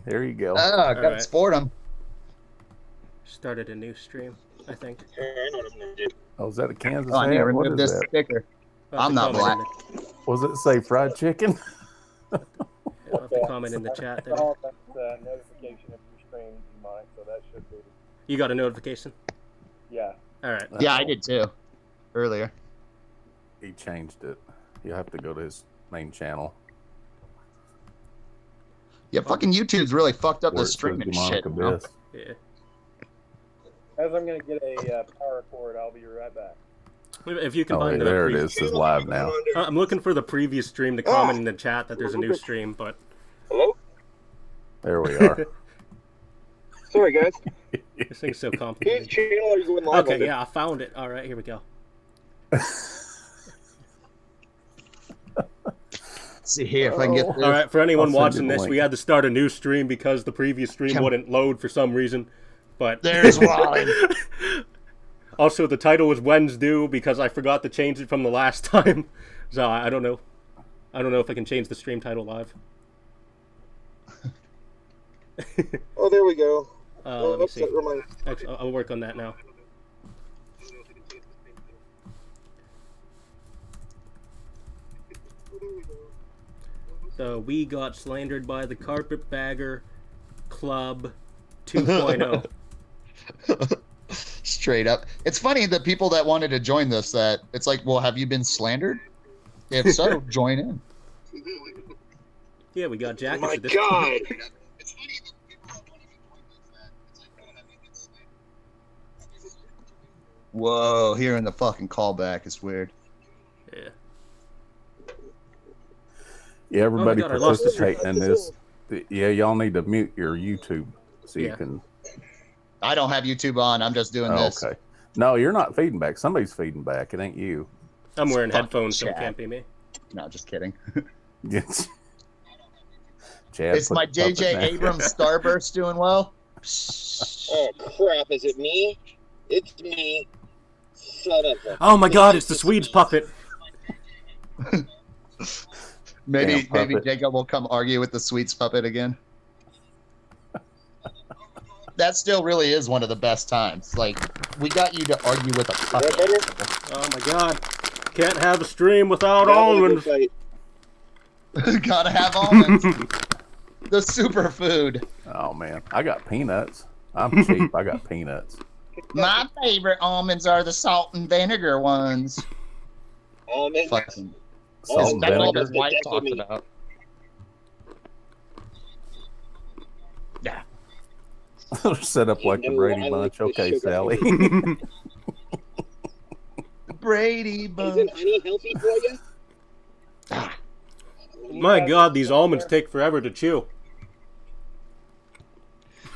There you go. Oh, gotta support him. Started a new stream, I think. I know what I'm gonna do. Oh, is that a Kansas Oh, I need to hat? What remove is this that? sticker. I'm not black. Was it say fried chicken? I'll have to comment in the chat there. Notification if you stream mine, so that should be. You got a notification? Yeah. All right. Yeah, I did too. Earlier. He changed it. You have to go to his main channel. Yeah, fucking YouTube's really fucked up the streaming shit. Yeah. As I'm gonna get a power cord, I'll be right back. If you can Oh, find there it is. It's live now. I'm looking for the previous stream to comment in the chat that there's a new stream, but. Hello? There we are. Sorry, guys. This thing's so complicated. Whose channel are you going live on? Okay, yeah, I found it. All right, here we go. See here if I can get this. All right, for anyone watching this, we had to start a new stream because the previous stream wouldn't load for some reason. But there's Wally. Also, the title was When's Due because I forgot to change it from the last time. So I don't know. I don't know if I can change the stream title live. Oh, there we go. Let me see. Actually, I'll work on that now. So we got slandered by the Carpetbagger Club 2.0. Straight up. It's funny that people that wanted to join this, that it's like, well, have you been slandered? If so, join in. Yeah, we got jackets. Oh my God. Whoa, hearing the fucking callback is weird. Yeah. Yeah, everybody God, I lost the participating in this. Yeah, y'all need to mute your YouTube so you can. I don't have YouTube on. I'm just doing this. Okay. No, you're not feeding back. Somebody's feeding back. It ain't you. I'm wearing headphones, so it can't be me. No, just kidding. Yes. It's my JJ Abrams Starburst doing well. Oh crap! Is it me? It's me. Son of a. Oh my God! It's the Swedes puppet. Maybe Jacob will come argue with the Swedes puppet again. That still really is one of the best times. Like, we got you to argue with a puppet. Oh my God! Can't have a stream without almonds. Gotta have almonds. The superfood. Oh man, I got peanuts. I'm cheap. I got peanuts. My favorite almonds are the salt and vinegar ones. Almonds. Fucking salt and vinegar. His wife talked about. Yeah. Set up like the Brady Bunch. Okay, Sally. Brady Bunch. Isn't honey healthy for you? My God, these almonds take forever to chew.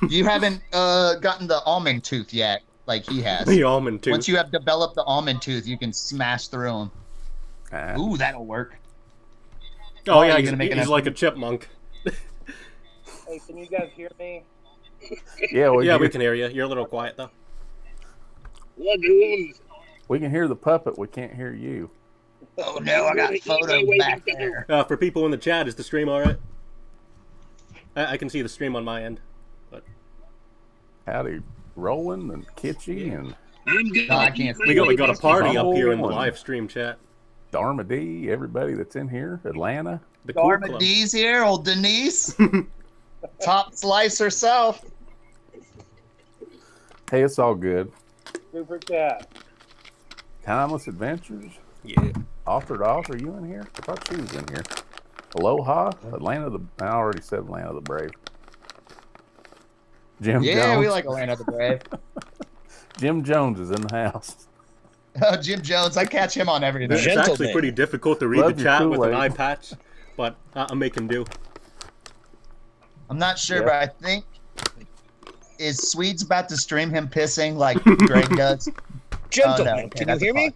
You haven't gotten the almond tooth yet, like he has. The almond tooth. Once you have developed the almond tooth, you can smash through them. Ooh, that'll work. Oh yeah, he's like a chipmunk. Hey, can you guys hear me? Yeah, we can hear you. You're a little quiet though. We can hear the puppet. We can't hear you. Oh no, I got photos back there. For people in the chat, is the stream all right? I can see the stream on my end. But howdy, Roland and Kitschy and no, I can't. We got a party up here in the live stream chat. Dharma D, everybody that's in here, Atlanta. The Dharma Cool D's here, old Denise. Top slice herself. Hey, it's all good. Super chat. Timeless Adventures. Yeah. Author to author, you in here? I thought she was in here. Aloha, I already said Atlanta the Brave. Jim Jones. Yeah, we like Atlanta the Brave. Jim Jones is in the house. Oh, Jim Jones, I catch him on everything. It's actually pretty difficult to read the chat with an eye patch, but I'm making do. I'm not sure, but I think is Swedes about to stream him pissing like Greg does? Gentlemen, can you hear me?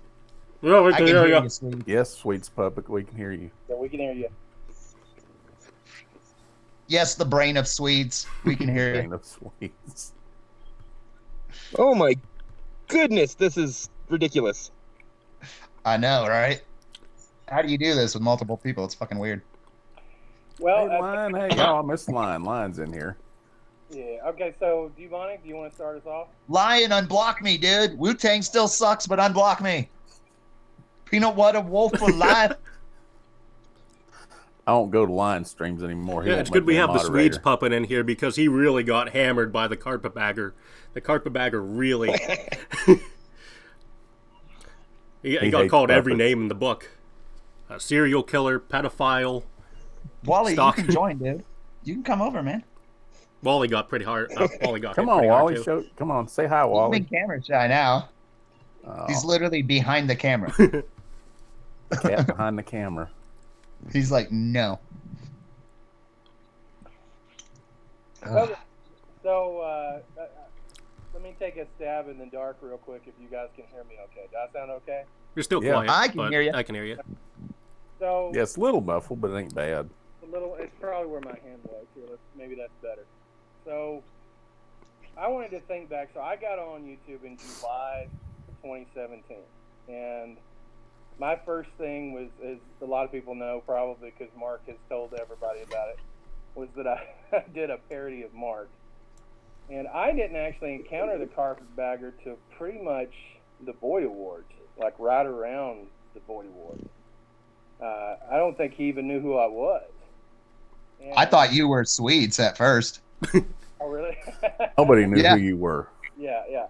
No, we can hear you. Swedes. Yes, Sweets Puppet, we can hear you. Yeah, we can hear you. Yes, the brain of Swedes. We can hear Brain you. of Sweets. Oh my goodness, this is ridiculous. I know, right? How do you do this with multiple people? It's fucking weird. Well, Hey, Lion, hey, y'all, I missed Lion. Lion's in here. Yeah. Okay. So, Demonic, do you want to start us off? Lion, unblock me, dude. Wu-Tang still sucks, but unblock me. Peanut butter wolf for life. I don't go to line streams anymore. He Yeah, won't it's good make we me a have the Swedes moderator. puppet in here because he really got hammered by the Carpetbagger. The Carpetbagger really... he got hates called every puppets. name in the book. A serial killer, pedophile. Wally, Stock. you can join, dude. You can come over, man. Wally got pretty hard. Wally got Come hit on, pretty hard, Wally. too. Come on, say hi, He's Wally. been camera shy now. Oh, He's literally behind the camera. cat behind the camera. He's like, no. Okay. So, let me take a stab in the dark real quick if you guys can hear me okay. Does that sound okay? You're still Yeah. quiet. I can but hear you. I can hear you. So, Yeah, it's a little muffled, but it ain't bad. it's probably where my hand was. Here, maybe that's better. So, I wanted to think back. So, I got on YouTube in July of 2017. And my first thing was, as a lot of people know, probably because Mark has told everybody about it, was that I did a parody of Mark. And I didn't actually encounter the Carpetbagger till pretty much the Boyd Awards, like right around the Boyd Awards. I don't think he even knew who I was. And, I thought you were Swedes at first. Oh, really? Nobody knew Yeah. who you were. Yeah.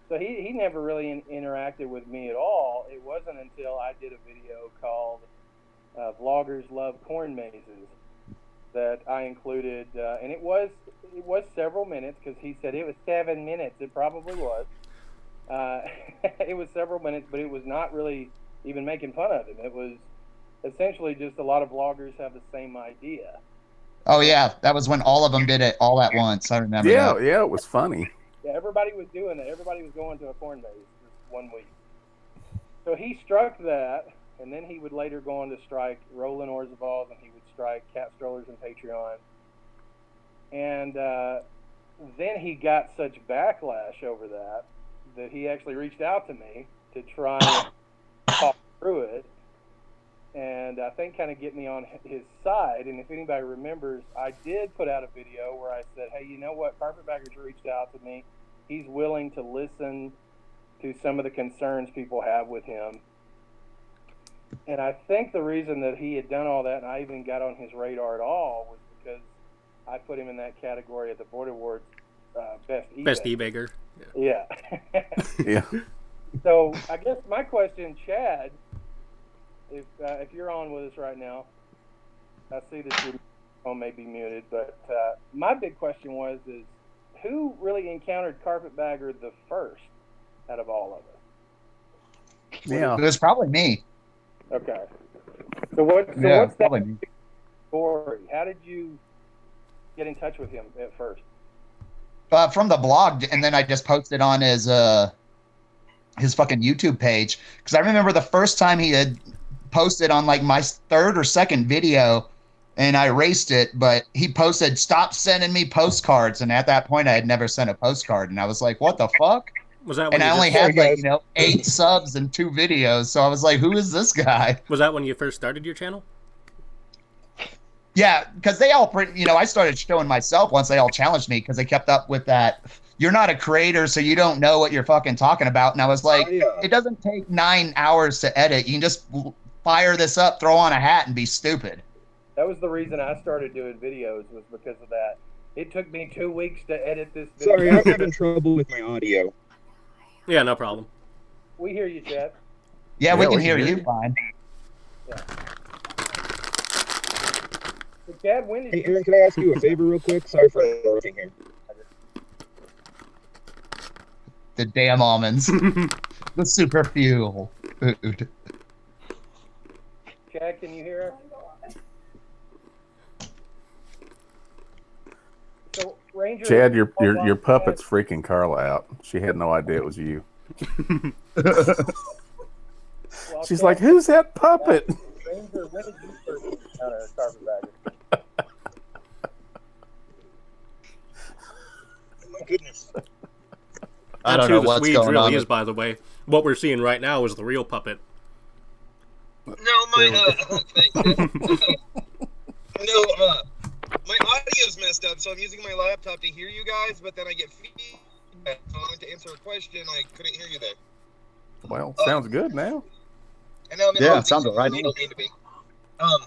So he never really interacted with me at all. It wasn't until I did a video called Vloggers Love Corn Mazes that I included, and it was several minutes because he said it was 7 minutes. It probably was. It was several minutes, but it was not really even making fun of him. It was essentially just a lot of vloggers have the same idea. Oh, yeah. That was when all of them did it all at once. I remember Yeah, that. yeah, it was funny. Yeah, everybody was doing that. Everybody was going to a corn maze this 1 week. So he struck that, and then he would later go on to strike Roland Orzaballs, and he would strike Cat Strollers and Patreon. And then he got such backlash over that he actually reached out to me to try and talk through it. And I think kind of get me on his side. And if anybody remembers, I did put out a video where I said, hey, you know what? Carpetbagger's reached out to me. He's willing to listen to some of the concerns people have with him. And I think the reason that he had done all that, and I even got on his radar at all, was because I put him in that category at the Board Awards, Best e-bagger. Yeah. Yeah. So I guess my question, Chad, if you're on with us right now, I see that your phone may be muted, but my big question is who really encountered Carpetbagger the first out of all of us? Yeah. It was probably me. Okay. So what's probably that me. story? How did you get in touch with him at first? From the blog, and then I just posted on his fucking YouTube page. Because I remember the first time he had posted on like my third or second video, and I erased it, but he posted, "Stop sending me postcards." And at that point, I had never sent a postcard, and I was like, "What the fuck?" Was that when And I you only just- had 8 subs and 2 videos, so I was like, "Who is this guy?" Was that when you first started your channel? Yeah, because they all, I started showing myself once they all challenged me because they kept up with that. You're not a creator, so you don't know what you're fucking talking about. And I was like, It doesn't take 9 hours to edit. You can just fire this up, throw on a hat, and be stupid. That was the reason I started doing videos, was because of that. It took me 2 weeks to edit this video. Sorry, I'm having trouble with my audio. Yeah, no problem. We hear you, Chad. Yeah, we Yeah, can we hear can hear you you. fine. So, Chad, when did Hey, you... Aaron, can I ask you a favor real quick? Sorry for interrupting here. The damn almonds. The super fuel food. Chad, can you hear us? So, Ranger... Chad, your puppet's freaking Carla out. She had no idea it was you. Well, She's Chad, like, "Who's that puppet?" Ranger, when did you first encounter Carpetbagger? My goodness. I That's don't know who the what's Swedes going really on. is, by the way. What we're seeing right now is the real puppet. No, my thanks. No, my audio's messed up, so I'm using my laptop to hear you guys, but then I get feedback. So I went to answer a question, I couldn't hear you there. Well, sounds good now. And now I'm in Yeah, the it sounds all right. I don't need to be. I'm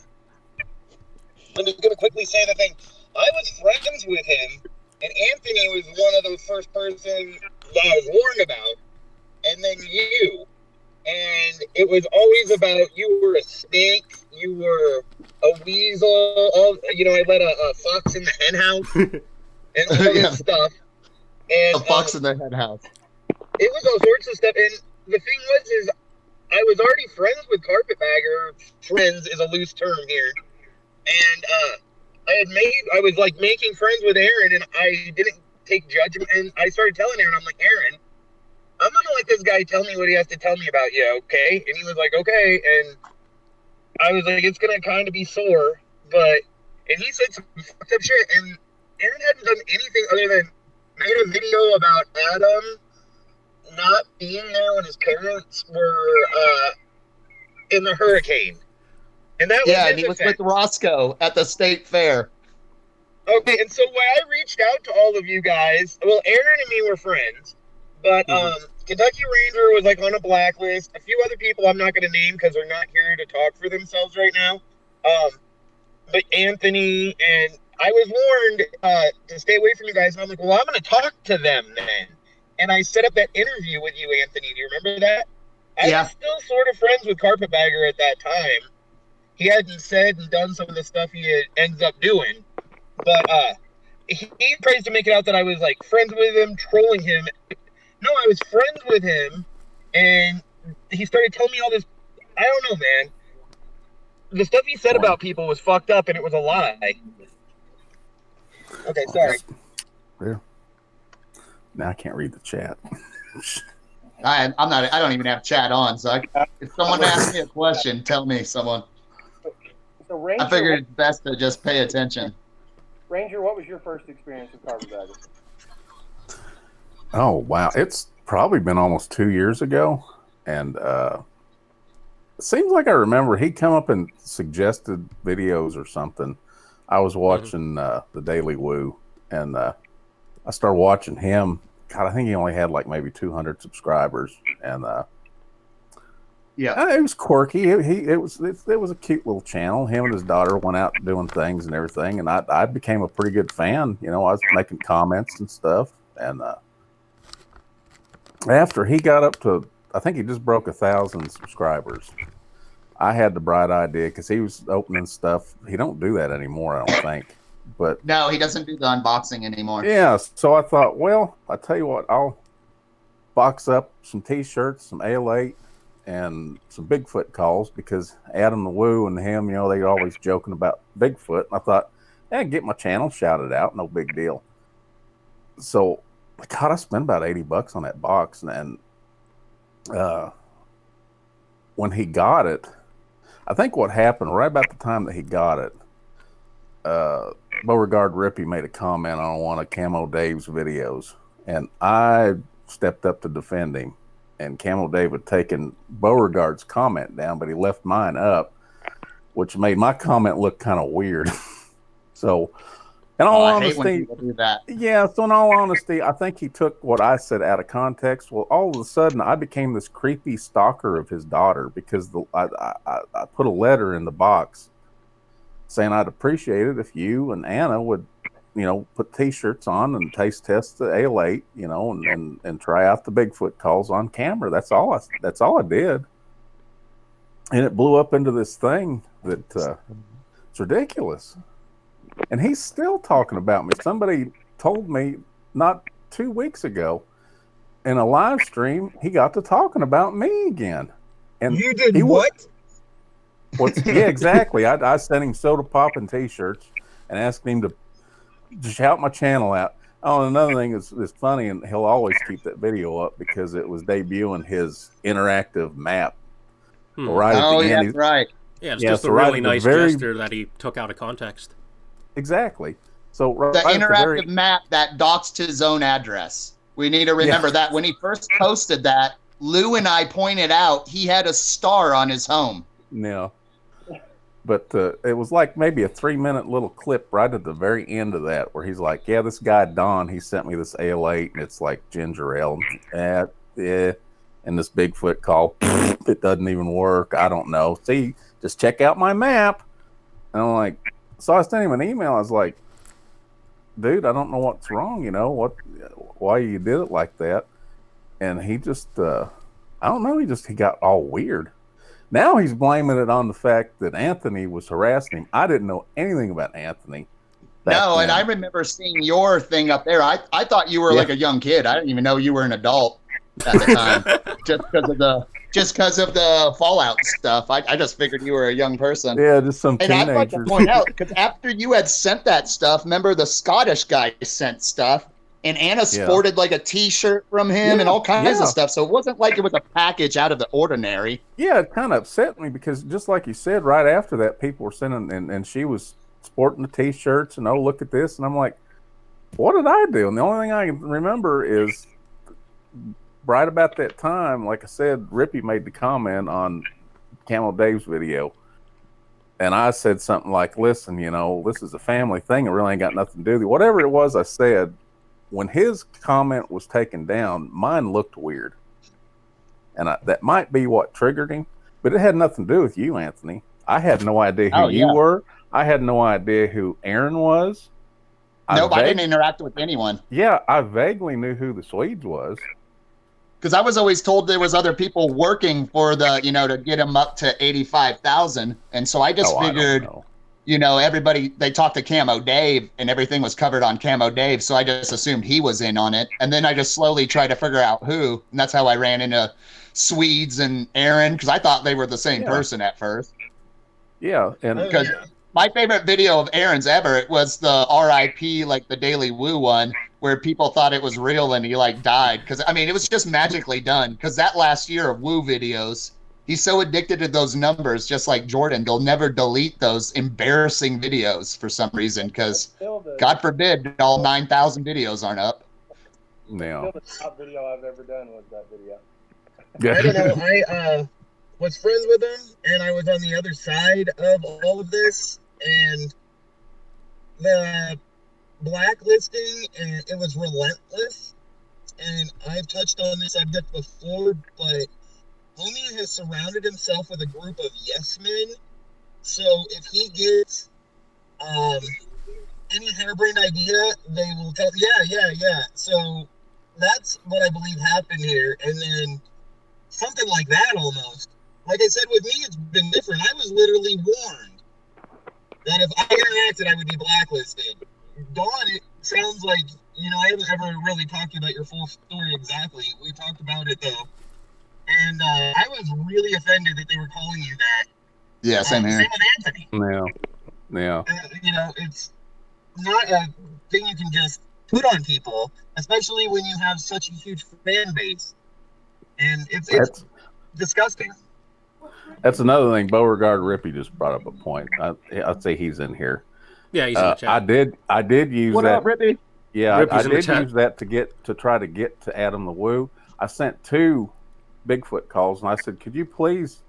just gonna quickly say the thing. I was friends with him, and Anthony was one of those first person that I was warned about, and then you. And it was always about you were a snake, you were a weasel, I let a fox in the hen house and all this stuff. And A fox in the hen house. it was all sorts of stuff. And the thing is I was already friends with Carpetbagger. Friends is a loose term here. And I was like making friends with Aaron, and I didn't take judgment. And I started telling Aaron, I'm like, Aaron, I'm gonna let this guy tell me what he has to tell me about you, okay? And he was like, okay. And I was like, it's gonna kind of be sore, and he said some fucked up shit. And Aaron hadn't done anything other than made a video about Adam not being there when his parents were in the hurricane. And that was and he was with Roscoe at the state fair. Okay, and so when I reached out to all of you guys, well, Aaron and me were friends, but Kentucky Ranger was like on a blacklist. A few other people I'm not going to name because they're not here to talk for themselves right now. But Anthony, and I was warned to stay away from you guys. And I'm like, well, I'm going to talk to them then. And I set up that interview with you, Anthony. Do you remember that? I was still sort of friends with Carpetbagger at that time. He hadn't said and done some of the stuff he ends up doing. But he tries to make it out that I was like friends with him, trolling him. No, I was friends with him, and he started telling me all this. I don't know, man. The stuff he said about people was fucked up, and it was a lie. Okay, sorry. Yeah. Now I can't read the chat. I'm not. I don't even have chat on. So if someone asks me a question, tell me someone. So Ranger, I figured it's best to just pay attention. Ranger, what was your first experience with Carpetbagger? Oh, wow. It's probably been almost 2 years ago. And it seems like I remember he come up and suggested videos or something. I was watching the Daily Woo, and I started watching him. God, I think he only had like maybe 200 subscribers. And it was quirky. It was a cute little channel. Him and his daughter went out doing things and everything. And I became a pretty good fan. You know, I was making comments and stuff. And after he got up to, I think he just broke 1,000 subscribers, I had the bright idea, because he was opening stuff. He don't do that anymore, I don't think. But no, he doesn't do the unboxing anymore. Yeah, so I thought, well, I tell you what, I'll box up some T-shirts, some Ale-8, and some Bigfoot calls, because Adam the Woo and him, you know, they always joking about Bigfoot. And I thought, get my channel shouted out, no big deal. So, God, I spent about $80 on that box, and when he got it, I think what happened right about the time that he got it, Beauregard Rippey made a comment on one of Camo Dave's videos, and I stepped up to defend him. And Camo Dave had taken Beauregard's comment down, but he left mine up, which made my comment look kind of weird. So, in all honesty, I hate when people do that. Yeah, so in all honesty, I think he took what I said out of context. Well, all of a sudden, I became this creepy stalker of his daughter, because I put a letter in the box saying I'd appreciate it if you and Anna would, you know, put T-shirts on and taste test the Ale-8, you know, and try out the Bigfoot calls on camera. That's all I did. And it blew up into this thing that it's ridiculous. And he's still talking about me. Somebody told me not 2 weeks ago in a live stream, he got to talking about me again. And you did what? Yeah, exactly. I sent him soda pop and T-shirts and asked him to shout my channel out. Oh, another thing is funny, and he'll always keep that video up because it was debuting his interactive map. Right at the end. Right. Yeah, it's just a really nice gesture that he took out of context. Exactly. So the interactive map that doxed his own address. We need to remember that when he first posted that, Lou and I pointed out he had a star on his home. Yeah. But it was like maybe a 3-minute little clip right at the very end of that where he's like, "Yeah, this guy Don, he sent me this ale 8 and it's like ginger ale, and this Bigfoot call, it doesn't even work. I don't know. See, just check out my map." And I'm like, so I sent him an email. I was like, "Dude, I don't know what's wrong. Why you did it like that?" And he just, I don't know. He got all weird. Now he's blaming it on the fact that Anthony was harassing him. I didn't know anything about Anthony. No, and I remember seeing your thing up there. I thought you were like a young kid. I didn't even know you were an adult at the time, just because of the Fallout stuff. I just figured you were a young person. Yeah, just some teenagers. And I'd like to point out, because after you had sent that stuff, remember the Scottish guy sent stuff, and Anna sported like a T-shirt from him and all kinds of stuff. So it wasn't like it was a package out of the ordinary. Yeah, it kind of upset me because just like you said, right after that, people were sending, and she was sporting the T-shirts and, "Oh, look at this." And I'm like, what did I do? And the only thing I can remember is right about that time, like I said, Rippy made the comment on Camel Dave's video. And I said something like, "Listen, this is a family thing. It really ain't got nothing to do with it." Whatever it was I said, when his comment was taken down, mine looked weird. And that might be what triggered him, but it had nothing to do with you, Anthony. I had no idea who you were. I had no idea who Aaron was. Nope, I didn't interact with anyone. Yeah, I vaguely knew who the Swedes was. Because I was always told there was other people working for the, to get him up to 85,000. And so I just figured, everybody, they talked to Camo Dave and everything was covered on Camo Dave. So I just assumed he was in on it. And then I just slowly tried to figure out who. And that's how I ran into Swedes and Aaron, because I thought they were the same person at first. Yeah. And because my favorite video of Aaron's ever, it was the RIP, like the Daily Woo one, where people thought it was real and he died. Because, it was just magically done. Because that last year of Woo videos, he's so addicted to those numbers, just like Jordan. They'll never delete those embarrassing videos for some reason. Because, God forbid, all 9,000 videos aren't up. No. Still the top video I've ever done was that video. I don't know. I was friends with him, and I was on the other side of all of this. And the blacklisting, and it was relentless. And I've touched on this subject before, but Homie has surrounded himself with a group of yes men. So if he gets any harebrained idea, they will tell, yeah. So that's what I believe happened here. And then something like that almost. Like I said, with me, it's been different. I was literally warned that if I interacted, I would be blacklisted. Dawn, it sounds like, I haven't ever really talked to you about your full story exactly. We talked about it, though. And I was really offended that they were calling you that. Yeah, same here. Same with Anthony. Yeah. It's not a thing you can just put on people, especially when you have such a huge fan base. And it's disgusting. That's another thing. Beauregard Rippy just brought up a point. I'd say he's in here. Yeah, he's in the chat. I did use what that. Up, Rippy? Yeah, Rippy's I did use that to try to get to Adam the Woo. I sent 2 Bigfoot calls, and I said, "Could you please,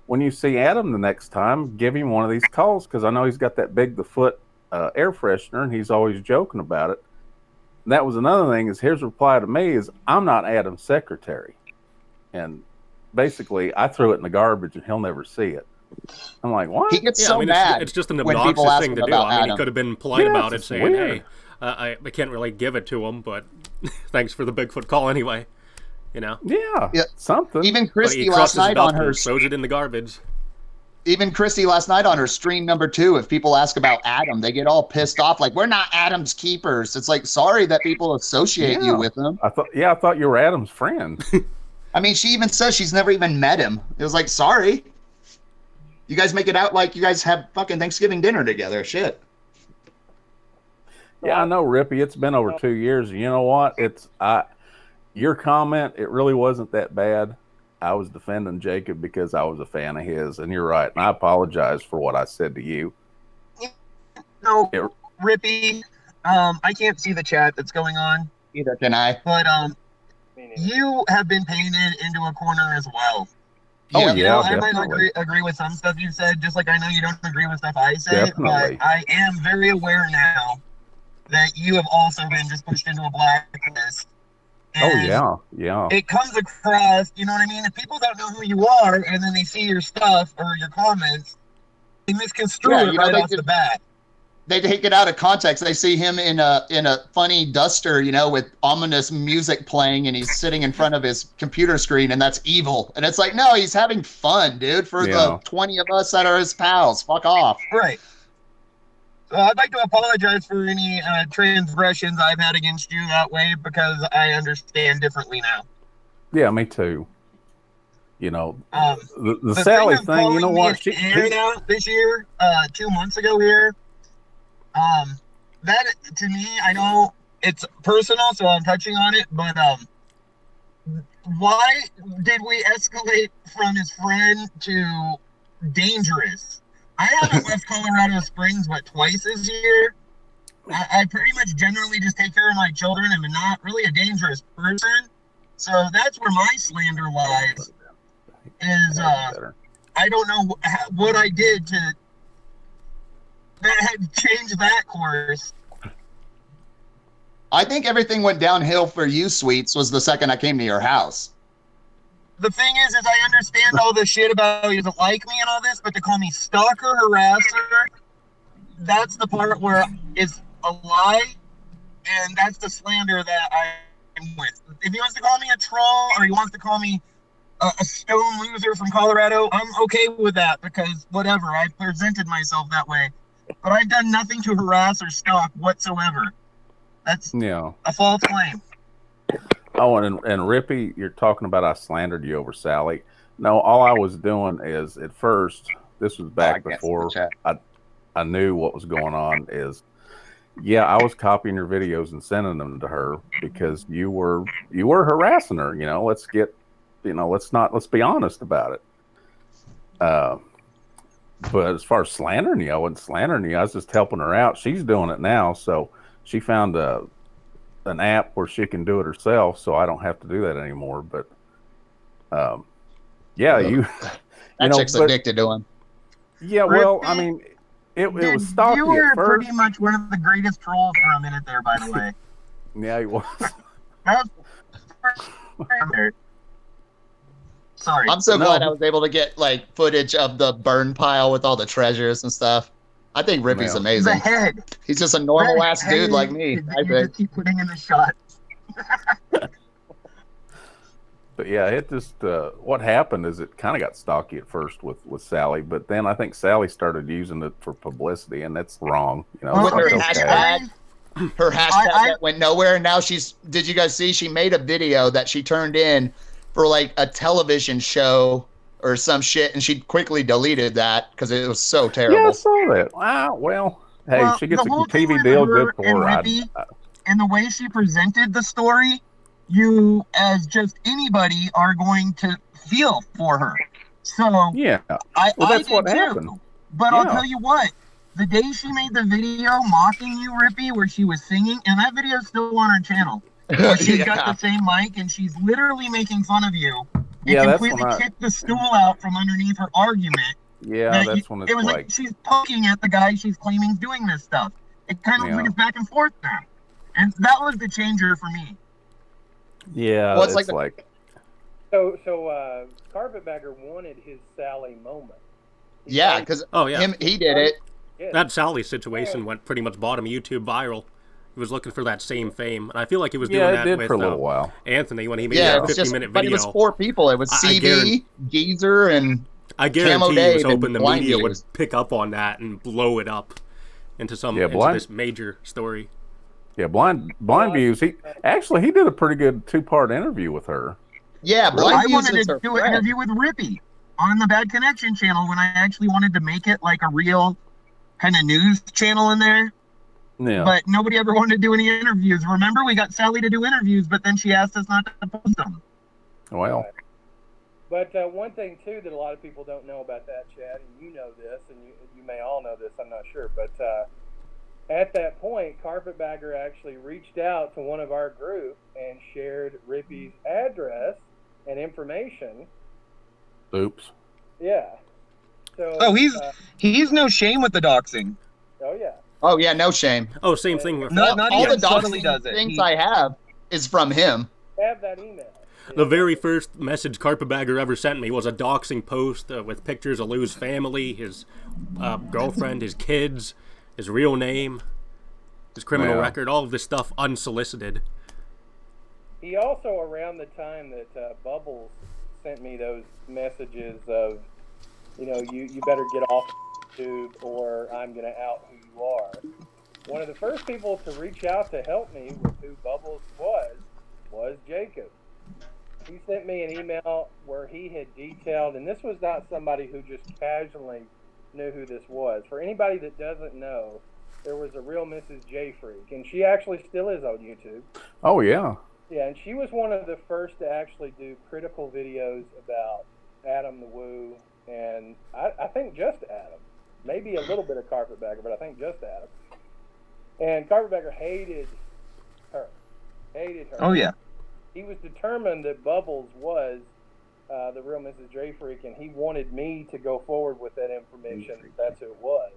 when you see Adam the next time, give him one of these calls, because I know he's got that Bigfoot air freshener, and he's always joking about it." And that was another thing. Is his reply to me is, "I'm not Adam's secretary," and basically, I threw it in the garbage, and he'll never see it. I'm like, what? He gets so mad. It's just an when people obnoxious ask thing him to do. about He Adam. could have been polite about it, saying, weird. "Hey, I can't really give it to him, but thanks for the Bigfoot call anyway." Yeah, something. Even But Christy he last crosses night it up on her and throws it in the garbage. Even Christy last night on her stream number 2, if people ask about Adam, they get all pissed off. Like, we're not Adam's keepers. It's like, sorry that people associate you with him. I thought you were Adam's friend. She even says she's never even met him. It was like, sorry. You guys make it out like you guys have fucking Thanksgiving dinner together. Shit. Yeah, I know, Rippy. It's been over 2 years. And you know what? Your comment, it really wasn't that bad. I was defending Jacob because I was a fan of his, and you're right. And I apologize for what I said to you. No, Rippy, I can't see the chat that's going on. Neither can I. But you have been painted into a corner as well. Oh, Yeah. You know, yeah, I might not definitely. agree with some stuff you said, just like I know you don't agree with stuff I say, Definitely. but I am very aware now that you have also been just pushed into a blacklist. Oh, And yeah, yeah. it comes across, you know what I mean? If people don't know who you are and then they see your stuff or your comments, they misconstrue Yeah, it you know, right off the bat. they take it out of context. They see him in a funny duster, you know, with ominous music playing, and he's sitting in front of his computer screen, and that's evil. And it's like, no, he's having fun, dude. For the Yeah. 20 of us that are his pals, fuck off. Right. So I'd like to apologize for any transgressions I've had against you that way because I understand differently now. Yeah, me too. You know, the The Sally thing of thing, you know calling me an what? Aaron out this year, 2 months ago here, that to me, I know it's personal, so I'm touching on it, but why did we escalate from his friend to dangerous? I haven't left Colorado Springs, but twice this year. I pretty much generally just take care of my children and I'm not really a dangerous person. So that's where my slander lies. Is I don't know what I did to that had changed that course. I think everything went downhill for you, Sweets, was the second I came to your house. The thing is I understand all the shit about he doesn't like me and all this, but to call me stalker, harasser, that's the part where it's a lie, and that's the slander that I'm with. If he wants to call me a troll or he wants to call me a stone loser from Colorado, I'm okay with that because whatever, I presented myself that way. But I've done nothing to harass or stalk whatsoever. That's Yeah. a false claim. Oh, and Rippy, you're talking about I slandered you over Sally. No, all I was doing is at first, this was back before I knew what was going on, is yeah, I was copying your videos and sending them to her because you were harassing her, you know, let's be honest about it. But as far as slandering you, I wasn't slandering you. I was just helping her out. She's doing it now, so she found an app where she can do it herself, so I don't have to do that anymore. But yeah, That chick's addicted to him. Yeah, well, I mean, it was stocky You were at first. pretty much one of the greatest trolls for a minute there, by the way. Yeah, he was. That was sorry. I'm so glad I was able to get like footage of the burn pile with all the treasures and stuff. I think Rippy's amazing. The head. He's just a normal ass dude like me. You just keep putting in the shot. But yeah, it just what happened is it kind of got stocky at first with Sally, but then I think Sally started using it for publicity, and that's wrong. You know, with her that's okay. hashtag, that went nowhere. And now did you guys see? She made a video that she turned in for like a television show or some shit, and she quickly deleted that because it was so terrible. Yeah, I saw that. Wow. Well, hey, she gets a TV deal. Good for her. And the way she presented the story, you, as just anybody, are going to feel for her. So yeah, that's what happened. But I'll tell you what, the day she made the video mocking you, Rippy, where she was singing, and that video is still on her channel. She's got the same mic, and she's literally making fun of you. And completely kicked the stool out from underneath her argument. Yeah, that's when it was like she's poking at the guy she's claiming is doing this stuff. It kind of went back and forth now. And that was the changer for me. Yeah, well, it's like So Carpetbagger wanted his Sally moment. Yeah, because he did it. Yeah. That Sally situation went pretty much bottom YouTube viral. He was looking for that same fame, and I feel like he was doing that with for a little while. Anthony when he made that 50-minute video. But it was 4 people. It was CV, Geezer, and I guarantee he was hoping the media Views. would pick up on that and blow it up into this major story. Yeah, blind views. He did a pretty good 2-part interview with her. Yeah, I wanted to do an interview with Rippy on the Bad Connection channel when I actually wanted to make it like a real kind of news channel in there. Yeah. But nobody ever wanted to do any interviews. Remember, we got Sally to do interviews, but then she asked us not to post them. Well. But one thing, too, that a lot of people don't know about that, Chad, and you know this, and you may all know this, I'm not sure, but at that point, Carpetbagger actually reached out to one of our group and shared Rippy's address and information Oops. Yeah. So. Oh, he's no shame with the doxing. Oh yeah. Oh yeah, no shame. Oh, same thing with Not All the even subtly doxing does it. things I have is from him. Have that email. the very first message Carpetbagger ever sent me was a doxing post with pictures of Lou's family, his girlfriend, his kids, his real name, his criminal record, all of this stuff unsolicited. He also, around the time that Bubbles sent me those messages of, you better get off YouTube or I'm going to out who you are. One of the first people to reach out to help me with who Bubbles was Jacob. He sent me an email where he had detailed, and this was not somebody who just casually knew who this was. For anybody that doesn't know, there was a real Mrs. J Freak, and she actually still is on YouTube. Oh, yeah. Yeah, and she was one of the first to actually do critical videos about Adam the Woo, and I think just Adam. Maybe a little bit of Carpetbagger, but I think just Adam. And Carpetbagger hated her. Oh, yeah. He was determined that Bubbles was the real Mrs. J Freak, and he wanted me to go forward with that information. That's who it was.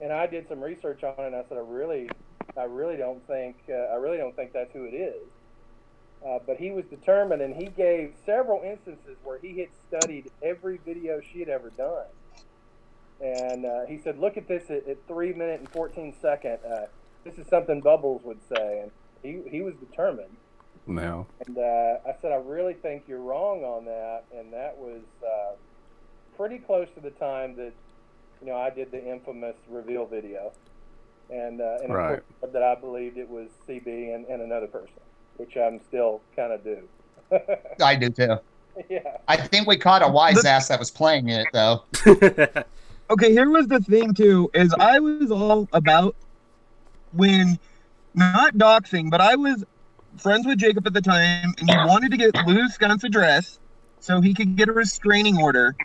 And I did some research on it, and I said, I really don't think that's who it is. But he was determined, and he gave several instances where he had studied every video she had ever done. And he said, look at this at 3 minutes and 14 seconds. This is something Bubbles would say. And he was determined. No. And I said, I really think you're wrong on that. And that was pretty close to the time that, I did the infamous reveal video. And right. Of course, that I believed it was CB and another person, which I'm still kind of do. I do too. Yeah. I think we caught a wise ass that was playing it though. Okay, here was the thing too, is I was all about when, not doxing, but I was friends with Jacob at the time, and he wanted to get Lou Scunt's address so he could get a restraining order.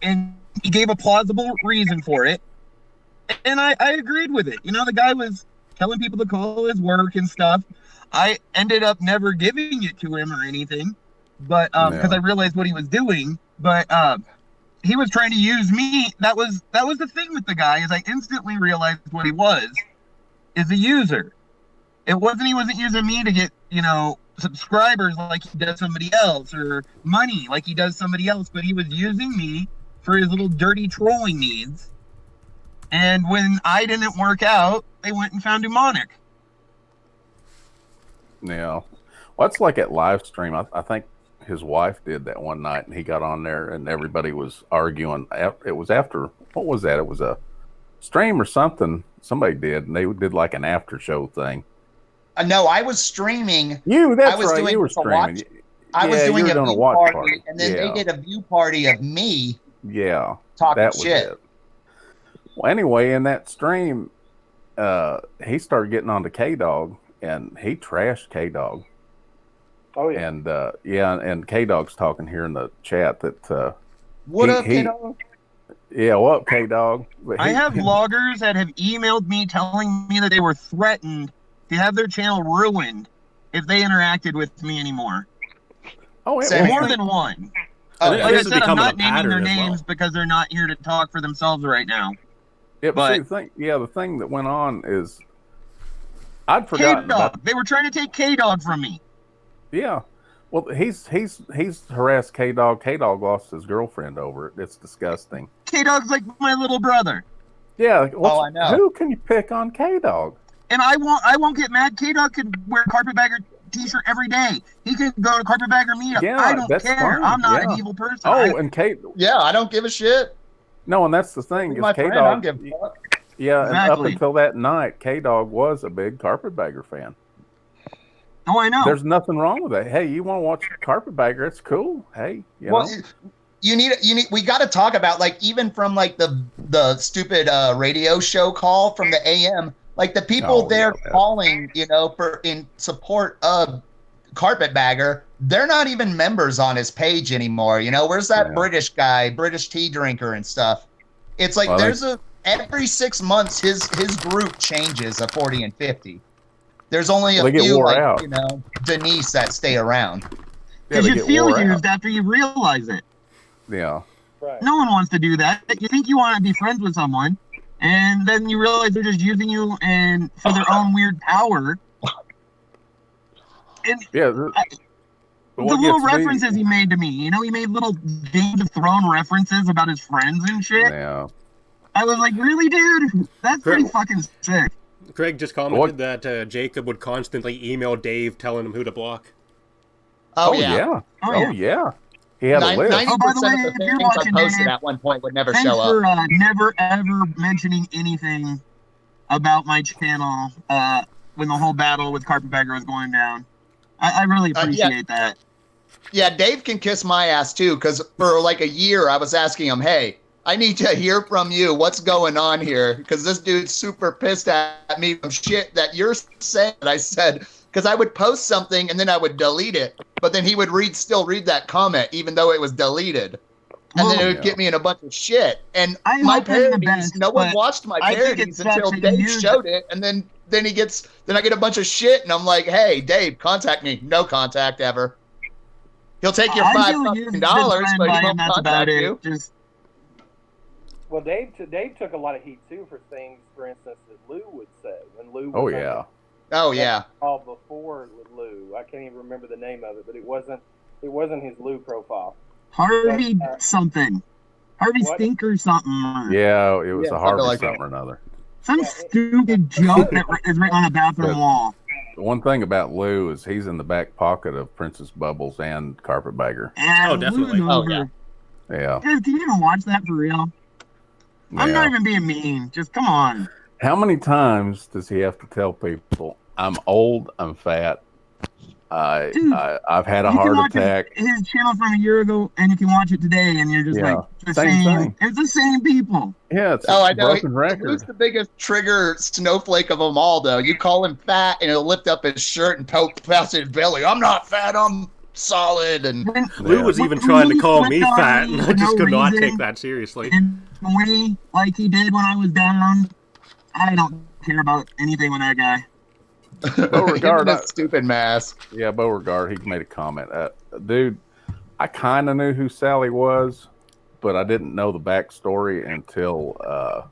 And he gave a plausible reason for it. And I agreed with it. The guy was telling people to call his work and stuff. I ended up never giving it to him or anything, but because I realized what he was doing. But he was trying to use me. That was the thing with the guy, is I instantly realized what he was, is a user. He wasn't using me to get, subscribers like he does somebody else, or money like he does somebody else, but he was using me for his little dirty trolling needs. And when I didn't work out, they went and found Demonic. Yeah. Well, it's like at Livestream. I think his wife did that one night, and he got on there, and everybody was arguing. It was after, what was that? It was a stream or something somebody did, and they did like an after show thing. No, I was streaming. That's I was right. doing You were streaming. I was doing a view watch party, and then they did a view party of me. Yeah, talking that was shit. It. Well, anyway, in that stream, he started getting onto K-Dog, and he trashed K-Dog. Oh yeah. And and K-Dog's talking here in the chat that what up, K-Dog? Yeah, what up, K-Dog? I have loggers that have emailed me telling me that they were threatened to have their channel ruined if they interacted with me anymore. Oh, more than one. Like I said, I'm not naming their names because they're not here to talk for themselves right now. Yeah, but see, the thing that went on is I'd forgotten about. They were trying to take K-Dog from me. Yeah, well, he's harassed K-Dog. K-Dog lost his girlfriend over it. It's disgusting. K-Dog's like my little brother. Yeah. I know. Who can you pick on K-Dog? And I won't get mad. K-Dog could wear a Carpetbagger t-shirt every day. He could go to Carpetbagger meetup. Yeah, I don't care. Fine. I'm not an evil person. And Kate. Yeah, I don't give a shit. No, and that's the thing. My friend, I don't give a fuck. Yeah, exactly. And up until that night, K-Dog was a big Carpetbagger fan. Oh, I know. There's nothing wrong with that. Hey, you want to watch Carpetbagger? It's cool. Hey, you know. You need. We got to talk about, like, even from like the stupid radio show call from the AM. Like the people calling, in support of Carpetbagger, they're not even members on his page anymore. Where's that British guy, British tea drinker and stuff? It's like every 6 months his group changes of 40 and 50. There's only a few, like, Denise that stay around. Yeah, Because they you get feel wore out. used after you realize it. Yeah. Right. No one wants to do that. You think you want to be friends with someone, and then you realize they're just using you and for their own weird power. And Yeah. the What little gets me- references he made to me, you know, he made little Games of Thrones references about his friends and shit. Yeah. I was like, really, dude? That's pretty fucking sick. Craig just commented that Jacob would constantly email Dave telling him who to block. Oh, yeah. Oh yeah. He had a list. 90% Oh, by the way, of the if you're things I watching, posted Dave, at one point would never Thanks show for up. never ever mentioning anything about my channel when the whole battle with Carpetbagger was going down. I really appreciate that. Yeah, Dave can kiss my ass too, because for like a year I was asking him, hey, I need to hear from you. What's going on here? Because this dude's super pissed at me from shit that you're saying. I said, because I would post something and then I would delete it, but then he would still read that comment even though it was deleted. And then it would get me in a bunch of shit. And my parodies, no one watched my parodies until Dave showed it. And then I get a bunch of shit and I'm like, hey, Dave, contact me. No contact ever. He'll take your $5, but he won't contact you. Well, Dave took a lot of heat too for things, for instance, that Lou would say when Lou. Oh yeah. Oh yeah. All before Lou, I can't even remember the name of it, but it wasn't his Lou profile. Harvey something, Harvey Stinker something. Yeah, it was a Harvey like something or another. Some stupid joke that is written on a bathroom wall. The one thing about Lou is he's in the back pocket of Princess Bubbles and Carpetbagger. And definitely. Oh yeah. Yeah. Dude, can you even watch that for real? I'm not even being mean. Just come on. How many times does he have to tell people, I'm old, I'm fat, Dude, I've had a you can heart watch attack? his channel from a year ago, and you can watch it today, and you're just Yeah. like, the Same same. thing. It's the same people. Yeah, it's Oh, I a know. broken record. Who's the biggest trigger snowflake of them all, though? You call him fat, and he'll lift up his shirt and poke past his belly. I'm not fat. I'm solid. And Lou was even trying to call me fat, and I just could not take that seriously. And way like he did when I was down, I don't care about anything with that guy. Beauregard, that stupid mask. Yeah, Beauregard, he made a comment. Dude, I kind of knew who Sally was, but I didn't know the backstory until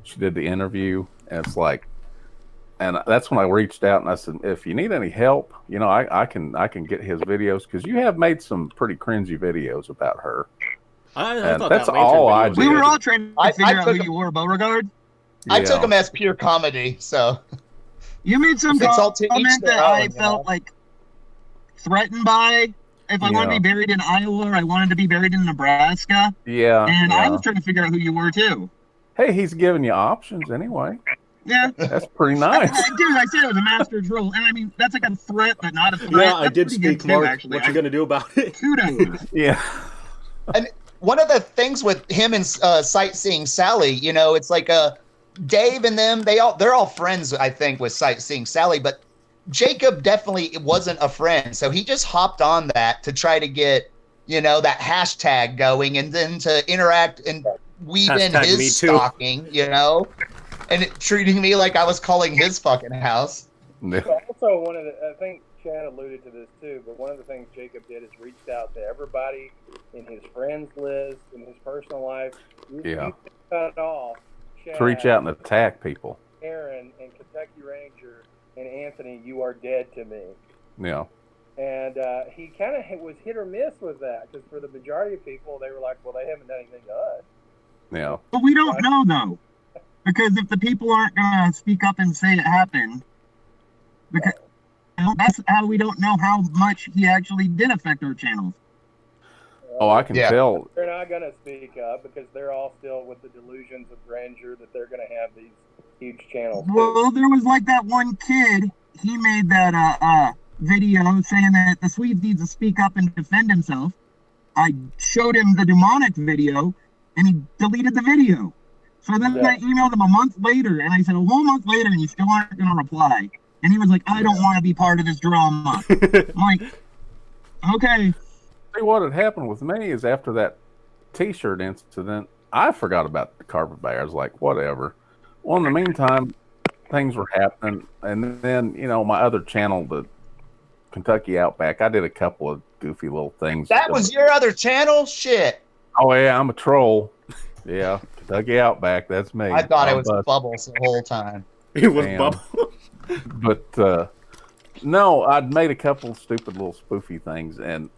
she did the interview. And it's like, and that's when I reached out and I said, if you need any help, you know, I can get his videos, because you have made some pretty cringy videos about her. I thought that's that all Lantern I video was did. We good. were all trying to figure out who you were, Beauregard. I took him as pure comedy, so. You made some It's all to each comment their that I own, felt like threatened by. If I wanted to be buried in Iowa, or I wanted to be buried in Nebraska. Yeah. And I was trying to figure out who you were too. Hey, he's giving you options anyway. Yeah. That's pretty nice. Dude, I said it was a master troll. And I mean, that's like a threat, but not a threat. Yeah, I That's did pretty good speak, Mark. too, actually. What you gonna do about it? Kudos. Yeah. And one of the things with him and Sightseeing Sally, you know, it's like Dave and them, they're all friends, I think, with Sightseeing Sally, but Jacob definitely wasn't a friend. So he just hopped on that to try to get, you know, that hashtag going, and then to interact and weave in Hashtag me his too. stalking, you know, and treating me like I was calling his fucking house. Yeah. So also, one of the, I think Chad alluded to this too, but one of the things Jacob did is reached out to everybody in his friends list, in his personal life. You cut it off. Chad, To reach out and attack people. Aaron and Kentucky Ranger and Anthony, you are dead to me. Yeah. And he kind of was hit or miss with that, because for the majority of people, they were like, well, they haven't done anything to us. Yeah. But we don't know, though. Because if the people aren't going to speak up and say it happened, because that's how we don't know how much he actually did affect our channels. Oh, I can tell. They're not going to speak up because they're all still with the delusions of grandeur that they're going to have these huge channels. Well, there was like that one kid. He made that video saying that the Swede needs to speak up and defend himself. I showed him the demonic video, and he deleted the video. So then I emailed him a month later, and I said, a whole month later, and you still aren't going to reply. And he was like, I don't want to be part of this drama. I'm like, okay. See, what had happened with me is after that T-shirt incident, I forgot about the Carpetbagger. I was like, whatever. Well, in the meantime, things were happening, and then, you know, my other channel, the Kentucky Outback. I did a couple of goofy little things. That was your other channel? Shit. Oh yeah, I'm a troll. Yeah, Kentucky Outback. That's me. I thought it was Bust. Bubbles the whole time. It was Damn. Bubble. But no, I'd made a couple stupid little spoofy things, and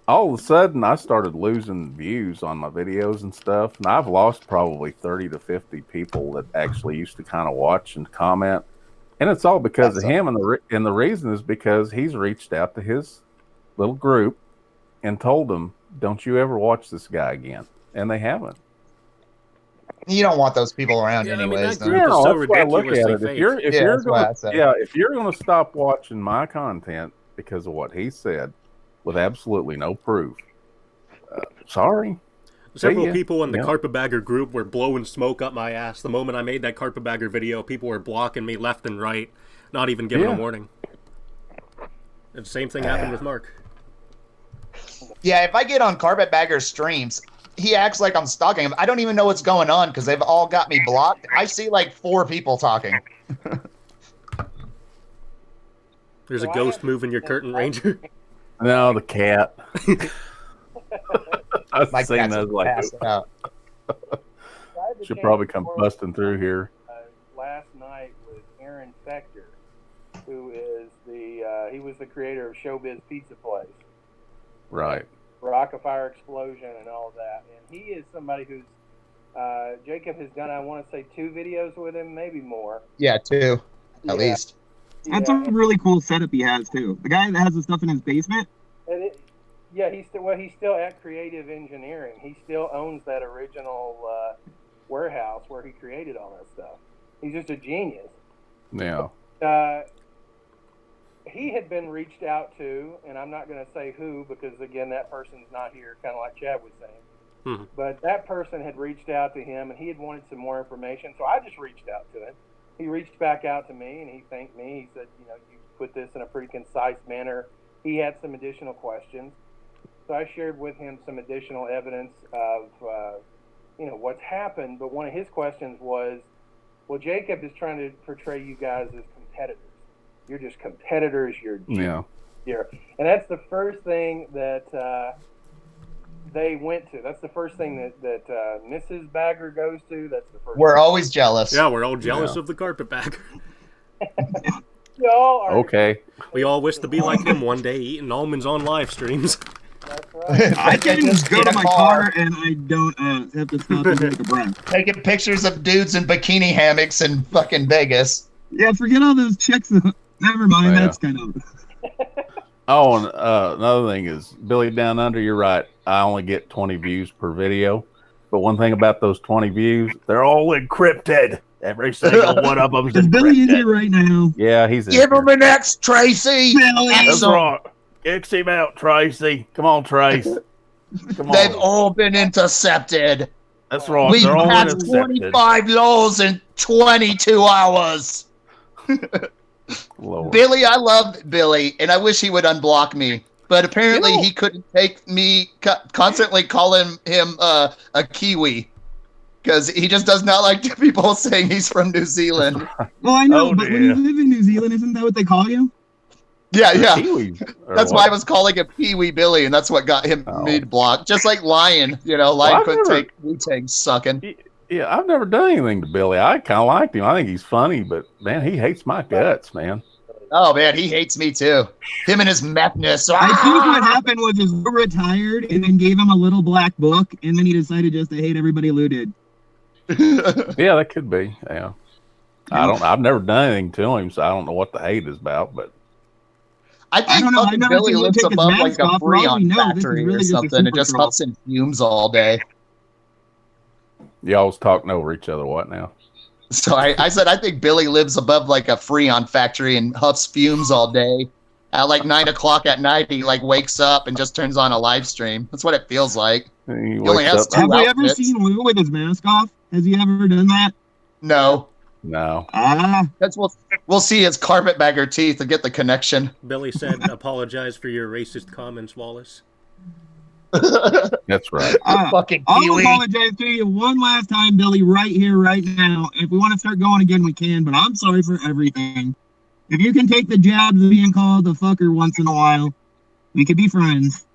all of a sudden I started losing views on my videos and stuff, and I've lost probably 30 to 50 people that actually used to kind of watch and comment, and it's all because of him, and the reason is because he's reached out to his little group and told them, "Don't you ever watch this guy again," and they haven't. You don't want those people around Yeah, I mean, anyways. that though. group is so that's why I look at ridiculously it. fake. If you're gonna stop watching my content because of what he said with absolutely no proof, sorry. Several people in the Carpetbagger group were blowing smoke up my ass. The moment I made that Carpetbagger video, people were blocking me left and right, not even giving a warning. And the same thing happened with Mark. Yeah, if I get on Carpetbagger streams, he acts like I'm stalking him. I don't even know what's going on because they've all got me blocked. I see like 4 people talking. There's a ghost moving your curtain, Ranger. No, the cat. I've My seen cat's those like passed out. should probably come busting through here. Last night with Aaron Fector, who is he was the creator of Showbiz Pizza Place. Right. Rockafire Explosion and all that. And he is somebody who's Jacob has done, I want to say, 2 videos with him, maybe more. Yeah, 2 at least. That's a really cool setup he has too. The guy that has the stuff in his basement. And he's still at Creative Engineering. He still owns that original warehouse where he created all that stuff. He's just a genius. Yeah. He had been reached out to, and I'm not going to say who because, again, that person's not here, kind of like Chad was saying. Mm-hmm. But that person had reached out to him, and he had wanted some more information, so I just reached out to him. He reached back out to me, and he thanked me. He said, you put this in a pretty concise manner. He had some additional questions. So I shared with him some additional evidence of, what's happened. But one of his questions was, well, Jacob is trying to portray you guys as competitors. You're just competitors. And that's the first thing that they went to. That's the first thing that Mrs. Bagger goes to. That's the first. We're always jealous. Yeah, we're all jealous of the Carpetbagger. Y'all are Okay. We all wish to be like him one day, eating almonds on live streams. That's right. I can just go get to a my car and I don't have to stop and take a breath. Taking pictures of dudes in bikini hammocks in fucking Vegas. Yeah, forget all those chicks. Never mind. Yeah. That's kind of. Oh, and another thing is, Billy Down Under, you're right. I only get 20 views per video. But one thing about those 20 views, they're all encrypted. Every single one of them's Is Billy in encrypted. here right now? Yeah, he's in Give here. him an X, Tracy. That's right. X him out, Tracy. Come on, Trace. Come on. They've all been intercepted. That's right. We've They're all had intercepted. 25 laws in 22 hours. Lord. Billy, I love Billy, and I wish he would unblock me. But apparently he couldn't take me constantly calling him a Kiwi. Because he just does not like people saying he's from New Zealand. Well, I know, Oh, but when you live in New Zealand, isn't that what they call you? Yeah. Kiwis, or That's what? why I was calling him Pee-wee Billy, and that's what got him me to block. Just like Lion, Lion I've couldn't never- take Wu-Tang sucking. Yeah, I've never done anything to Billy. I kind of liked him. I think he's funny, but man, he hates my guts, man. Oh man, he hates me too. Him and his methness. I think what happened was his retired and then gave him a little black book, and then he decided just to hate everybody Lou did. Yeah, that could be. Yeah, I've never done anything to him, so I don't know what the hate is about. But I I think don't know. fucking I've never Billy seen him lives take his above mask like a off. For all we Freon know, this is factory really or just a something. It just super huffs and fumes all day. y'all was talking over each other. What now? So I said I think Billy lives above like a Freon factory and huffs fumes all day. At like 9 o'clock at night, he like wakes up and just turns on a live stream. That's what it feels like. He only wakes has up. two Have we ever outfits. seen Lou with his mask off? Has he ever done that? No, No. that's we'll see his carpetbagger teeth to get the connection. Billy said, apologize for your racist comments, Wallace. That's right. Fucking I'll Kiwi. apologize to you one last time, Billy, right here, right now. If we want to start going again, we can, but I'm sorry for everything. If you can take the jabs of being called a fucker once in a while, we could be friends.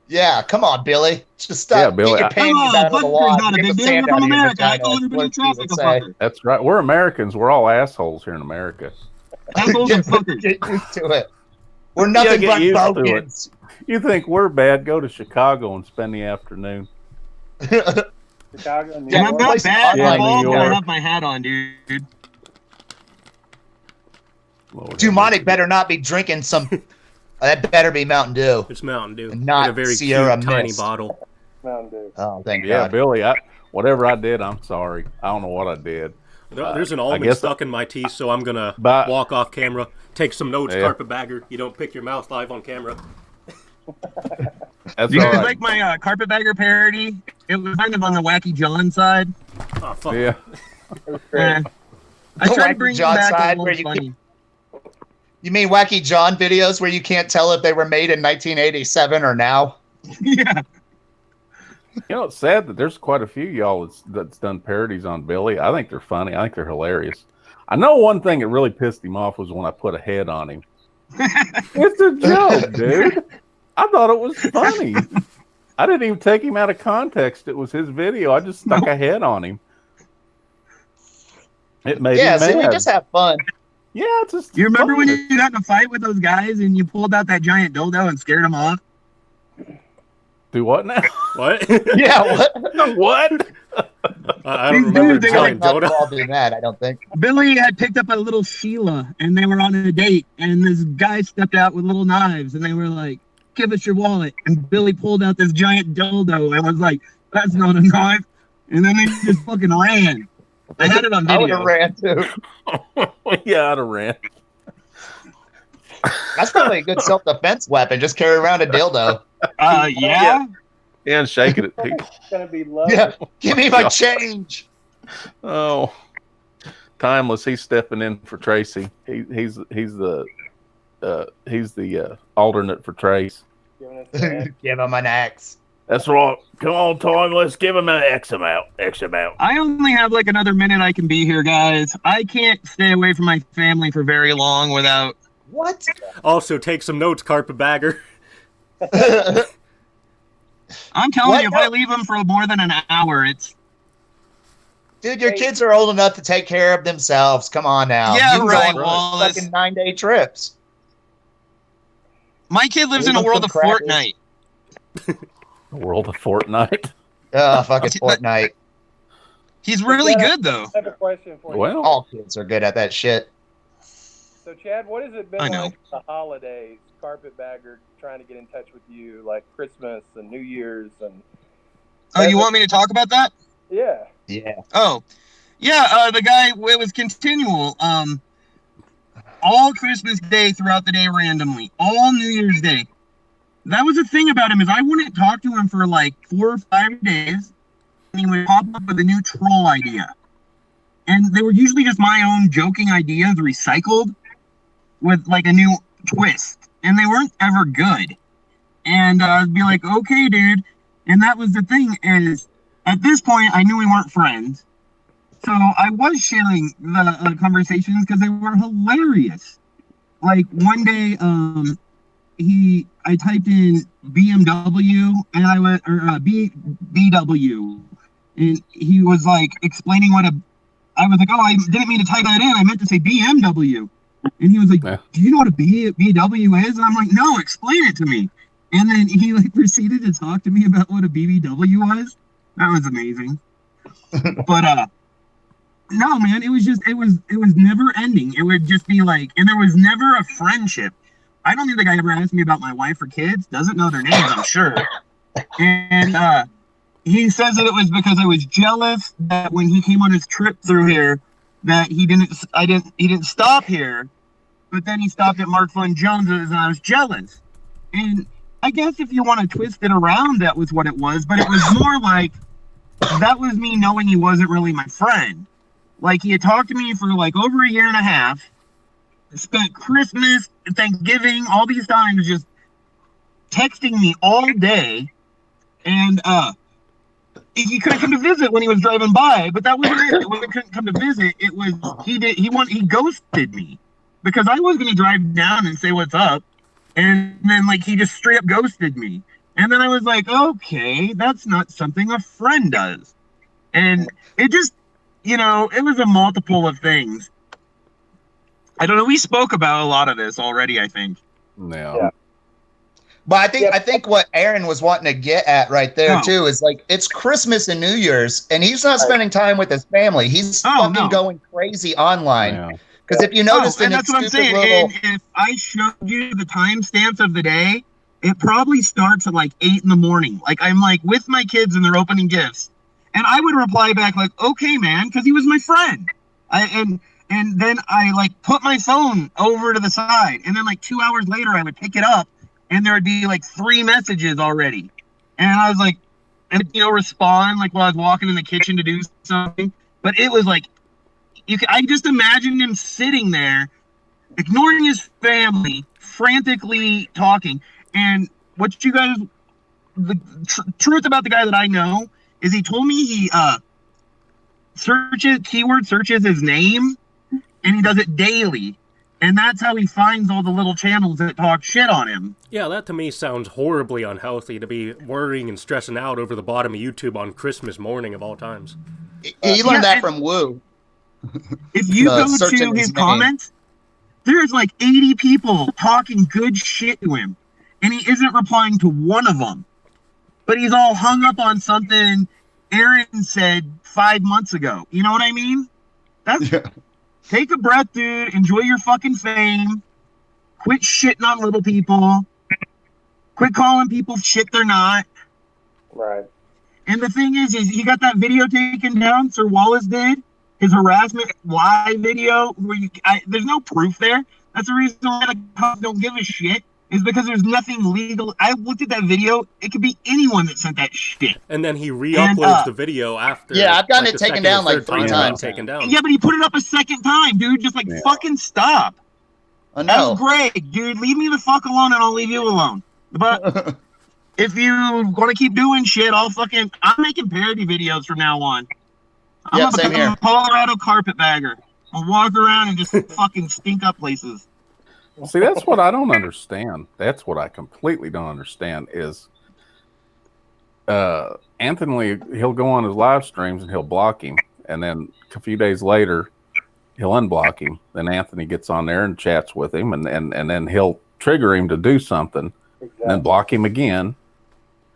Yeah, come on, Billy. Just Yeah, stop. Billy, Get your panties out of the Fucker's wad. not a Stick big deal. sand We're from out of your America. I vagina. call everybody in What you traffic would a say. fucker. that's right. We're Americans. We're all assholes here in America. Assholes and fuckers. Get used to it. We're nothing get but used to it. bogans. You think we're bad? Go to Chicago and spend the afternoon. Chicago, New Yeah, I'm York. not bad Yeah, at all, New but I York. have my hat on, dude. Lord Demonic better not be drinking some. That better be Mountain Dew. It's Mountain Dew. And not in a very Sierra cute, tiny Mist. bottle. Mountain Dew. Oh, thank Yeah, God. Billy. Whatever I did, I'm sorry. I don't know what I did. There's an I almond guess stuck in my teeth, so I'm gonna But- walk off camera, take some notes, Yeah. Carpetbagger. You don't pick your mouth live on camera. That's You all guys right. like my Carpetbagger parody? It was kind of on the Wacky John side. Oh fuck. Yeah. I tried Wacky to bring John it back side a where little you funny. You mean Wacky John videos where you can't tell if they were made in 1987 or now? Yeah. You know, it's sad that there's quite a few y'all that's done parodies on Billy. I think they're funny. I think they're hilarious. I know one thing that really pissed him off was when I put a head on him. It's a joke, dude. I thought it was funny. I didn't even take him out of context. It was his video. I just stuck a head on him. It made Yeah, him see, we mad. just have fun. Yeah, it's just. You remember when fun. you got in a fight with those guys and you pulled out that giant dildo and scared them off? Do what now? What? Yeah, what? What? I don't remember the Dude, giant Not Yoda. involved in that, I don't think. Billy had picked up a little Sheila and they were on a date and this guy stepped out with little knives and they were like, give us your wallet. And Billy pulled out this giant dildo and was like, that's not a knife. And then they just fucking ran. I had it on I would have video. ran too. Yeah, I'd have ran. That's probably a good self-defense weapon. Just carry around a dildo. Yeah. Yeah, and shaking at people. It's gonna be love. Yeah, give me my change. Oh, Timeless. He's stepping in for Tracy. He's the alternate for Trace. Giving us that. Give him an axe. That's right. Come on, Timeless. Give him an X amount. X amount. I only have like another minute I can be here, guys. I can't stay away from my family for very long without. What? Also, take some notes, Carpetbagger. I'm telling What? you, if I leave them for more than an hour, it's. Dude, your kids are old enough to take care of themselves. Come on now. Yeah, You can go right, on Wallace. fucking 9-day trips. My kid lives in a Leave 'em world of some crackers. Fortnite. World of Fortnite. Oh, fucking Fortnite. He's really good, though. I have a question for you. Well, All kids are good at that shit. So, Chad, what has it been I know. like the holidays? Carpetbagger trying to get in touch with you, like Christmas and New Year's, and Oh, you want me to talk about that? yeah. Yeah. Oh, yeah. The guy, it was continual. All Christmas Day throughout the day randomly. All New Year's Day. That was the thing about him is I wouldn't talk to him for like 4 or 5 days. And he would pop up with a new troll idea. And they were usually just my own joking ideas recycled with like a new twist. And they weren't ever good. And I'd be like, okay, dude. And that was the thing is, at this point, I knew we weren't friends. So I was sharing the conversations because they were hilarious. Like one day, I typed in BMW and I went, or BW. And he was like explaining I was like, oh, I didn't mean to type that in. I meant to say BMW. And he was like, Yeah. do you know what a BW is? And I'm like, no, explain it to me. And then he like proceeded to talk to me about what a BBW was. That was amazing. But no, man, it was never ending. It would just be like, and there was never a friendship. I don't think the guy ever asked me about my wife or kids. Doesn't know their names, I'm sure. And he says that it was because I was jealous that when he came on his trip through here, that he didn't stop here, but then he stopped at Mark Fun Jones's, and I was jealous. And I guess if you want to twist it around, that was what it was. But it was more like that was me knowing he wasn't really my friend. Like he had talked to me for like over 1.5 years, spent Christmas, Thanksgiving, all these times just texting me all day, and he couldn't come to visit when he was driving by. But that wasn't it. When he couldn't come to visit, it was he ghosted me. because I was gonna drive down and say what's up, and then like he just straight up ghosted me. And then I was like, okay, that's not something a friend does. And it just, you know, it was a multiple of things. I don't know. We spoke about a lot of this already, I think. No. Yeah. But I think what Aaron was wanting to get at right there too is like it's Christmas and New Year's, and he's not spending time with his family. He's fucking going crazy online. Because if you notice, and that's what I'm saying. And if I showed you the timestamps of the day, it probably starts at like 8 in the morning. Like I'm like with my kids and they're opening gifts, and I would reply back like, "Okay, man," because he was my friend. And then I like put my phone over to the side, and then like 2 hours later I would pick it up, and there would be like 3 messages already, and I was like, and you know, respond like while I was walking in the kitchen to do something. But it was like, I just imagined him sitting there, ignoring his family, frantically talking. And what you guys, the truth about the guy that I know is he told me he keyword searches his name, and he does it daily. And that's how he finds all the little channels that talk shit on him. Yeah, that to me sounds horribly unhealthy, to be worrying and stressing out over the bottom of YouTube on Christmas morning of all times. He learned that from Woo. If you go to his comments, there's like 80 people talking good shit to him, and he isn't replying to one of them. But he's all hung up on something Aaron said 5 months ago. You know what I mean? Take a breath, dude. Enjoy your fucking fame. Quit shitting on little people. Quit calling people shit they're not. Right. And the thing is he got that video taken down, Sir Wallace did. His harassment live video, where there's no proof there. That's the reason why the cops don't give a shit, is because there's nothing legal. I looked at that video. It could be anyone that sent that shit. And then he re-uploads the video after. Yeah, I've gotten it taken down like 3 times. Taken down. Yeah, but he put it up a second time, dude. Just like fucking stop. I know. That's Greg, dude. Leave me the fuck alone, and I'll leave you alone. But if you want to keep doing shit, I'm making parody videos from now on. I'm a Colorado carpetbagger. I'll walk around and just fucking stink up places. See, that's what I don't understand. That's what I completely don't understand is Anthony, he'll go on his live streams and he'll block him. And then a few days later, he'll unblock him. Then Anthony gets on there and chats with him. And then he'll trigger him to do something and then block him again.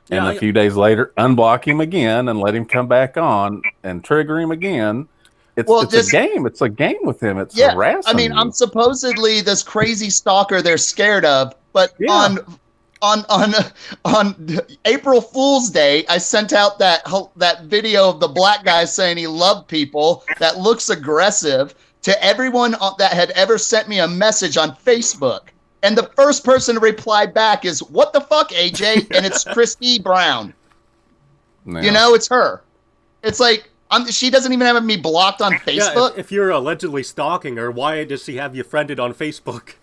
And a few days later, unblock him again and let him come back on and trigger him again. It's a game. It's a game with him. It's harassing. I mean, I'm supposedly this crazy stalker they're scared of, but on April Fool's Day, I sent out that video of the black guy saying he loved people that looks aggressive to everyone that had ever sent me a message on Facebook. And the first person to reply back is, "What the fuck, AJ?" And it's Christy Brown. No. You know, it's her. It's like, she doesn't even have me blocked on Facebook. Yeah, if you're allegedly stalking her, why does she have you friended on Facebook?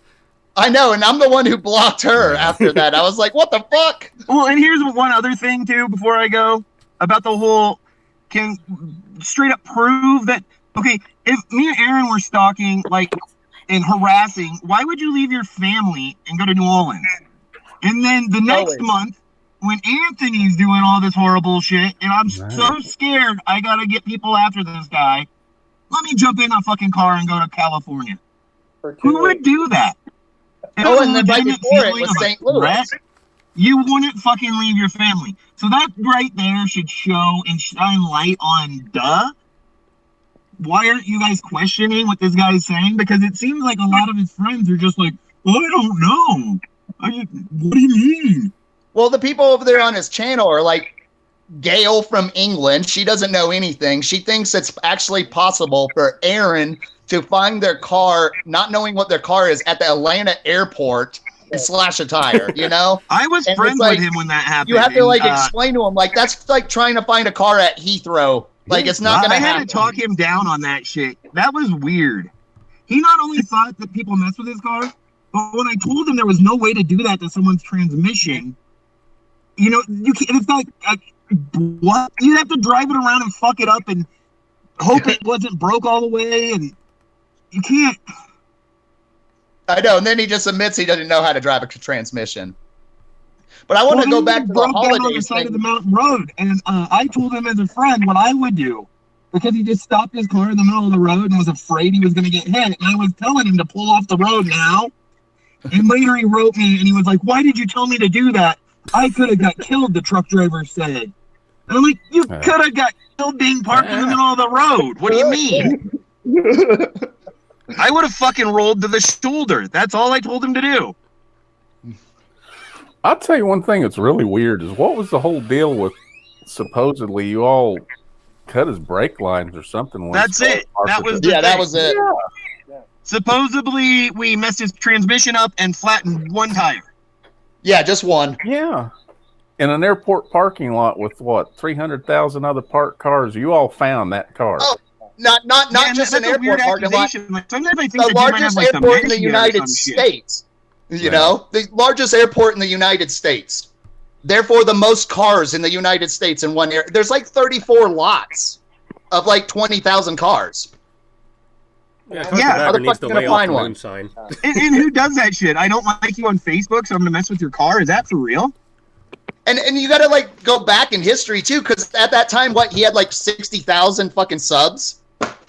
I know, and I'm the one who blocked her after that. I was like, what the fuck? Well, and here's one other thing, too, before I go, about the whole, can straight up prove that, okay, if me and Aaron were stalking, like, and harassing, why would you leave your family and go to New Orleans? And then the next month, when Anthony's doing all this horrible shit, and I'm so scared I gotta get people after this guy, let me jump in a fucking car and go to California. Who would do that? And then right before it was St. Louis. You wouldn't fucking leave your family. So that right there should show and shine light on, why aren't you guys questioning what this guy is saying? Because it seems like a lot of his friends are just like, well, I don't know. What do you mean? Well, the people over there on his channel are like Gail from England. She doesn't know anything. She thinks it's actually possible for Aaron to find their car, not knowing what their car is, at the Atlanta airport and slash a tire, you know? I was friends with him when that happened. You have to explain to him, like, that's like trying to find a car at Heathrow. Like, it's not going to happen. I had to talk him down on that shit. That was weird. He not only thought that people mess with his car, but when I told him there was no way to do that to someone's transmission, you know, you can't, it's like, what? You'd have to drive it around and fuck it up and hope it wasn't broke all the way, and you can't. I know, and then he just admits he doesn't know how to drive a transmission. But I want to go back to the down on the holidays side thing. of the mountain road, and I told him as a friend what I would do, because he just stopped his car in the middle of the road and was afraid he was going to get hit. And I was telling him to pull off the road now. And later he wrote me and he was like, "Why did you tell me to do that? I could have got killed," the truck driver said. And I'm like, "You could have got killed being parked in the middle of the road. What do you mean?" I would have fucking rolled to the shoulder. That's all I told him to do. I'll tell you one thing that's really weird is what was the whole deal with supposedly you all cut his brake lines or something? That's it. That was the Yeah, that thing. was it. Yeah. Supposedly, we messed his transmission up and flattened one tire. Yeah, just one. Yeah. In an airport parking lot with what, 300,000 other parked cars, you all found that car. Oh, not just an airport parking lot. Like, sometimes I think The largest airport in the United States. You know, the largest airport in the United States. Therefore, the most cars in the United States in one area. There's like 34 lots of like 20,000 cars. Yeah, Carpetbagger needs to lay off the moon sign. And who does that shit? I don't like you on Facebook, so I'm gonna mess with your car. Is that for real? And you got to like go back in history too, because at that time, he had like 60,000 fucking subs,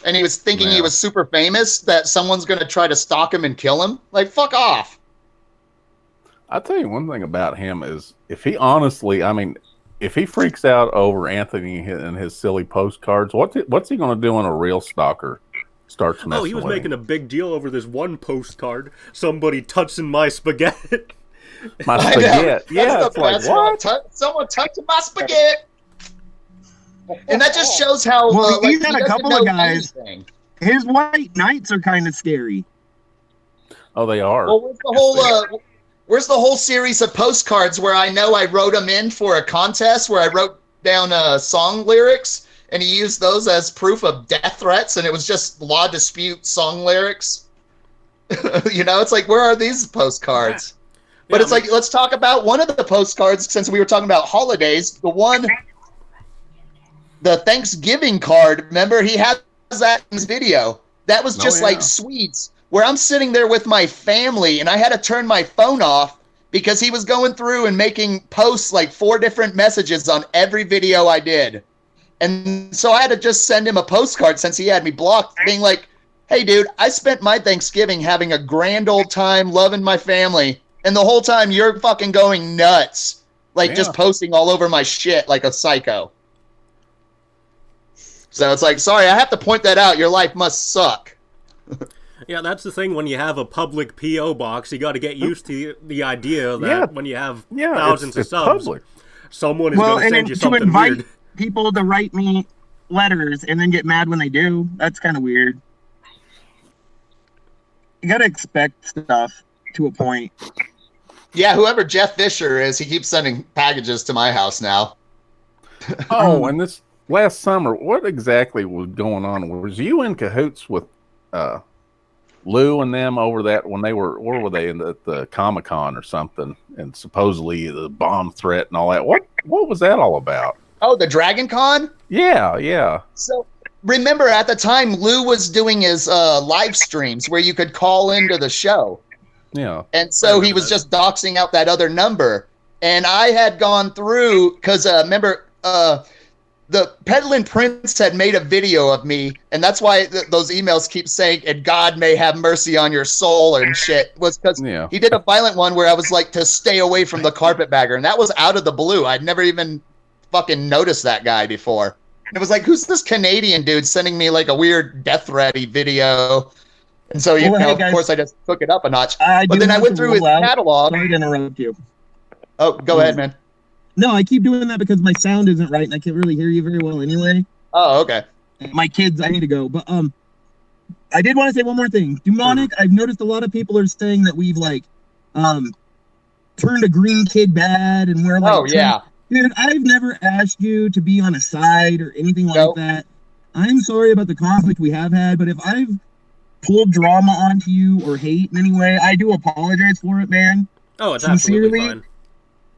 and he was thinking he was super famous, that someone's gonna try to stalk him and kill him. Like, fuck off. I'll tell you one thing about him is if he honestly, I mean, if he freaks out over Anthony and his silly postcards, what's he going to do when a real stalker starts messing with him? Oh, he was making a big deal over this one postcard. Somebody touching my spaghetti. My spaghetti. Yeah, it's like, what? Someone touching my spaghetti. And that just shows how Well, he's like, had he a doesn't couple know of guys. anything. His white knights are kind of scary. Oh, they are. Well, where's the whole series of postcards where I know I wrote them in for a contest where I wrote down song lyrics and he used those as proof of death threats, and it was just law dispute song lyrics. You know, it's like, where are these postcards? But it's like, let's talk about one of the postcards since we were talking about holidays. The Thanksgiving card. Remember, he has that in his video. That was just like sweets, where I'm sitting there with my family and I had to turn my phone off because he was going through and making posts like 4 different messages on every video I did. And so I had to just send him a postcard since he had me blocked, being like, "Hey dude, I spent my Thanksgiving having a grand old time, loving my family, and the whole time you're fucking going nuts, like just posting all over my shit like a psycho." So it's like, sorry, I have to point that out. Your life must suck. Yeah, that's the thing. When you have a public P.O. box, you got to get used to the idea that when you have thousands of subs, public. someone is going to send you something invite weird. People to write me letters and then get mad when they do, that's kind of weird. You got to expect stuff to a point. Yeah, whoever Jeff Fisher is, he keeps sending packages to my house now. Oh, and this last summer, what exactly was going on? Was you in cahoots with Lou and them over that when they were, where were they, in the Comic-Con or something, and supposedly the bomb threat and all that? What was that all about? Oh, the Dragon Con? Yeah. So remember at the time Lou was doing his live streams where you could call into the show. Yeah. And so he was just doxing out that other number. And I had gone through, because remember, the Peddling Prince had made a video of me, and that's why those emails keep saying, "And God may have mercy on your soul," and shit, was because he did a violent one where I was like to stay away from the Carpetbagger, and that was out of the blue. I'd never even fucking noticed that guy before. And it was like, who's this Canadian dude sending me like a weird death threat-y video? And so, of course, I just took it up a notch. But then I went through his catalog. Sorry to interrupt you. Oh, go ahead, man. No, I keep doing that because my sound isn't right and I can't really hear you very well anyway. Oh, okay. My kids, I need to go. But I did want to say one more thing. Demonic, I've noticed a lot of people are saying that we've like turned a green kid bad and we're like, oh yeah. Dude, I've never asked you to be on a side or anything like that. I'm sorry about the conflict we have had, but if I've pulled drama onto you or hate in any way, I do apologize for it, man. Oh, it's absolutely fine.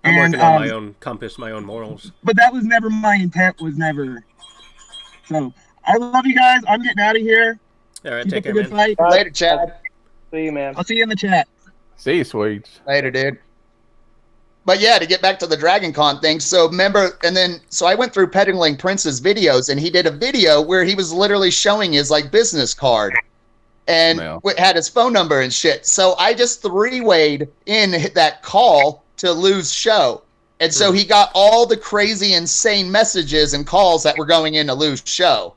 I'm working on my own compass, my own morals. But that was never my intent, was never. So, I love you guys. I'm getting out of here. All right, Keep take up care, a good man. fight. Later, Chad. See you, man. I'll see you in the chat. See you, Swedes. Later, dude. But yeah, to get back to the Dragon Con thing. So remember, so I went through Peddling Prince's videos, and he did a video where he was literally showing his like business card and had his phone number and shit. So I just three-wayed in that call to Lou's show. And so he got all the crazy, insane messages and calls that were going into Lou's show.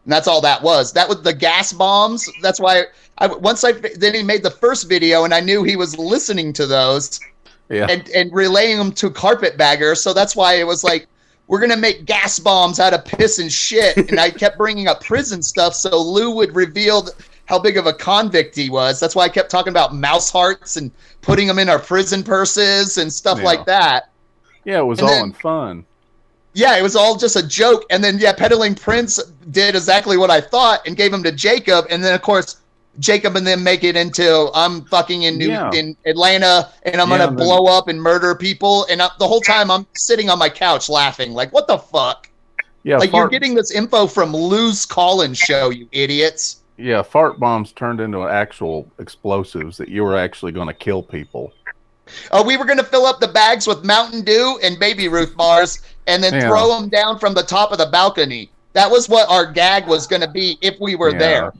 And that's all that was. That was the gas bombs. That's why then he made the first video, and I knew he was listening to those. Yeah. And relaying them to Carpetbagger. So that's why it was like, we're going to make gas bombs out of piss and shit. And I kept bringing up prison stuff so Lou would reveal how big of a convict he was. That's why I kept talking about mouse hearts and putting them in our prison purses and stuff like that. Yeah, it was in fun. Yeah, it was all just a joke. And then, Peddling Prince did exactly what I thought and gave him to Jacob. And then, of course, Jacob and them make it into I'm fucking in Atlanta and I'm gonna blow up and murder people, and the whole time I'm sitting on my couch laughing like, what the fuck? Yeah, like you're getting this info from Lou's call-in show, you idiots. Yeah, fart bombs turned into actual explosives that you were actually going to kill people. Oh, we were going to fill up the bags with Mountain Dew and Baby Ruth bars and then throw them down from the top of the balcony. That was what our gag was going to be if we were there.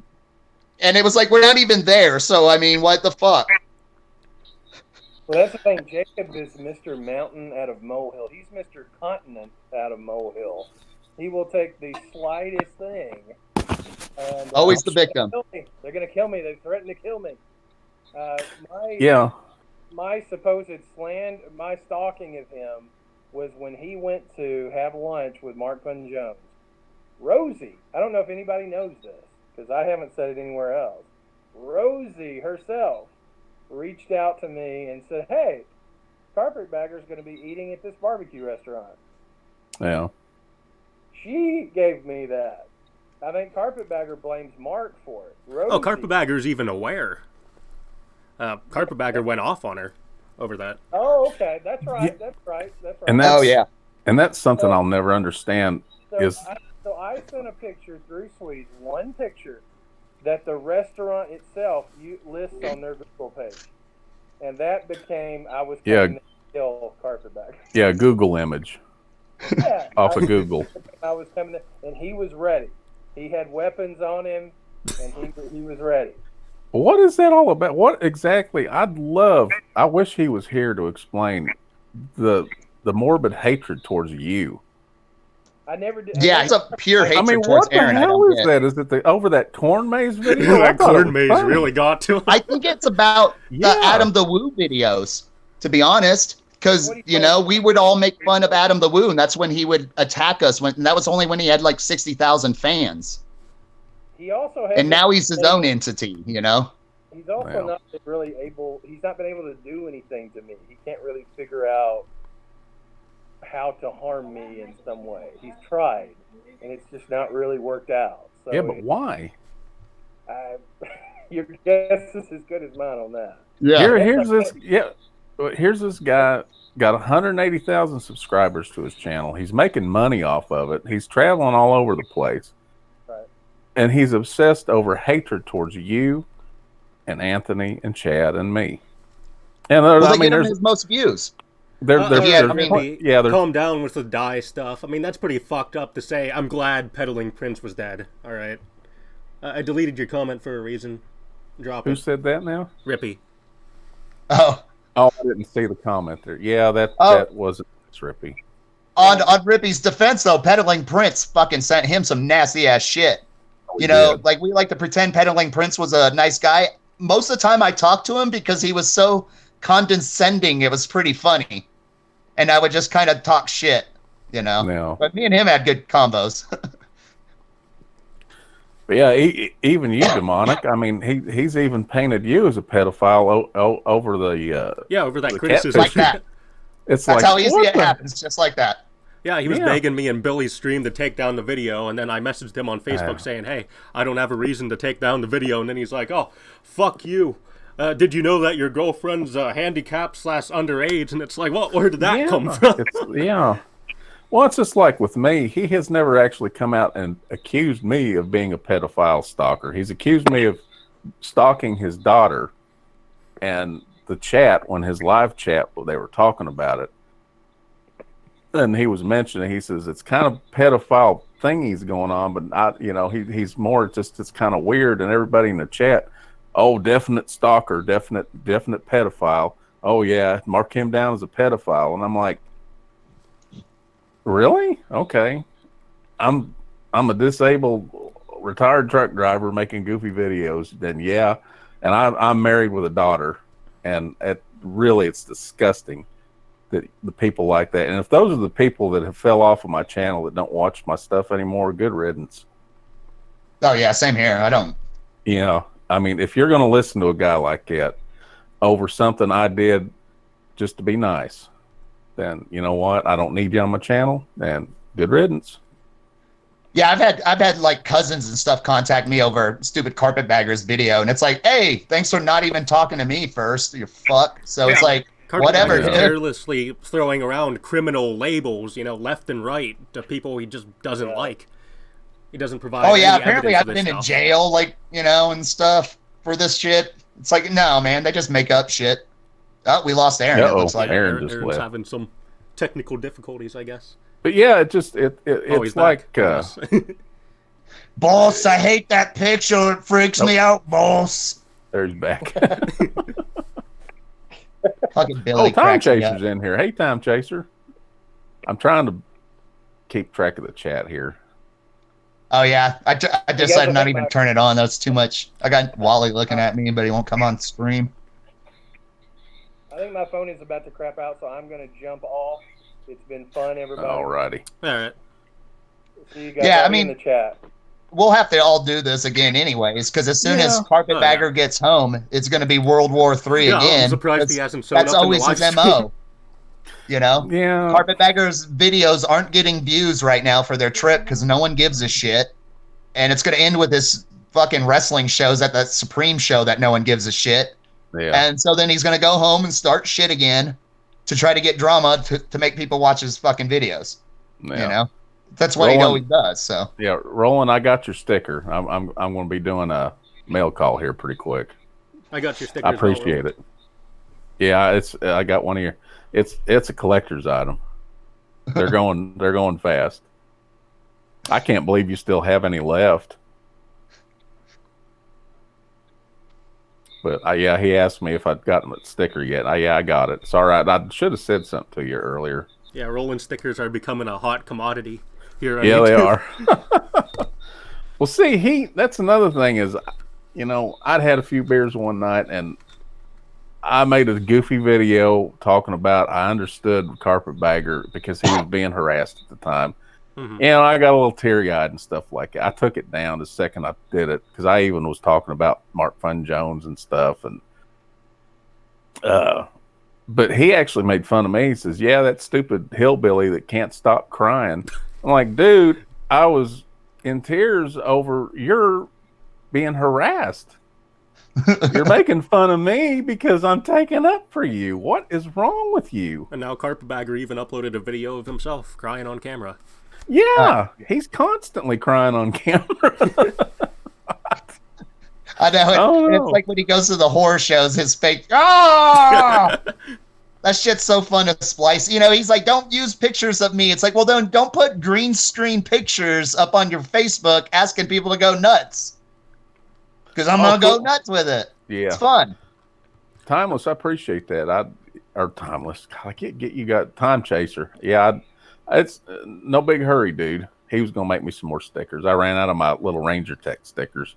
And it was like, we're not even there. So, I mean, what the fuck? Well, that's the thing. Jacob is Mr. Mountain out of Molehill. He's Mr. Continent out of Molehill. He will take the slightest thing. And, always the victim. They're going to kill me. They threatened to kill me. My supposed my stalking of him was when he went to have lunch with Mark Putnam Jones. Rosie, I don't know if anybody knows this, because I haven't said it anywhere else. Rosie herself reached out to me and said, hey, Carpetbagger's going to be eating at this barbecue restaurant. Yeah. She gave me that. I think Carpetbagger blames Mark for it. Rosie, Carpetbagger's even aware. Carpetbagger went off on her over that. Oh, okay. That's right. That's right. And that's something I'll never understand. So I sent a picture through Swedes, one picture that the restaurant itself lists on their Google page, and that became I was coming to kill Carpetbagger. Yeah, Google image. Yeah, off of Google. I was coming to, and he was ready. He had weapons on him, and he was ready. What is that all about? What exactly? I wish he was here to explain the morbid hatred towards you. I never did. Yeah, it's a pure hatred. I mean, towards what Aaron. the hell is that? Is it over that corn maze video? That corn maze really got to him. I think it's about the Adam the Woo videos, to be honest. Because, we would all make fun of Adam the Woo, and that's when he would attack us. And that was only when he had like 60,000 fans. He also has, and now he's his own entity, He's also not really able. He's not been able to do anything to me. He can't really figure out how to harm me in some way. He's tried, and it's just not really worked out. So yeah, but why? Your guess is as good as mine on that. Yeah. Here's this guy, got 180,000 subscribers to his channel. He's making money off of it. He's traveling all over the place. Right. And he's obsessed over hatred towards you and Anthony and Chad and me. And there's his most views. Calm down with the die stuff. I mean, that's pretty fucked up to say. I'm glad Peddling Prince was dead. All right. I deleted your comment for a reason. Drop it. Who said that now? Rippy. Oh, I didn't see the comment there. Yeah, that wasn't Rippy. On Rippy's defense, though, Peddling Prince fucking sent him some nasty ass shit. We like to pretend Peddling Prince was a nice guy. Most of the time, I talked to him because he was so condescending. It was pretty funny, and I would just kind of talk shit, No. But me and him had good combos. But yeah, even you, Demonic. I mean, he's even painted you as a pedophile over the over that criticism. Like that. That's how easy it happens, just like that. Yeah, he was begging me in Billy's stream to take down the video, and then I messaged him on Facebook saying, hey, I don't have a reason to take down the video, and then he's like, oh, fuck you. Did you know that your girlfriend's handicapped / underage? And it's like, where did that come from? Well, it's just like with me. He has never actually come out and accused me of being a pedophile stalker. He's accused me of stalking his daughter, and the chat, when his live chat, they were talking about it, and he was mentioning, he says it's kind of pedophile thingies going on, but not, he's more just, it's kind of weird. And everybody in the chat, oh, definite stalker, definite pedophile. Oh yeah, mark him down as a pedophile. And I'm like, really? Okay. I'm a disabled retired truck driver making goofy videos. Then yeah, and I'm married with a daughter, and it's disgusting that the people like that. And if those are the people that have fell off of my channel that don't watch my stuff anymore, good riddance. Oh yeah, same here. I don't. I mean, if you're going to listen to a guy like that over something I did just to be nice, then you know what? I don't need you on my channel, and good riddance. Yeah, I've had like cousins and stuff contact me over stupid Carpetbagger's video, and it's like, hey, thanks for not even talking to me first, you fuck. So it's like, whatever. Carpetbagger's carelessly throwing around criminal labels, left and right to people he just doesn't like. He doesn't provide. Oh yeah, any apparently I've been stuff. in jail, and stuff for this shit. It's like, no, man, they just make up shit. Oh, we lost Aaron. It looks like Aaron just Aaron's left. Having some technical difficulties, I guess. But yeah, it's like boss, I hate that picture. It freaks me out, boss. There's back. Fucking Billy. Time Chaser's in here. Hey, Time Chaser. I'm trying to keep track of the chat here. Oh yeah, I decided not even turn it on. That's too much. I got Wally looking at me, but he won't come on stream. I think my phone is about to crap out, so I'm gonna jump off. It's been fun, everybody. Alrighty. All right. See you guys in the chat. We'll have to all do this again anyways, because as soon as Carpetbagger gets home, it's going to be World War III again. I'm surprised he hasn't shown That's up always in the his MO. Yeah. Carpetbagger's videos aren't getting views right now for their trip because no one gives a shit. And it's going to end with his fucking wrestling shows at that Supreme show that no one gives a shit. Yeah. And so then he's going to go home and start shit again to try to get drama to make people watch his fucking videos. Yeah. That's what he always does. So yeah, Roland, I got your sticker. I'm going to be doing a mail call here pretty quick. I got your sticker. I appreciate it. Yeah, I got one of your. It's a collector's item. They're going fast. I can't believe you still have any left. But he asked me if I'd gotten the sticker yet. I got it. It's all right. I should have said something to you earlier. Yeah, Roland stickers are becoming a hot commodity here on YouTube. They are. Well, see, that's another thing is, I'd had a few beers one night and I made a goofy video talking about I understood Carpetbagger because he was being harassed at the time. Mm-hmm. I got a little teary-eyed and stuff like that. I took it down the second I did it because I even was talking about Mark Fun Jones and stuff. And but he actually made fun of me. He says, yeah, that stupid hillbilly that can't stop crying. I'm like, dude, I was in tears over you're being harassed. You're making fun of me because I'm taking up for you. What is wrong with you? And now Carpetbagger even uploaded a video of himself crying on camera. Yeah, he's constantly crying on camera. I know. It's like when he goes to the horror shows, his fake. Ah! That shit's so fun to splice. He's like, don't use pictures of me. It's like, well, then don't put green screen pictures up on your Facebook asking people to go nuts. Because I'm going to go nuts with it. Yeah. It's fun. Timeless, I appreciate that. Timeless. I can't get you got Time Chaser. Yeah, it's no big hurry, dude. He was going to make me some more stickers. I ran out of my little Ranger Tech stickers.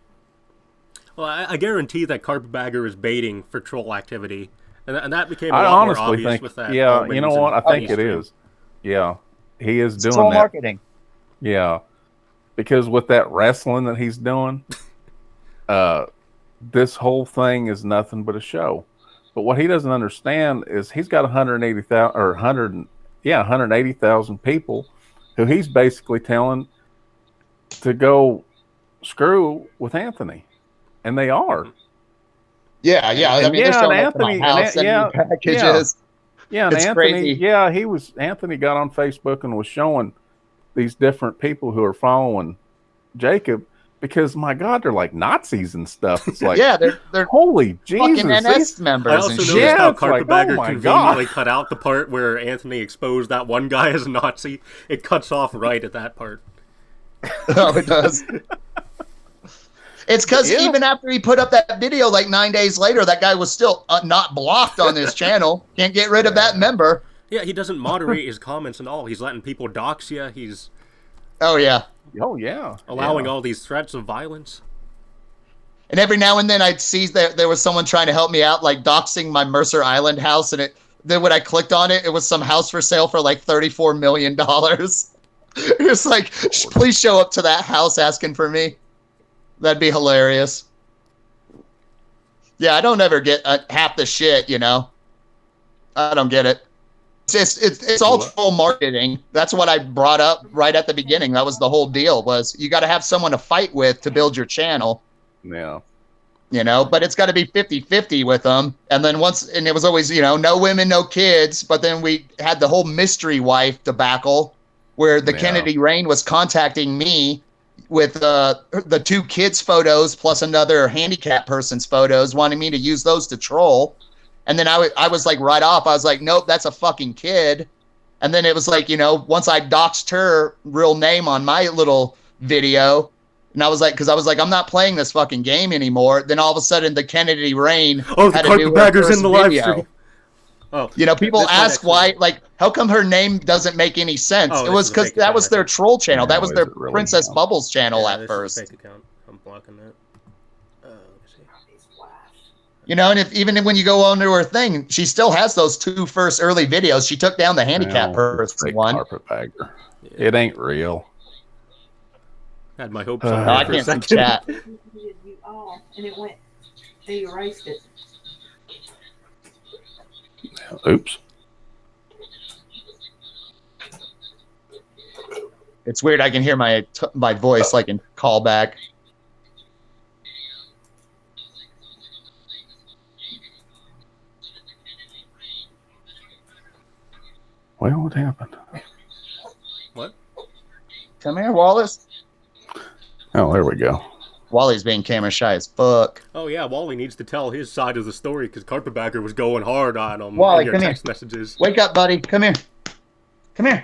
Well, I guarantee that Carpetbagger is baiting for troll activity. And that became a lot more obvious with that. Yeah, you know what? I think it is. Yeah, he is doing troll that. Marketing. Yeah, because with that wrestling that he's doing, this whole thing is nothing but a show. But what he doesn't understand is he's got 180,000 people who he's basically telling to go screw with Anthony, and they are. Yeah. I mean, they're showing up to my house, sending me packages. Yeah, and it's Anthony, crazy. Yeah, Anthony got on Facebook and was showing these different people who are following Jacob because my God, they're like Nazis and stuff. It's like, Yeah, they're holy Jesus. fucking NS members I also and noticed shit. Yeah, how it's like, Carpetbagger oh my conveniently God. cut out the part where Anthony exposed that one guy as a Nazi. It cuts off right at that part. Oh, it does. It's because Yeah. even after he put up that video, like 9 days later, that guy was still not blocked on his channel. Can't get rid of that member. Yeah, he doesn't moderate his comments and all. He's letting people dox you. He's Oh, yeah. Oh yeah. allowing Yeah. all these threats of violence. And every now and then I'd see that there was someone trying to help me out, like doxing my Mercer Island house. And then when I clicked on it, it was some house for sale for like $34 million. It's like, please show up to that house asking for me. That'd be hilarious. Yeah, I don't ever get half the shit, you know. I don't get it. It's all troll marketing. That's what I brought up right at the beginning. That was the whole deal, was you got to have someone to fight with to build your channel, Yeah. you know, but it's got to be 50-50 with them. And then and it was always, you know, no women, no kids. But then we had the whole mystery wife debacle where the Kennedy Rain was contacting me with the 2 kids' photos plus another handicapped person's photos, wanting me to use those to troll. And then I was like, right off, I was like, nope, that's a fucking kid. And then it was like, you know, once I doxed her real name on my little video, and I was like, because I was like, I'm not playing this fucking game anymore. Then all of a sudden, the Kennedy Rain Oh, the had to do her Carpetbagger's first in the live video. stream. Oh, You know, people This one ask actually- why, like, how come her name doesn't make any sense? Oh, it this was is a because fake that account, was I their think. troll channel. That No, was is their it really? Princess No. Bubbles channel yeah, at this first. is a fake account. I'm blocking that. Let me see. You know, and even when you go onto her thing, she still has those 2 first early videos. She took down the handicap person one. Carpetbagger. It ain't real. Had my hopes Oh, on No, I that for a can't see second. chat. You all, and it went. They erased it. Oops. It's weird. I can hear my voice like in callback. Well, what happened? What? Come here, Wallace. Oh, there we go. Wally's being camera shy as fuck. Oh yeah, Wally needs to tell his side of the story because Carpetbagger was going hard on him Wally, in your come here. text messages, Wake up, buddy. Come here. Come here.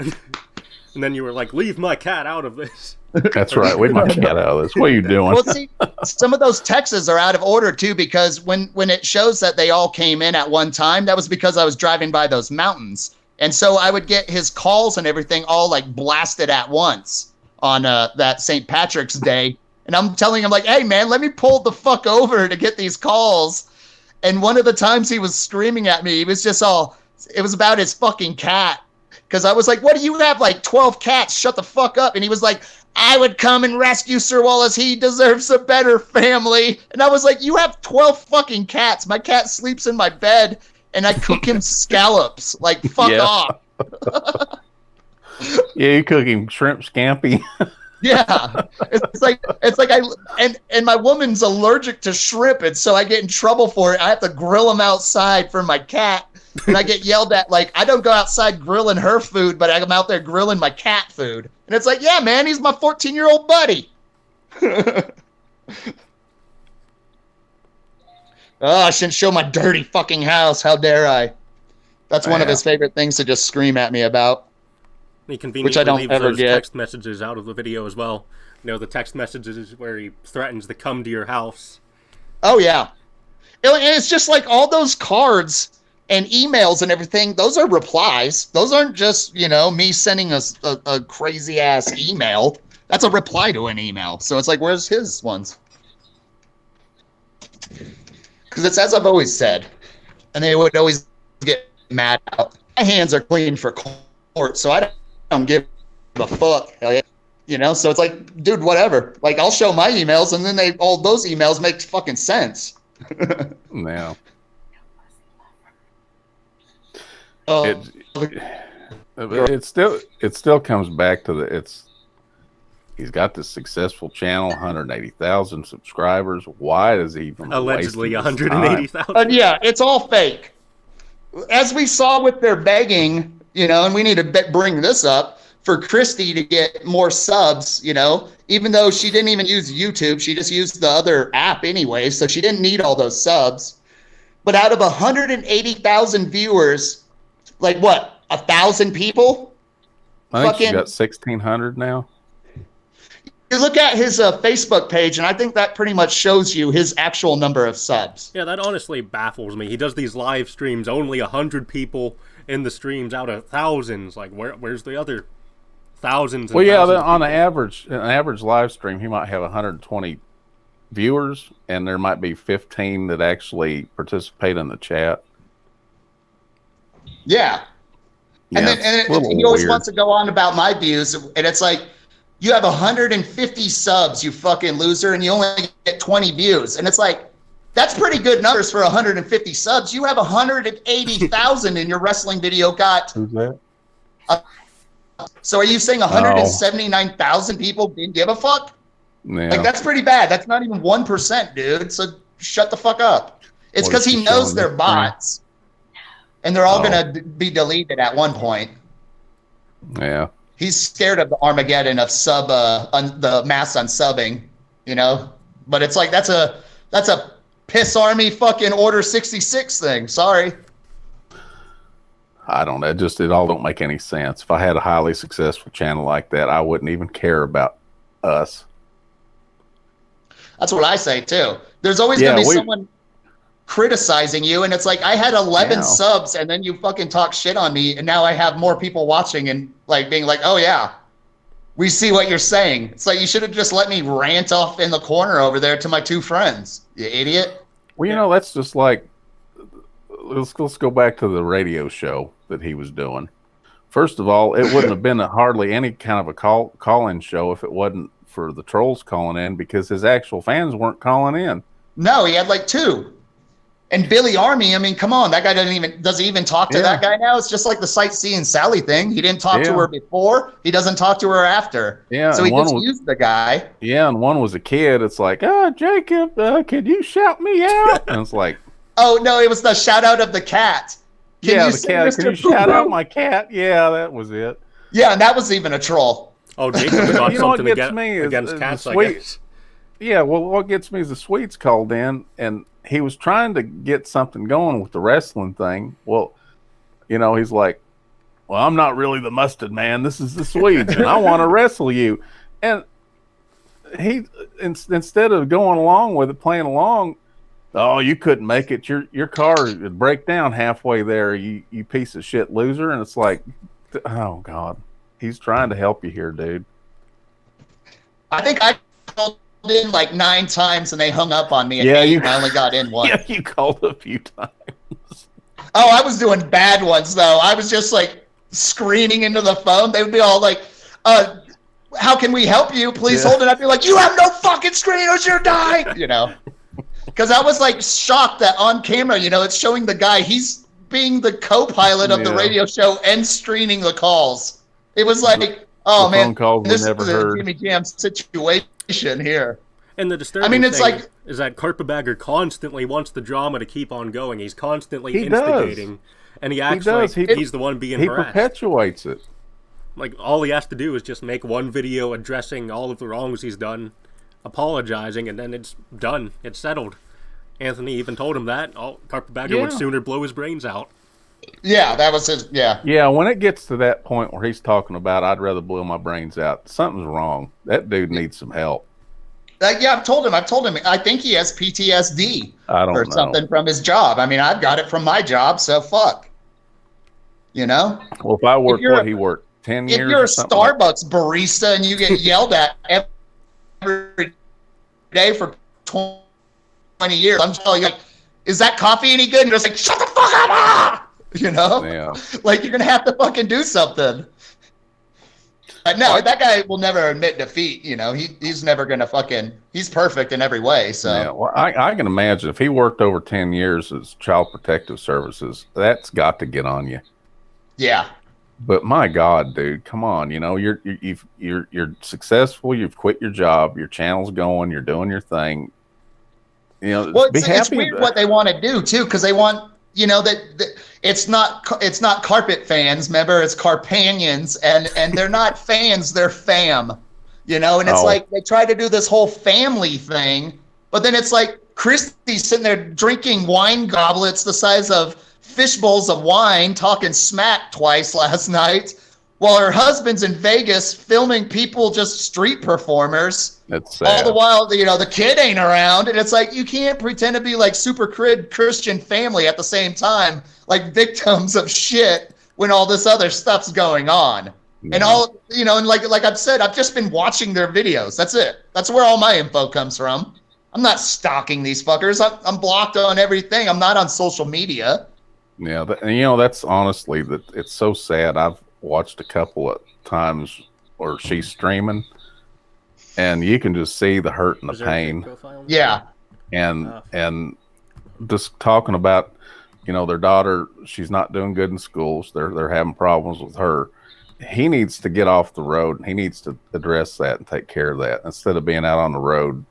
and then you were like, "Leave my cat out of this." That's right. Leave my cat out of this. What are you doing? Well, see, some of those texts are out of order too, because when it shows that they all came in at one time, that was because I was driving by those mountains. And so I would get his calls and everything all like blasted at once on that St. Patrick's Day. And I'm telling him like, hey man, let me pull the fuck over to get these calls. And one of the times he was screaming at me, he was just it was about his fucking cat. Cause I was like, what do you have, like 12 cats? Shut the fuck up. And he was like, I would come and rescue Sir Wallace. He deserves a better family. And I was like, you have 12 fucking cats. My cat sleeps in my bed and I cook him scallops. Like, fuck Yeah. off. Yeah, you cook him shrimp scampi. Yeah. It's like and my woman's allergic to shrimp. And so I get in trouble for it. I have to grill him outside for my cat. And I get yelled at, like, I don't go outside grilling her food, but I'm out there grilling my cat food. And it's like, yeah, man, he's my 14-year-old buddy. Oh, I shouldn't show my dirty fucking house. How dare I? That's one of Yeah. his favorite things to just scream at me about. He conveniently Which I don't leaves ever those get. text messages out of the video as well. You know, the text messages where he threatens to come to your house. Oh, yeah. And it's just like all those cards and emails and everything, those are replies. Those aren't just, you know, me sending a crazy-ass email. That's a reply to an email. So it's like, where's his ones? Because it's as I've always said. And they would always get mad out. My hands are clean for court, so I don't give a fuck. You know, so it's like, dude, whatever. Like, I'll show my emails, and then all those emails make fucking sense. Yeah. Oh, It still comes back to he's got this successful channel, 180,000 subscribers. Why does he even Allegedly waste his time? 180,000. and yeah, it's all fake. As we saw with their begging, you know, and we need to bring this up. for Christy to get more subs, you know, even though she didn't even use YouTube. She just used the other app anyway, so she didn't need all those subs. But out of 180,000 viewers, like what, 1,000 people? I think she's got 1,600 now. You look at his Facebook page, and I think that pretty much shows you his actual number of subs. Yeah, that honestly baffles me. He does these live streams, only 100 people in the streams out of thousands. Like, where's the other thousands? And well, yeah, thousands on an average live stream, he might have 120 viewers, and there might be 15 that actually participate in the chat. Yeah. And then he always wants to go on about my views, and it's like, you have 150 subs, you fucking loser, and you only get 20 views. And it's like, that's pretty good numbers for 150 subs. You have 180,000 in your wrestling video got. Who's that? So are you saying 179,000 people didn't give a fuck? Yeah. Like, that's pretty bad. That's not even 1%, dude. So shut the fuck up. It's because he knows they're bots. And they're all going to be deleted at one point. Yeah. He's scared of the Armageddon of the mass unsubbing, you know? But it's like, that's a piss army fucking Order 66 thing. Sorry. I don't know. It all don't make any sense. If I had a highly successful channel like that, I wouldn't even care about us. That's what I say too. There's always going to be someone criticizing you, and it's like, I had 11 subs, and then you fucking talk shit on me, and now I have more people watching and like being like, oh yeah, we see what you're saying. It's like, you should have just let me rant off in the corner over there to my 2 friends, you idiot. Well, you know, that's just like, let's go back to the radio show that he was doing. First of all, it wouldn't have been hardly any kind of a call-in show if it wasn't for the trolls calling in, because his actual fans weren't calling in. No, he had like 2. And Billy Army, I mean, come on, that guy does he even talk to that guy now? It's just like the Sightseeing Sally thing. He didn't talk to her before. He doesn't talk to her after. Yeah. So he just used the guy. Yeah, and one was a kid. It's like, Jacob, can you shout me out? And it's like, oh no, it was the shout out of the cat. Can you shout out my cat? Yeah, that was it. Yeah, and that was even a troll. Oh, Jacob got something against cats, I guess. Yeah, well, what gets me is the Swedes called in, and he was trying to get something going with the wrestling thing. Well, you know, he's like, well, I'm not really the mustard man. This is the Swedes, and I want to wrestle you. And he, instead of going along with it, playing along, oh, you couldn't make it. Your car would break down halfway there, you piece of shit loser. And it's like, oh, God. He's trying to help you here, dude. I think I called in like 9 times and they hung up on me. And I only got in once. Yeah, you called a few times. Oh, I was doing bad ones, though. I was just like screaming into the phone. They would be all like, how can we help you? Please hold it up. You're like, you have no fucking screen or you're dying, you know? Because I was like shocked that on camera, you know, it's showing the guy, he's being the co-pilot of the radio show and screening the calls. It was like, oh man, this is a Jimmy Jam situation here. And the disturbing thing is that Carpetbagger constantly wants the drama to keep on going. He's constantly instigating, and he acts like he's the one being harassed. He perpetuates it. Like, all he has to do is just make one video addressing all of the wrongs he's done, apologizing, and then it's done. It's settled. Anthony even told him that. Carpetbagger would sooner blow his brains out. Yeah, that was his, Yeah, when it gets to that point where he's talking about, I'd rather blow my brains out, something's wrong. That dude needs some help. Yeah, I've told him. I think he has PTSD or something from his job. I mean, I've got it from my job, so fuck. You know? Well, if I worked what he worked, 10 years. If you're a Starbucks barista and you get yelled at every day for 20 years, I'm telling you, like, is that coffee any good? And you're just like, shut the fuck up! You know? Yeah. Like, you're going to have to fucking do something. But no, that guy will never admit defeat. You know, he's never going to fucking, he's perfect in every way. So, yeah, well, I can imagine if he worked over 10 years as Child Protective Services, that's got to get on you. Yeah. But my God, dude, come on. You know, you're successful. You've quit your job. Your channel's going. You're doing your thing. You know, well, it's weird what they want to do too, because they want, you know, that it's not carpet fans, remember, it's carpanions, and they're not fans, they're fam, you know. And it's like they try to do this whole family thing, but then it's like Christy's sitting there drinking wine goblets the size of fish bowls of wine, talking smack twice last night, while her husband's in Vegas filming people, just street performers. That's sad. All the while, you know, the kid ain't around, and it's like you can't pretend to be like super Christian family at the same time, like victims of shit when all this other stuff's going on. Yeah. And all, you know, and like I've said, I've just been watching their videos. That's it. That's where all my info comes from. I'm not stalking these fuckers. I'm blocked on everything. I'm not on social media. Yeah, and you know, that's honestly that it's so sad. I've watched a couple of times where she's streaming, and you can just see the hurt and the pain. Yeah, and just talking about, you know, their daughter, she's not doing good in schools. They're having problems with her. He needs to get off the road, and he needs to address that and take care of that instead of being out on the road.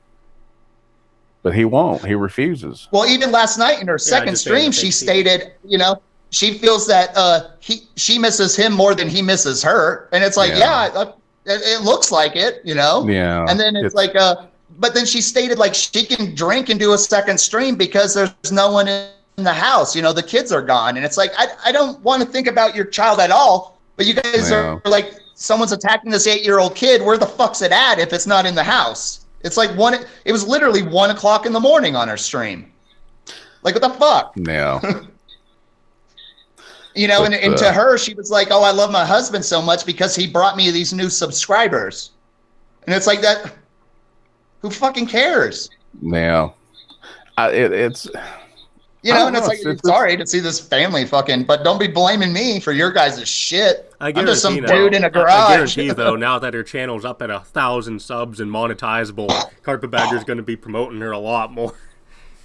But he won't. He refuses. Well, even last night in her second stream, she stated, you know, she feels that she misses him more than he misses her, and it's like, it looks like it, you know. Yeah. And then it's like, but then she stated like she can drink and do a second stream because there's no one in the house. You know, the kids are gone, and it's like I don't want to think about your child at all. But you guys are like, someone's attacking this 8-year-old kid. Where the fuck's it at if it's not in the house? It's like it was literally 1 o'clock in the morning on her stream. Like, what the fuck? Yeah. You know, and to her, she was like, oh, I love my husband so much because he brought me these new subscribers. And it's like that. Who fucking cares? Yeah. It's... You know, and it's like, sorry to see this family fucking, but don't be blaming me for your guys' shit. I'm just some dude in a garage. I guarantee, though, now that her channel's up at 1,000 subs and monetizable, Carpetbagger's going to be promoting her a lot more.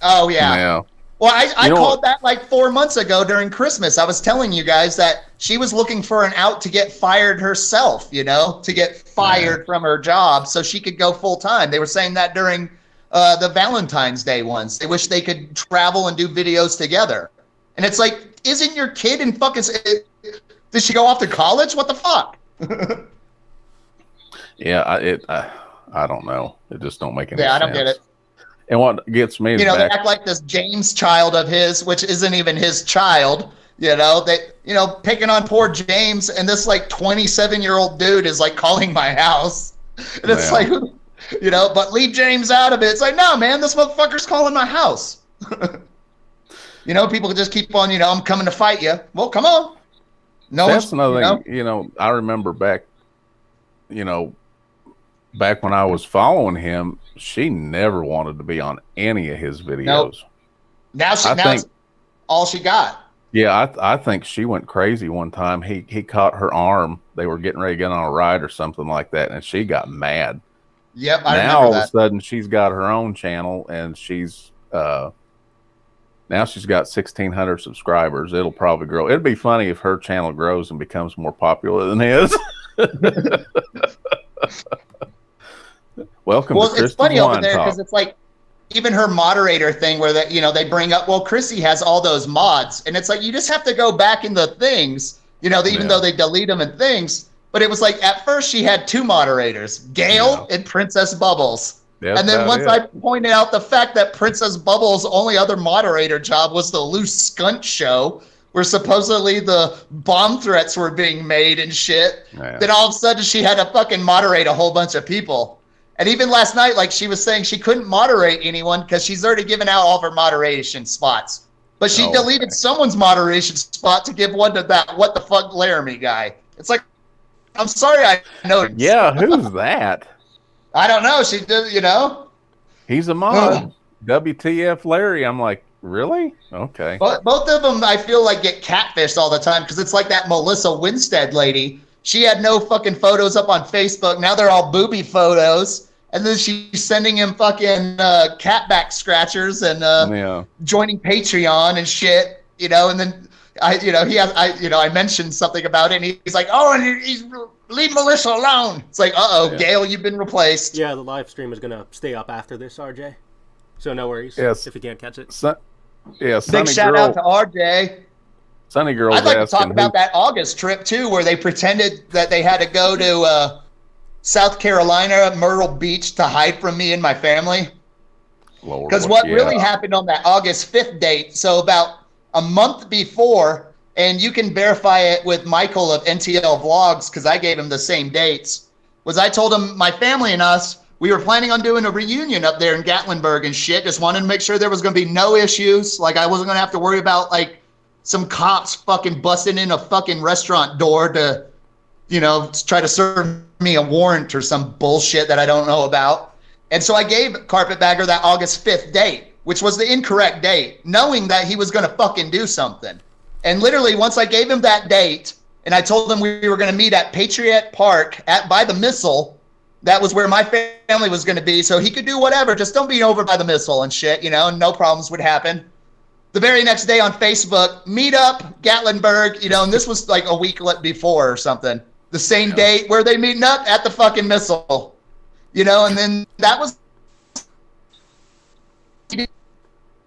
Oh, yeah. Well, I called that like 4 months ago during Christmas. I was telling you guys that she was looking for an out to get fired herself, you know, to get fired from her job so she could go full time. They were saying that during the Valentine's Day ones. They wish they could travel and do videos together. And it's like, isn't your kid in fucking... Did she go off to college? What the fuck? I don't know. It just don't make any sense. Yeah, I don't get it. And what gets me is, you know, they act like this James child of his, which isn't even his child. You know, picking on poor James, and this like 27-year-old dude is like calling my house, and it's like, you know, but leave James out of it. It's like, no, man, this motherfucker's calling my house. You know, people just keep on, you know, I'm coming to fight you. Well, come on. No, that's another thing. You know, I remember back when I was following him, she never wanted to be on any of his videos. Nope. Now it's all she got. Yeah, I think she went crazy one time. He caught her arm. They were getting ready to get on a ride or something like that, and she got mad. Yep, I remember now all that. of a sudden she's got her own channel, and she's now she's got 1,600 subscribers. It'll probably grow. It'd be funny if her channel grows and becomes more popular than his. Welcome. Well, to it's funny over there because it's like even her moderator thing where that, you know, they bring up, well, Chrissy has all those mods, and it's like you just have to go back in the things, you know, even though they delete them and things. But it was like at first she had 2 moderators, Gail and Princess Bubbles. And then once I pointed out the fact that Princess Bubbles' only other moderator job was the Loose Skunt show, where supposedly the bomb threats were being made and shit, then all of a sudden she had to fucking moderate a whole bunch of people. And even last night, like she was saying, she couldn't moderate anyone because she's already given out all of her moderation spots. But she deleted someone's moderation spot to give one to that what the fuck Laramie guy. It's like, I'm sorry, I know. Yeah, who's that? I don't know. She did, you know. He's a mod. WTF Larry. I'm like, really? Okay. But both of them, I feel like, get catfished all the time because it's like that Melissa Winstead lady. She had no fucking photos up on Facebook. Now they're all booby photos. And then she's sending him fucking cat back scratchers and joining Patreon and shit, you know. And then I mentioned something about it, and he's like, "Oh, and he's leave Melissa alone." It's like, Gail, you've been replaced. Yeah, the live stream is gonna stay up after this, RJ. So no worries. Yes. If you can't catch it. Big shout out to RJ. Sunny Girl's I'd like to talk asking about that August trip too, where they pretended that they had to go to South Carolina, Myrtle Beach, to hide from me and my family. Because what really happened on that August 5th date, so about a month before, and you can verify it with Michael of NTL Vlogs, because I gave him the same dates, was I told him my family and us, we were planning on doing a reunion up there in Gatlinburg and shit. Just wanted to make sure there was going to be no issues. Like, I wasn't going to have to worry about, like, some cops fucking busting in a fucking restaurant door to, you know, try to serve me a warrant or some bullshit that I don't know about. And so I gave Carpetbagger that August 5th date, which was the incorrect date, knowing that he was going to fucking do something. And literally, once I gave him that date, and I told him we were going to meet at Patriot Park by the Missile, that was where my family was going to be, so he could do whatever, just don't be over by the Missile and shit, you know, and no problems would happen. The very next day on Facebook, meet up, Gatlinburg, you know, and this was like a week before or something. The same date where they meeting up at the fucking Missile. You know, and then that was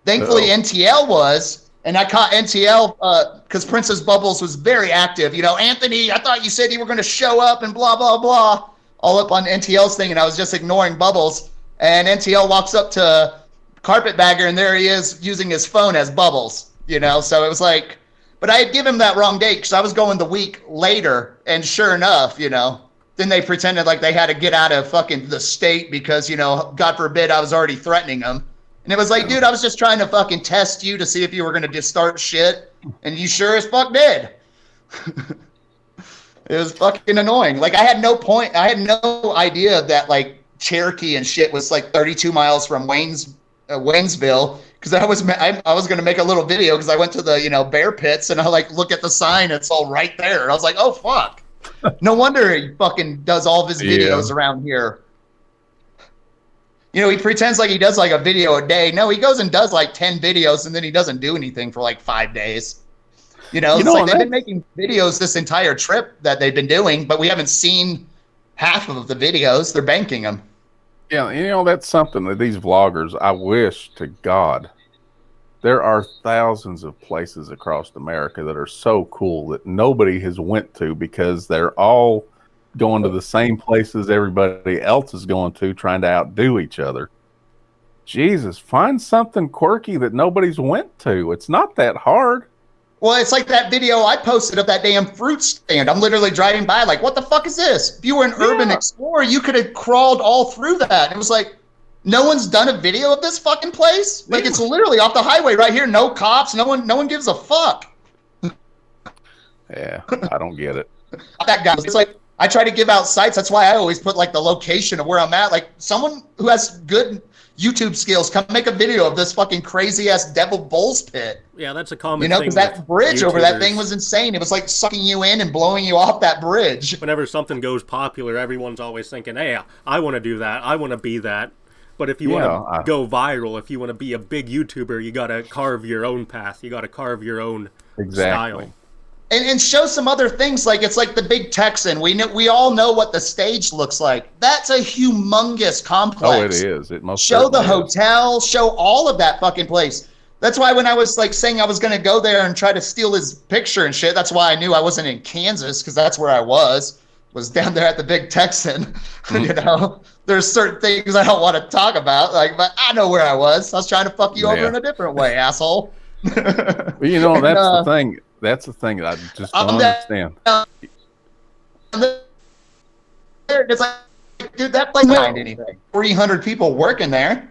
thankfully NTL was, and I caught NTL because Princess Bubbles was very active. You know, Anthony, I thought you said you were going to show up and blah, blah, blah, all up on NTL's thing, and I was just ignoring Bubbles. And NTL walks up to Carpetbagger, and there he is using his phone as Bubbles, you know, so it was like, but I had given him that wrong date because I was going the week later, and sure enough, you know, then they pretended like they had to get out of fucking the state because, you know, God forbid I was already threatening them. And it was like, dude, I was just trying to fucking test you to see if you were going to just start shit. And you sure as fuck did. It was fucking annoying. Like, I had no idea that, like, Cherokee and shit was, like, 32 miles from Waynesville. Because I was going to make a little video because I went to the, you know, bear pits and I, like, look at the sign. It's all right there. And I was like, oh, fuck. No wonder he fucking does all of his videos around here. You know, he pretends like he does like a video a day. No, he goes and does like 10 videos and then he doesn't do anything for like 5 days. You know, it's like they've been making videos this entire trip that they've been doing, but we haven't seen half of the videos. They're banking them. Yeah, you know, that's something that these vloggers, I wish to God, there are thousands of places across America that are so cool that nobody has went to because they're all going to the same places everybody else is going to, trying to outdo each other. Jesus, find something quirky that nobody's went to. It's not that hard. Well, it's like that video I posted of that damn fruit stand. I'm literally driving by like, what the fuck is this? If you were an urban explorer, you could have crawled all through that. It was like, no one's done a video of this fucking place? Like, it's literally off the highway right here. No cops. No one gives a fuck. Yeah, I don't get it. That guy, it's like, I try to give out sites. That's why I always put like the location of where I'm at. Like, someone who has good YouTube skills, come make a video of this fucking crazy ass devil bulls pit. Yeah, that's a common thing. You know, because that bridge over that thing YouTubers. was insane. It was like sucking you in and blowing you off that bridge. Whenever something goes popular, everyone's always thinking, hey, I want to do that. I want to be that. But if you want to go viral, if you want to be a big YouTuber, you got to carve your own path. You got to carve your own style. And show some other things, like it's like the Big Texan. We all know what the stage looks like. That's a humongous complex. Oh, it is. It must show the hotel, show all of that fucking place. That's why when I was like saying I was going to go there and try to steal his picture and shit, that's why I knew I wasn't in Kansas, because that's where I was down there at the Big Texan. You know, there's certain things I don't want to talk about, like, but I know where I was. I was trying to fuck you over in a different way, asshole. Well, you know, that's the thing. That's the thing that I just don't understand. It's like, dude, that place ain't anything. 300 people working there.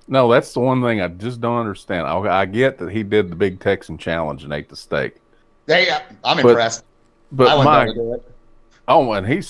No, that's the one thing I just don't understand. I get that he did the Big Texan Challenge and ate the steak. I'm impressed. But I wouldn't never do it. Oh, and he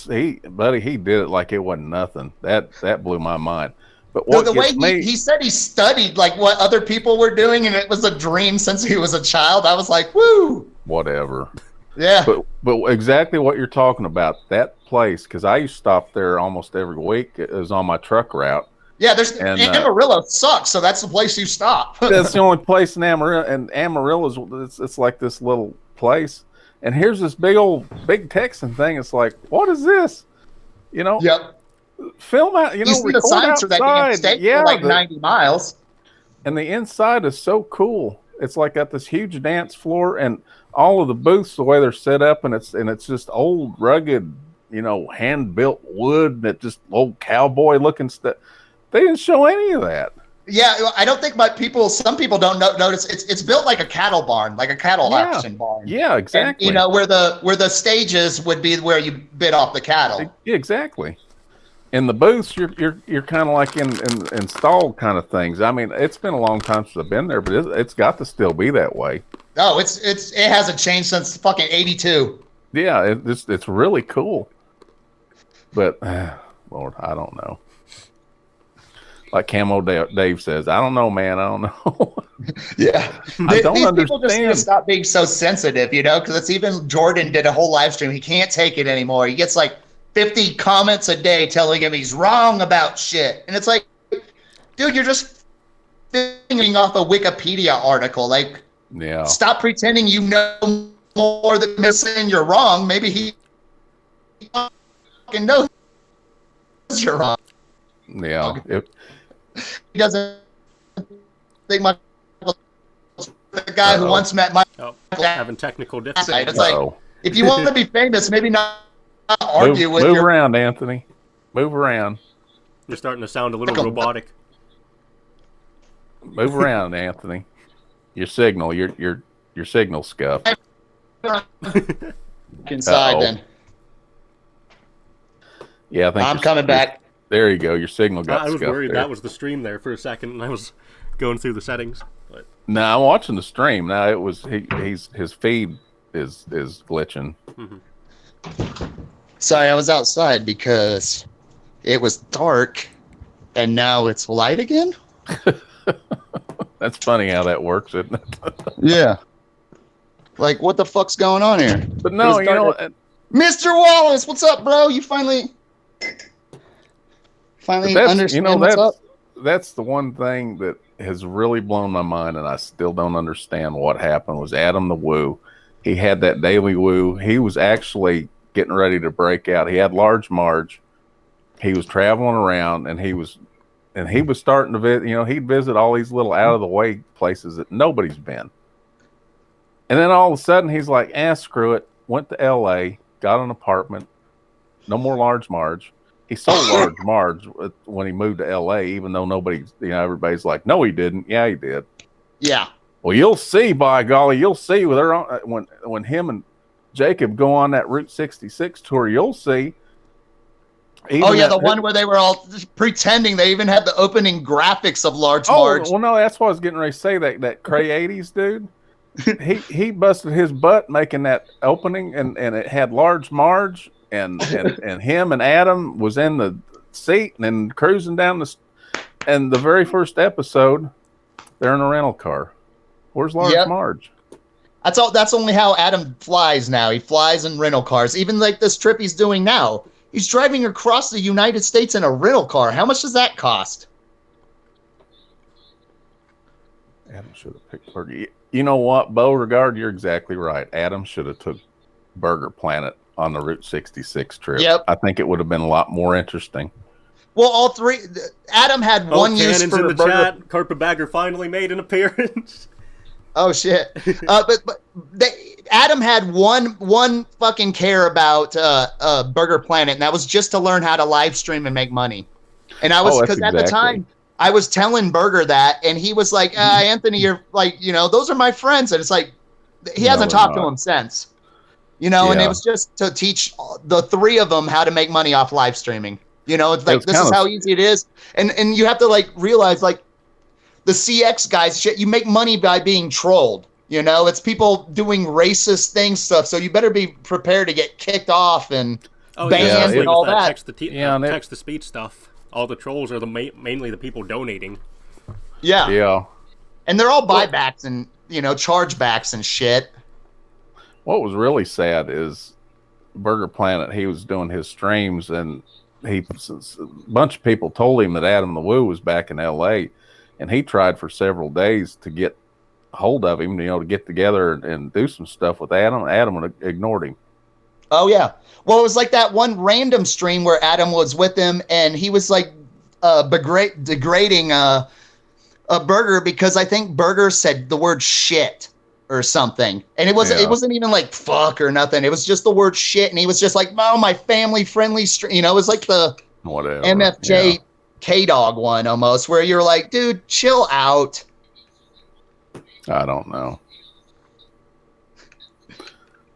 did it like it wasn't nothing. That blew my mind. But what the way he said he studied like what other people were doing, and it was a dream since he was a child. I was like, woo. Whatever. Yeah. But exactly what you're talking about, that place, because I used to stop there almost every week. It was on my truck route. Yeah, Amarillo sucks, so that's the place you stop. That's the only place in Amarillo, and Amarillo's it's like this little place. And here's this big Texan thing. It's like, what is this? You know? Yep. Film out, you know, see the signs for that damn state for like 90 miles. And the inside is so cool. It's like got this huge dance floor, and all of the booths, the way they're set up, and it's just old, rugged, hand built wood, that just old cowboy looking stuff. They didn't show any of that. Yeah, I don't think some people don't notice it's built like a cattle barn, like a cattle auction barn. Yeah, exactly. And, where the stages would be where you bid off the cattle. Exactly. In the booths, you're kind of like in installed kind of things. I mean, it's been a long time since I've been there, but it's got to still be that way. Oh, it hasn't changed since fucking 82. Yeah, it's really cool. But Lord, I don't know. Like Camo Dave says, I don't know, man. I don't know. Yeah. I don't understand. People just need to stop being so sensitive, because it's even Jordan did a whole live stream. He can't take it anymore. He gets like 50 comments a day telling him he's wrong about shit. And it's like, dude, you're just thinking off a Wikipedia article. Like, yeah. Stop pretending you know more than him saying you're wrong. Maybe he fucking knows you're wrong. Yeah. He doesn't think Michael, the guy who once met Michael. Having technical difficulties. It's like, if you want to be famous, maybe not argue with Move around, Anthony. Move around. You're starting to sound a little robotic. Move around, Anthony. Your signal, your signal scuffed. Inside then. Yeah, I think I'm coming back. There you go. Your signal got I was scuffed worried there. that was the stream there for a second, and I was going through the settings. But no, I'm watching the stream. Now it was his feed is glitching. Mm-hmm. Sorry, I was outside because it was dark, and now it's light again. That's funny how that works, isn't it? Yeah. Like, what the fuck's going on here? But no, Mr. Wallace, what's up, bro? You finally understand what's up? That's the one thing that has really blown my mind, and I still don't understand what happened, was Adam the Woo. He had that daily woo. He was actually getting ready to break out. He had Large Marge. He was traveling around, and he was starting to visit. He'd visit all these little out of the way places that nobody's been. And then all of a sudden, he's like, screw it. Went to L.A., got an apartment. No more Large Marge. He sold Large Marge when he moved to L.A., even though everybody's like, no, he didn't. Yeah, he did. Yeah. Well, you'll see, by golly, you'll see when him and Jacob go on that Route 66 tour, you'll see. The one where they were all pretending. They even had the opening graphics of Large Marge. Well, no, that's what I was getting ready to say. That Cray 80s dude, he busted his butt making that opening, and it had Large Marge and him and Adam was in the seat and then cruising down and the very first episode, they're in a rental car. Where's Large Marge? That's only how Adam flies now. He flies in rental cars. Even like this trip he's doing now. He's driving across the United States in a rental car. How much does that cost? Adam should have picked Burger. You know what, Beauregard? You're exactly right. Adam should have took Burger Planet on the Route 66 trip. Yep. I think it would have been a lot more interesting. Well, all three. Adam had one use Cannon's for in the Burger. chat. Carpetbagger finally made an appearance. Oh shit! Adam had one fucking care about Burger Planet, and that was just to learn how to live stream and make money. And I was because at the time I was telling Burger that, and he was like, "Anthony, you're like, those are my friends," and it's like he hasn't talked to him since, And it was just to teach the three of them how to make money off live streaming. It's like this is how easy it is, and you have to like realize like. The CX guys, shit, you make money by being trolled. It's people doing racist stuff. So you better be prepared to get kicked off and banned and all that. Text to speech stuff. All the trolls are mainly the people donating. Yeah. Yeah. And they're all buybacks and chargebacks and shit. What was really sad is Burger Planet. He was doing his streams, and a bunch of people told him that Adam the Woo was back in L.A. And he tried for several days to get hold of him, to get together and do some stuff with Adam. Adam ignored him. Oh, yeah. Well, it was like that one random stream where Adam was with him, and he was like degrading Burger because I think Burger said the word shit or something. And it wasn't even like fuck or nothing. It was just the word shit. And he was just like, oh, my family friendly stream. You know, it was like the Whatever. MFJ K-Dog one almost, where you're like, dude, chill out. I don't know.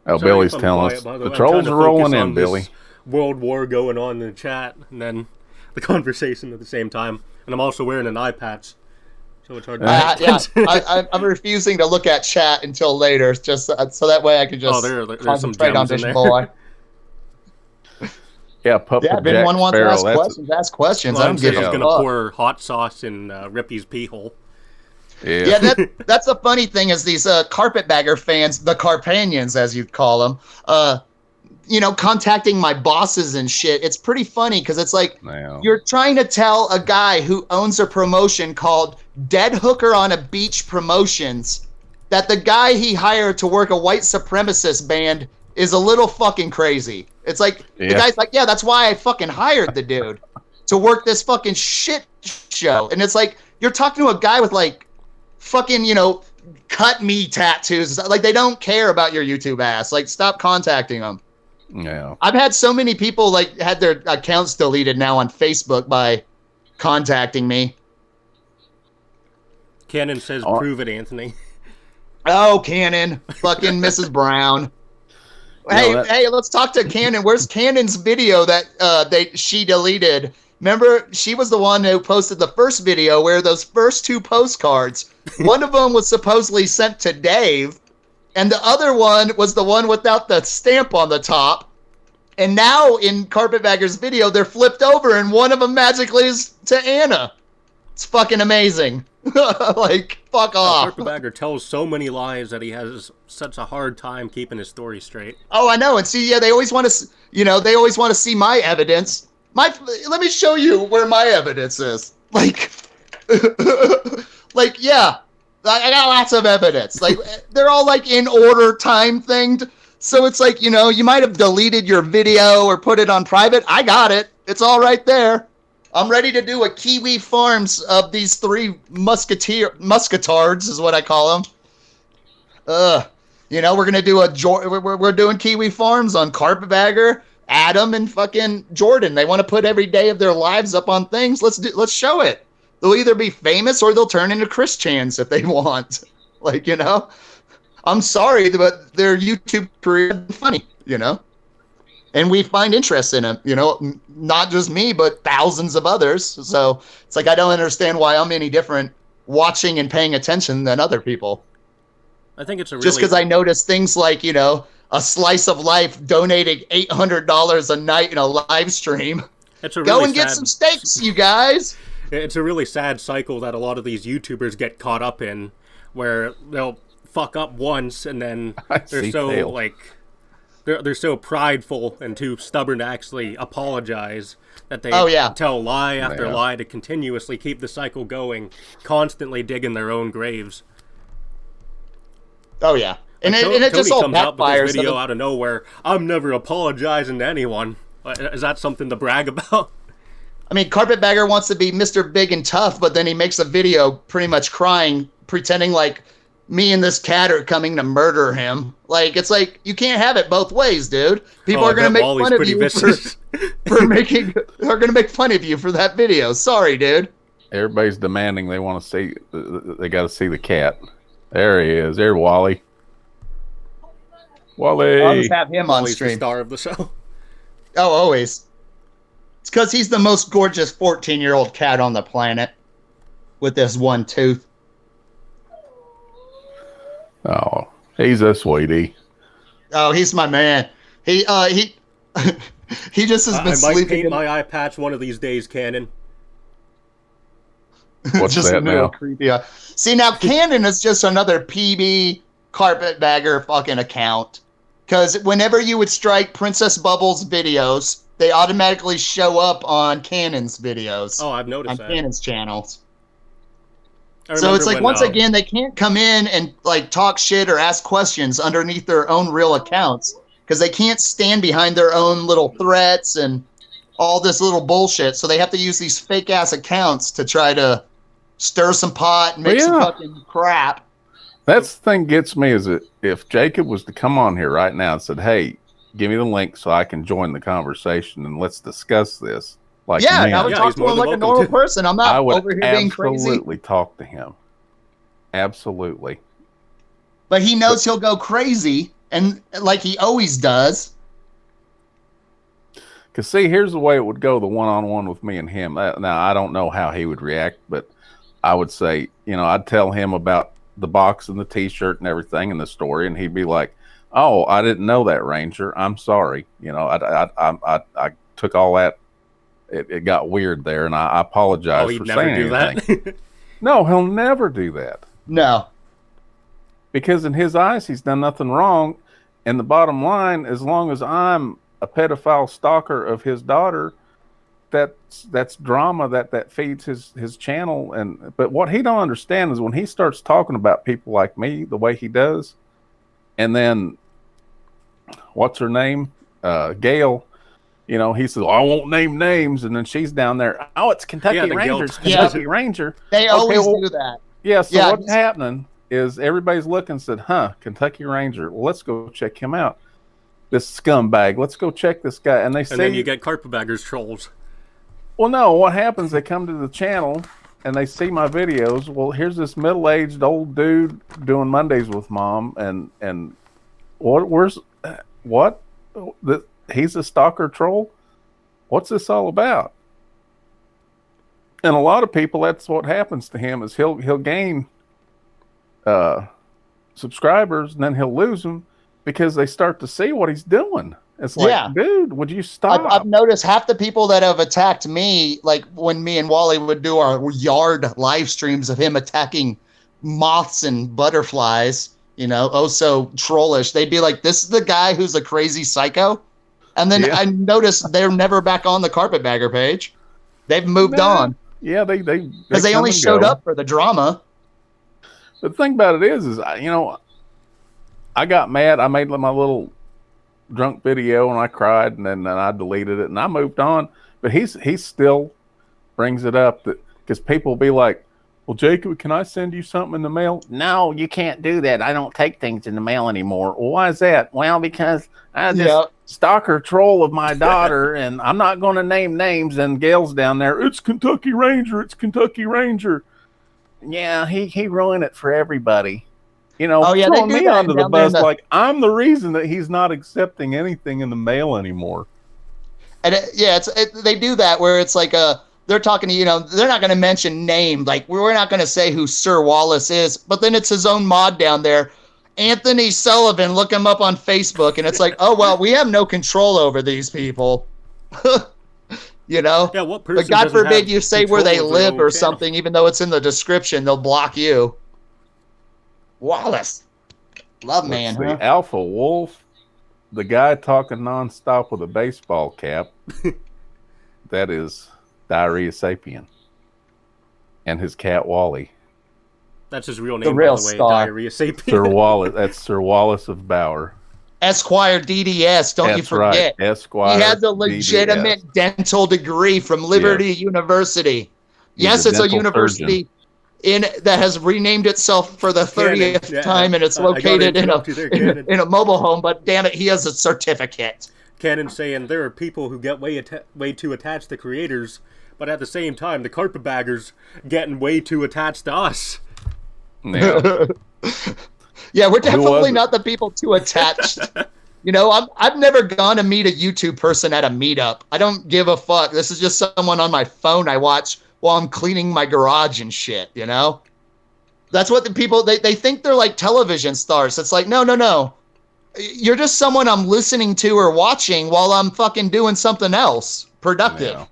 Oh, Billy's telling us the trolls are rolling in, Billy. World War going on in the chat, and then the conversation at the same time. And I'm also wearing an eye patch, so it's hard to I'm refusing to look at chat until later, just so that way I can just concentrate on Vision Boy. Yeah, Puppet if anyone wants to ask questions, ask questions. I don't give a fuck. I'm gonna pour hot sauce in Rippy's pee hole. Yeah, that's the funny thing is these Carpetbagger fans, the Carpanians as you'd call them, contacting my bosses and shit. It's pretty funny because it's like you're trying to tell a guy who owns a promotion called Dead Hooker on a Beach Promotions that the guy he hired to work a white supremacist band is a little fucking crazy. It's like the guy's like, yeah, that's why I fucking hired the dude to work this fucking shit show. And it's like you're talking to a guy with like fucking, cut me tattoos. Like they don't care about your YouTube ass. Like stop contacting them. Yeah. I've had so many people like had their accounts deleted now on Facebook by contacting me. Cannon says, prove it, Anthony. Oh, Cannon. Fucking Mrs. Brown. Hey, let's talk to Cannon. Where's Cannon's video that she deleted? Remember, she was the one who posted the first video where those first two postcards, one of them was supposedly sent to Dave, and the other one was the one without the stamp on the top. And now in Carpetbagger's video, they're flipped over, and one of them magically is to Anna. It's fucking amazing. Like, fuck off. Carpetbagger tells so many lies that he has such a hard time keeping his story straight. Oh, I know. And see, they always want to, they always want to see my evidence. Let me show you where my evidence is. Like, yeah, I got lots of evidence. Like, they're all like in order, time thinged. So it's like, you might have deleted your video or put it on private. I got it. It's all right there. I'm ready to do a Kiwi Farms of these three musketards is what I call them. We're going to do we're doing Kiwi Farms on Carpetbagger, Adam, and fucking Jordan. They want to put every day of their lives up on things. Let's show it. They'll either be famous or they'll turn into Christians if they want. Like, I'm sorry, but their YouTube career is funny, And we find interest in it, not just me, but thousands of others. So it's like, I don't understand why I'm any different watching and paying attention than other people. I think it's just because I notice things like, a slice of life donating $800 a night in a live stream. Go and get some steaks, you guys. It's a really sad cycle that a lot of these YouTubers get caught up in, where they'll fuck up once and then they're so prideful and too stubborn to actually apologize that they tell lie after lie to continuously keep the cycle going, constantly digging their own graves. Oh yeah. And it just all comes out with backfires. This video out of nowhere. I'm never apologizing to anyone. Is that something to brag about? I mean, Carpetbagger wants to be Mr. Big and Tough, but then he makes a video pretty much crying, pretending like me and this cat are coming to murder him. Like, it's like, you can't have it both ways, dude. People are going to make fun of you are going to make fun of you for that video. Sorry, dude. Everybody's demanding they want to see, they got to see the cat. There he is. There, Wally. Wally. I'll just have him on stream. The star of the show. Oh, always. It's because he's the most gorgeous 14-year-old cat on the planet with this one tooth. Oh, he's a sweetie. Oh, he's my man. He just has been sleeping. I might paint my eye patch one of these days, Cannon. What's just that now? Creepy. See, now Cannon is just another PB Carpetbagger fucking account. Because whenever you would strike Princess Bubbles videos, they automatically show up on Cannon's videos. Oh, I've noticed that. On Cannon's channels. So it's like, once again, they can't come in and like talk shit or ask questions underneath their own real accounts because they can't stand behind their own little threats and all this little bullshit. So they have to use these fake ass accounts to try to stir some pot, make some yeah. fucking crap. That's the thing gets me is that if Jacob was to come on here right now and said, "Hey, give me the link so I can join the conversation and let's discuss this," like Yeah, and I would Yeah, talk he's to more him than like a welcome normal to. person. I'm I not would over here being crazy. absolutely talk to him. Absolutely. But he knows he'll go crazy, and like he always does. Because see, here's the way it would go: the one-on-one with me and him. Now, I don't know how he would react, but I would say, I'd tell him about the box and the T-shirt and everything and the story, and he'd be like, "Oh, I didn't know that, Ranger. I'm sorry. I took all that. It got weird there, and I apologize He'd for never saying do anything." that. No, he'll never do that. No. Because in his eyes, he's done nothing wrong. And the bottom line, as long as I'm a pedophile stalker of his daughter, that's drama that feeds his channel. But what he don't understand is when he starts talking about people like me the way he does, and then what's her name, Gail. He says, "I won't name names," and then she's down there. "Oh, it's Kentucky Rangers, Kentucky Ranger." They always do that. Yeah. So what's happening is everybody's looking and said, "Huh, Kentucky Ranger. Well, let's go check him out. This scumbag. Let's go check this guy." And then you get Carpetbaggers trolls. Well, no. What happens? They come to the channel and they see my videos. Well, here's this middle-aged old dude doing Mondays with Mom, and what? He's a stalker troll? What's this all about? And a lot of people, that's what happens to him is he'll gain subscribers and then he'll lose them because they start to see what he's doing. It's like, dude, would you stop? I've noticed half the people that have attacked me, like when me and Wally would do our yard live streams of him attacking moths and butterflies, so trollish. They'd be like, "This is the guy who's a crazy psycho." And then I noticed they're never back on the Carpetbagger page. They've moved on. Yeah, because they only showed up for the drama. The thing about it is I got mad. I made my little drunk video and I cried and then I deleted it and I moved on. But he still brings it up because people will be like, "Well, Jacob, can I send you something in the mail?" "No, you can't do that. I don't take things in the mail anymore." "Well, why is that?" "Well, because I just stalker troll of my daughter and I'm not going to name names." And Gail's down there, "It's Kentucky Ranger. It's Kentucky Ranger." Yeah, he ruined it for everybody. Throwing me onto the bus like I'm the reason that he's not accepting anything in the mail anymore. And they do that where it's like they're talking to, they're not going to mention name. Like, we're not going to say who Sir Wallace is, but then it's his own mod down there. Anthony Sullivan, look him up on Facebook. And it's like, oh, well, we have no control over these people. Yeah, what person but God forbid you say where they live or something, even though it's in the description, they'll block you. Wallace. Man, huh? Alpha Wolf, the guy talking nonstop with a baseball cap. That is Diarrhea Sapien. And his cat Wally. That's his real name, by the way, Diarrhea Sapien. Sir Wallace. That's Sir Wallace of Bauer. Esquire DDS, don't you forget. Right. Esquire he has a legitimate DDS. Dental degree from Liberty University. Yes, it's a university that has renamed itself for the 30th time, and it's located in a mobile home, but damn it, he has a certificate. Cannon saying there are people who get way too attached to creators, but at the same time, the Carpetbaggers getting way too attached to us. Yeah. Yeah, we're definitely not the people too attached. I've never gone to meet a YouTube person at a meetup. I don't give a fuck. This is just someone on my phone I watch while I'm cleaning my garage and shit, That's what the people, they think they're like television stars. It's like, no. You're just someone I'm listening to or watching while I'm fucking doing something else productive.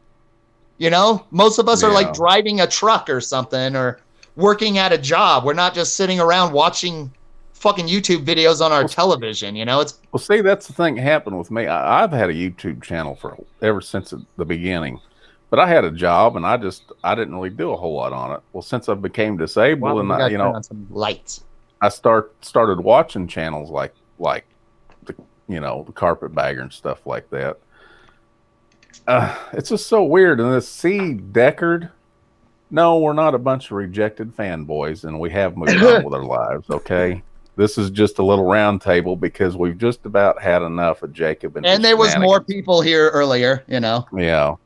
Yeah. Most of us are like driving a truck or something or working at a job. We're not just sitting around watching fucking YouTube videos on our television, It's well, see, that's the thing that happened with me. I've had a YouTube channel ever since the beginning, but I had a job and I didn't really do a whole lot on it. Well, since I became disabled and turn on some lights, I started watching channels like the Carpetbagger and stuff like that. It's just so weird. And this C. Deckard No, we're not a bunch of rejected fanboys, and we have moved on with our lives, okay? This is just a little round table because we've just about had enough of Jacob and there was more people here earlier, you know. Yeah.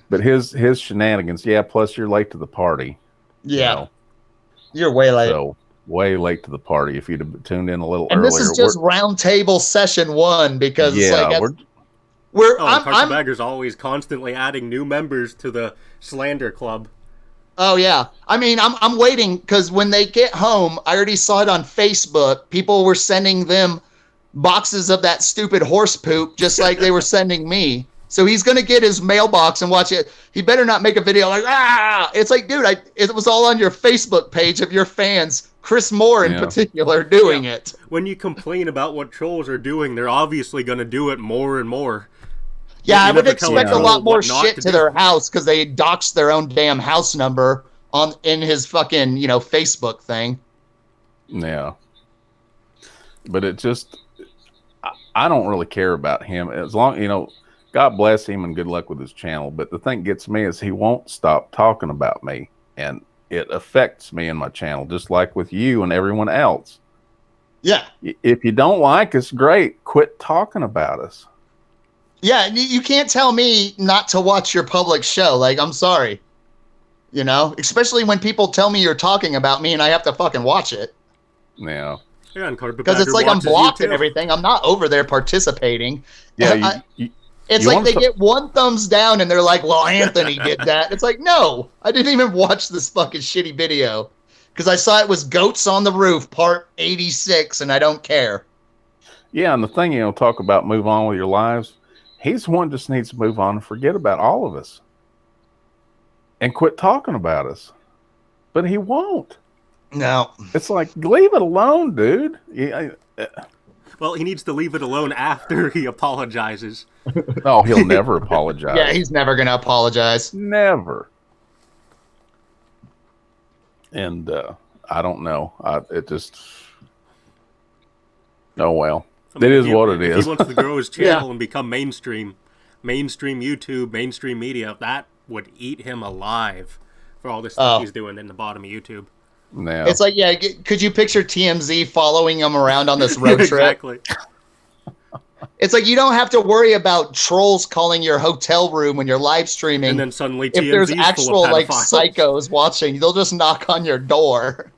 But his shenanigans, yeah, plus you're late to the party. Yeah. You're way late. So, way late to the party if you'd have tuned in a little and earlier. This is just round table session 1 because Carpetbagger's always constantly adding new members to the Slander Club. Oh yeah, I mean, I'm waiting because when they get home, I already saw it on Facebook. People were sending them boxes of that stupid horse poop, just like they were sending me. So he's gonna get his mailbox and watch it. He better not make a video like It's like, dude, it was all on your Facebook page of your fans, Chris Moore in particular, doing it. When you complain about what trolls are doing, they're obviously gonna do it more and more. Yeah, I would expect a lot more shit to their house because they doxed their own damn house number in his fucking, Facebook thing. Yeah. But it just, I don't really care about him. As long, God bless him and good luck with his channel. But the thing gets me is he won't stop talking about me. And it affects me and my channel, just like with you and everyone else. Yeah. If you don't like us, great. Quit talking about us. Yeah, you can't tell me not to watch your public show. Like, I'm sorry. Especially when people tell me you're talking about me and I have to fucking watch it. Yeah. Because it's like I'm blocked and everything. I'm not over there participating. Yeah, it's like they get one thumbs down and they're like, well, Anthony did that. It's like, no, I didn't even watch this fucking shitty video. Because I saw it was Goats on the Roof, part 86, and I don't care. Yeah, and the thing, talk about move on with your lives. He's one just needs to move on and forget about all of us. And quit talking about us. But he won't. No. It's like, leave it alone, dude. Yeah. Well, he needs to leave it alone after he apologizes. No, he'll never apologize. Yeah, he's never going to apologize. Never. And I don't know. It just... Oh, well. It is what it is. If he wants to grow his channel and become mainstream YouTube, mainstream media, that would eat him alive for all this stuff he's doing in the bottom of YouTube. No. It's like, could you picture TMZ following him around on this road trip? Exactly. It's like you don't have to worry about trolls calling your hotel room when you're live streaming. And then suddenly if there's actual psychos watching, they'll just knock on your door.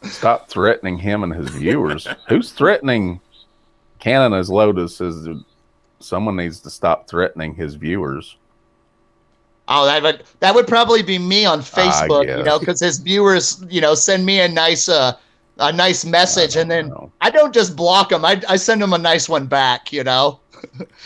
Stop threatening him and his viewers. Who's threatening Canada's Lotus? Someone needs to stop threatening his viewers. Oh, that would probably be me on Facebook, because his viewers, send me a nice message, and then I don't just block them. I send them a nice one back,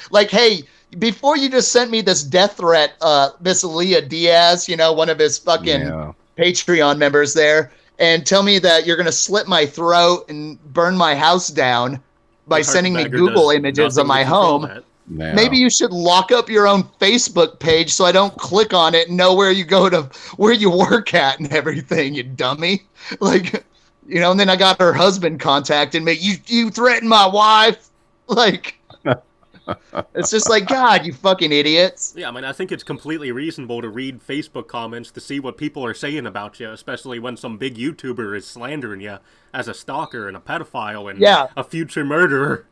like, hey, before you just sent me this death threat, Miss Leah Diaz, one of his fucking Patreon members there, and tell me that you're going to slit my throat and burn my house down by sending me Google images of my home. No. Maybe you should lock up your own Facebook page so I don't click on it and know where you go to, where you work at and everything, you dummy. Like, and then I got her husband contacting me. You threatened my wife. Like, it's just like, God, you fucking idiots. Yeah, I mean, I think it's completely reasonable to read Facebook comments to see what people are saying about you, especially when some big YouTuber is slandering you as a stalker and a pedophile and a future murderer.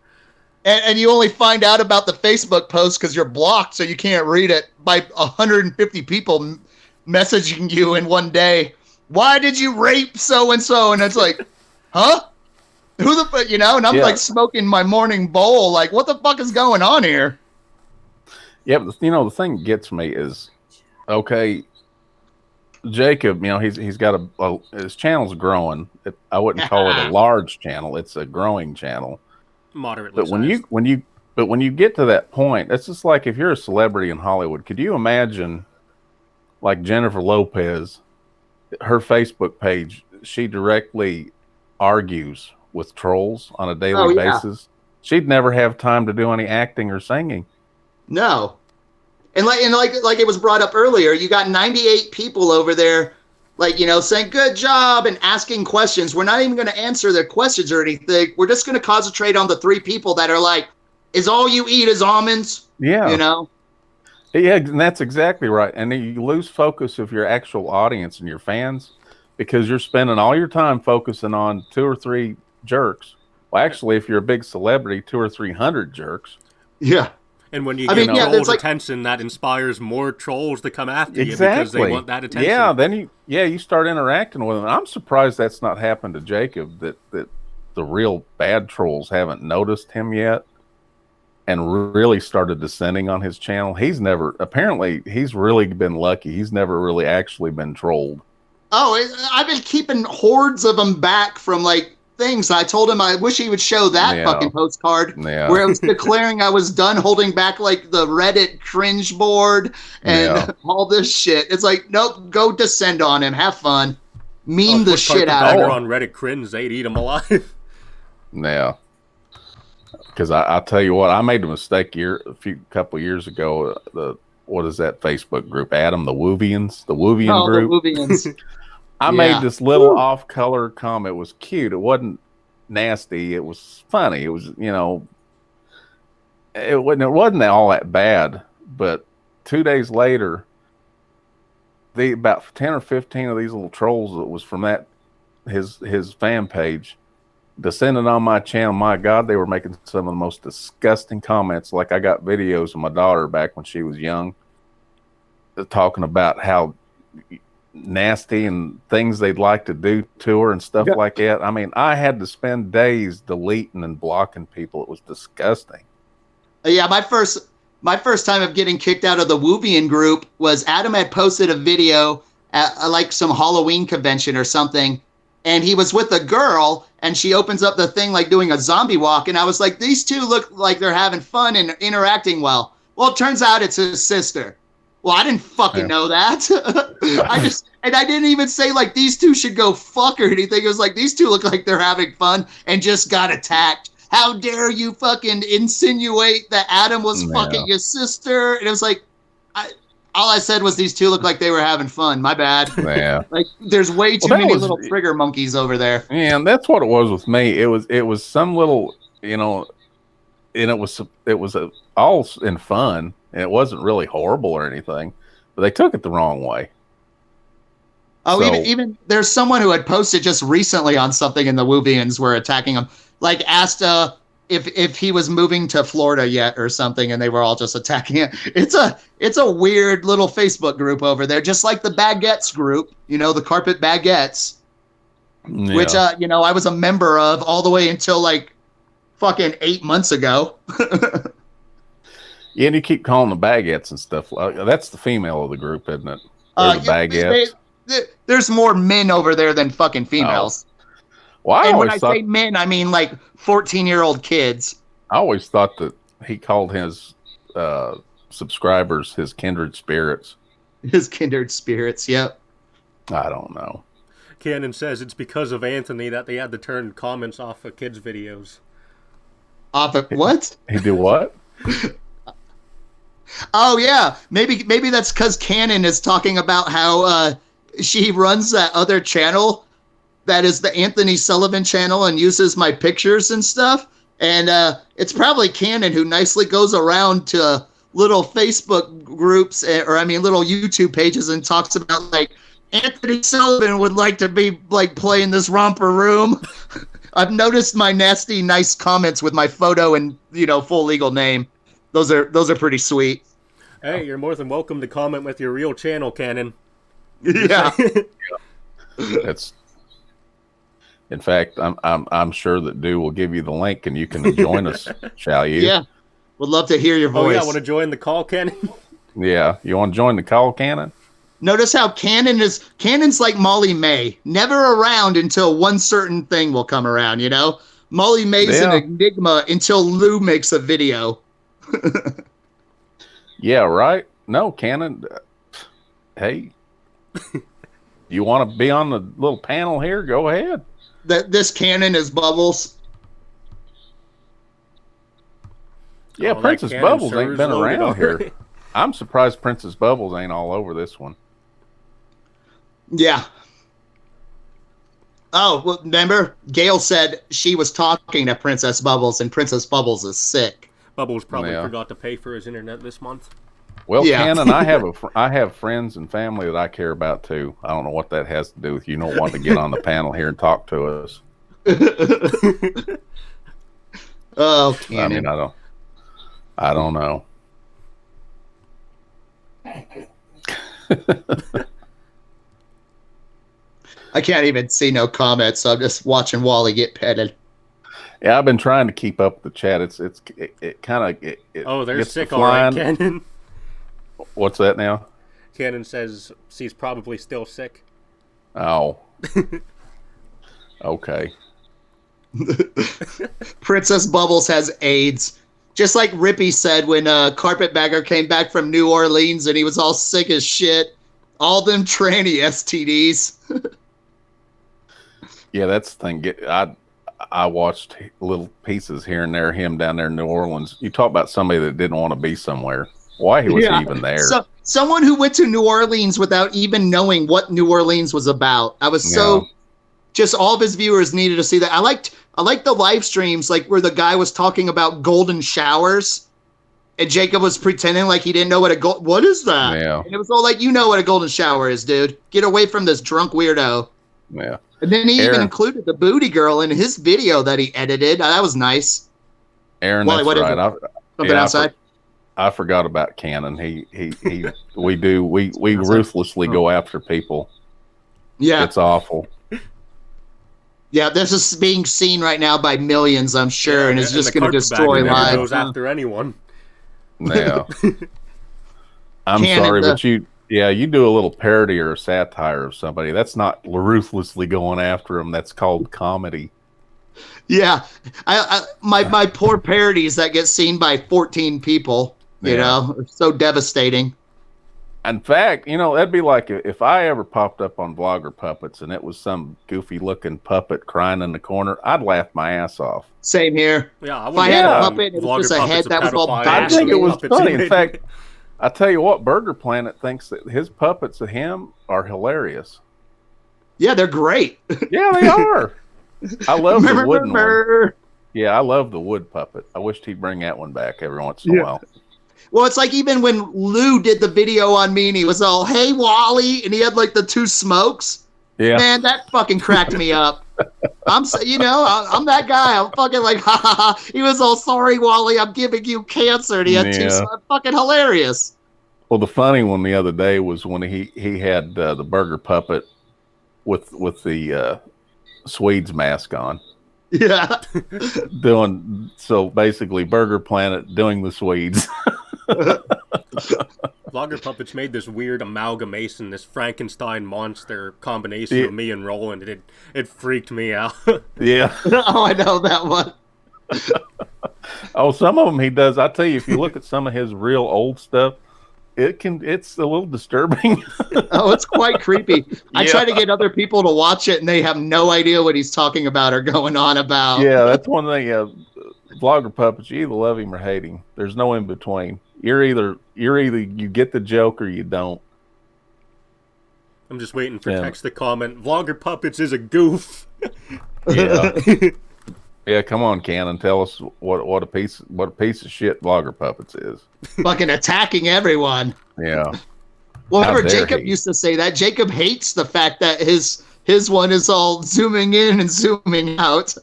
And you only find out about the Facebook post because you're blocked, so you can't read it by 150 people messaging you in one day. Why did you rape so-and-so? And it's like, huh? Who the fuck, And I'm like smoking my morning bowl. Like, what the fuck is going on here? Yeah, but the thing that gets me is, okay, Jacob, he's got his channel's growing. I wouldn't call it a large channel. It's a growing channel. Moderately but when you get to that point, it's just like if you're a celebrity in Hollywood, could you imagine like Jennifer Lopez, her Facebook page, she directly argues with trolls on a daily basis. She'd never have time to do any acting or singing. No. And like it was brought up earlier, you got 98 people over there saying good job and asking questions. We're not even going to answer their questions or anything. We're just going to concentrate on the 3 people that are like, is all you eat is almonds? Yeah. Yeah, and that's exactly right. And then you lose focus of your actual audience and your fans because you're spending all your time focusing on 2 or 3 jerks. Well, actually, if you're a big celebrity, 200 or 300 jerks. Yeah. And when you I get mean, yeah, trolls' there's like- attention, that inspires more trolls to come after you Exactly. because they want that attention. Yeah, then you start interacting with them. I'm surprised that's not happened to Jacob, that the real bad trolls haven't noticed him yet and really started descending on his channel. He's really been lucky. He's never really actually been trolled. Oh, I've been keeping hordes of them back from like things. I told him I wish he would show that fucking postcard where I was declaring I was done holding back like the Reddit cringe board and all this shit. It's like, nope, go descend on him. Have fun. Meme the shit out of him. On Reddit cringe, they'd eat him alive. Yeah. Because I'll tell you what, I made a mistake a couple years ago. What is that Facebook group? Adam, the Woovians? The Woovian group? The Woovians. I made this little off-color comment. It was cute. It wasn't nasty. It was funny. It was, it wasn't all that bad. But 2 days later, about 10 or 15 of these little trolls that was from his fan page descended on my channel. My God, they were making some of the most disgusting comments. Like I got videos of my daughter back when she was young talking about how nasty and things they'd like to do to her and stuff like that. I mean, I had to spend days deleting and blocking people. It was disgusting. Yeah, my first time of getting kicked out of the Woovian group was Adam had posted a video at like some Halloween convention or something, and he was with a girl, and she opens up the thing like doing a zombie walk, and I was like, these two look like they're having fun and interacting well. Well, it turns out it's his sister. Well, I didn't fucking know that. I didn't even say like these two should go fuck or anything. It was like these two look like they're having fun and just got attacked. How dare you fucking insinuate that Adam was fucking your sister? And it was like, all I said was these two look like they were having fun. My bad. Yeah. Like there's way too many little trigger monkeys over there. Yeah, and that's what it was with me. It was some little, and it was all in fun. And it wasn't really horrible or anything, but they took it the wrong way. Oh, so, even there's someone who had posted just recently on something and the Woovians were attacking him. Like asked if he was moving to Florida yet or something, and they were all just attacking him. It's a weird little Facebook group over there, just like the Baguettes group, the Carpetbaggers, which I was a member of all the way until like fucking 8 months ago. Yeah, and you keep calling the Baguettes and stuff. That's the female of the group, isn't it? The Baguettes. There's more men over there than fucking females. Oh. Well, and when I say men, I mean like 14-year-old kids. I always thought that he called his subscribers his kindred spirits. His kindred spirits, yep. I don't know. Cannon says it's because of Anthony that they had to turn comments off of kids' videos. Off of what? He did what? Oh yeah, maybe that's because Cannon is talking about how she runs that other channel that is the Anthony Sullivan channel and uses my pictures and stuff. And it's probably Cannon who nicely goes around to little Facebook groups little YouTube pages and talks about like Anthony Sullivan would like to be like playing this romper room. I've noticed my nasty, nice comments with my photo and full legal name. Those are pretty sweet. Hey, you're more than welcome to comment with your real channel, Cannon. Yeah. That's. In fact, I'm sure that Dew will give you the link and you can join us. Shall you? Yeah. Would love to hear your voice. Oh yeah, want to join the call, Cannon? Yeah, you want to join the call, Cannon? Notice how Cannon's like Molly May, never around until one certain thing will come around. Molly May's an enigma until Lou makes a video. Yeah, right. No, Cannon. Hey, you want to be on the little panel here? Go ahead. This Cannon is Bubbles. Yeah, Princess Bubbles ain't been around here. I'm surprised Princess Bubbles ain't all over this one. Yeah. Oh, well, remember? Gail said she was talking to Princess Bubbles, and Princess Bubbles is sick. Bubbles probably forgot to pay for his internet this month. Well, Yeah. Cannon, I have friends and family that I care about too. I don't know what that has to do with you not wanting to get on the panel here and talk to us. Oh, I Cannon. mean, I don't know. I can't even see no comments, so I'm just watching Wally get petted. Yeah, I've been trying to keep up with the chat. It kind of Oh, they're gets sick, to all right, flying. Cannon. What's that now? Cannon says she's probably still sick. Oh, okay. Princess Bubbles has AIDS. Just like Rippy said when Carpetbagger came back from New Orleans and he was all sick as shit. All them tranny STDs. Yeah, that's the thing. I watched little pieces here and there. Him down there in New Orleans. You talk about somebody that didn't want to be somewhere. Why was he even there? So, someone who went to New Orleans without even knowing what New Orleans was about. I was so just all of his viewers needed to see that. I liked the live streams like where the guy was talking about golden showers and Jacob was pretending like he didn't know what is that? Yeah. And it was all like, you know what a golden shower is, dude. Get away from this drunk weirdo. Yeah. And then he Aaron, even included the booty girl in his video that he edited. That was nice. Aaron, Wally, that's what is right. it? Something outside? I forgot about Cannon. We ruthlessly go after people. Yeah. It's awful. Yeah, this is being seen right now by millions, I'm sure, and it's just going to destroy never lives. goes after anyone. Yeah. I'm Cannon, sorry, but you do a little parody or a satire of somebody. That's not ruthlessly going after them. That's called comedy. Yeah, my poor parodies that get seen by 14 people, you know, are so devastating. In fact, that'd be like if I ever popped up on Vlogger Puppets and it was some goofy looking puppet crying in the corner, I'd laugh my ass off. Same here. Yeah, if I had a puppet, it was just a head that was all I think it was funny. In fact, I tell you what, Burger Planet thinks that his puppets of him are hilarious. Yeah, they're great. Yeah, they are. I love the wooden one. Yeah, I love the wood puppet. I wished he'd bring that one back every once in a while. Well, it's like even when Lou did the video on me and he was all, "Hey, Wally," and he had like the two smokes. Yeah. Man, that fucking cracked me up. I'm that guy. I'm fucking like, ha ha ha. He was all, "Sorry, Wally, I'm giving you cancer." And he had two smokes. Fucking hilarious. Well, the funny one the other day was when he had the burger puppet with the Swedes mask on. Yeah. Basically Burger Planet doing the Swedes. Vlogger Puppets made this weird amalgamation, this Frankenstein monster combination of me and Roland. It freaked me out. Yeah. Oh, I know that one. Oh, some of them he does. I tell you, if you look at some of his real old stuff, it's a little disturbing. Oh, it's quite creepy. I try to get other people to watch it and they have no idea what he's talking about or going on about. Yeah, that's one thing. Vlogger Puppets, you either love him or hate him. There's no in between. You're either you get the joke or you don't. I'm just waiting for text to comment. Vlogger Puppets is a goof. Yeah. Yeah, come on, Cannon. Tell us what a piece of shit Vlogger Puppets is. Fucking attacking everyone. Yeah. Well, remember Jacob used to say that. Jacob hates the fact that his one is all zooming in and zooming out.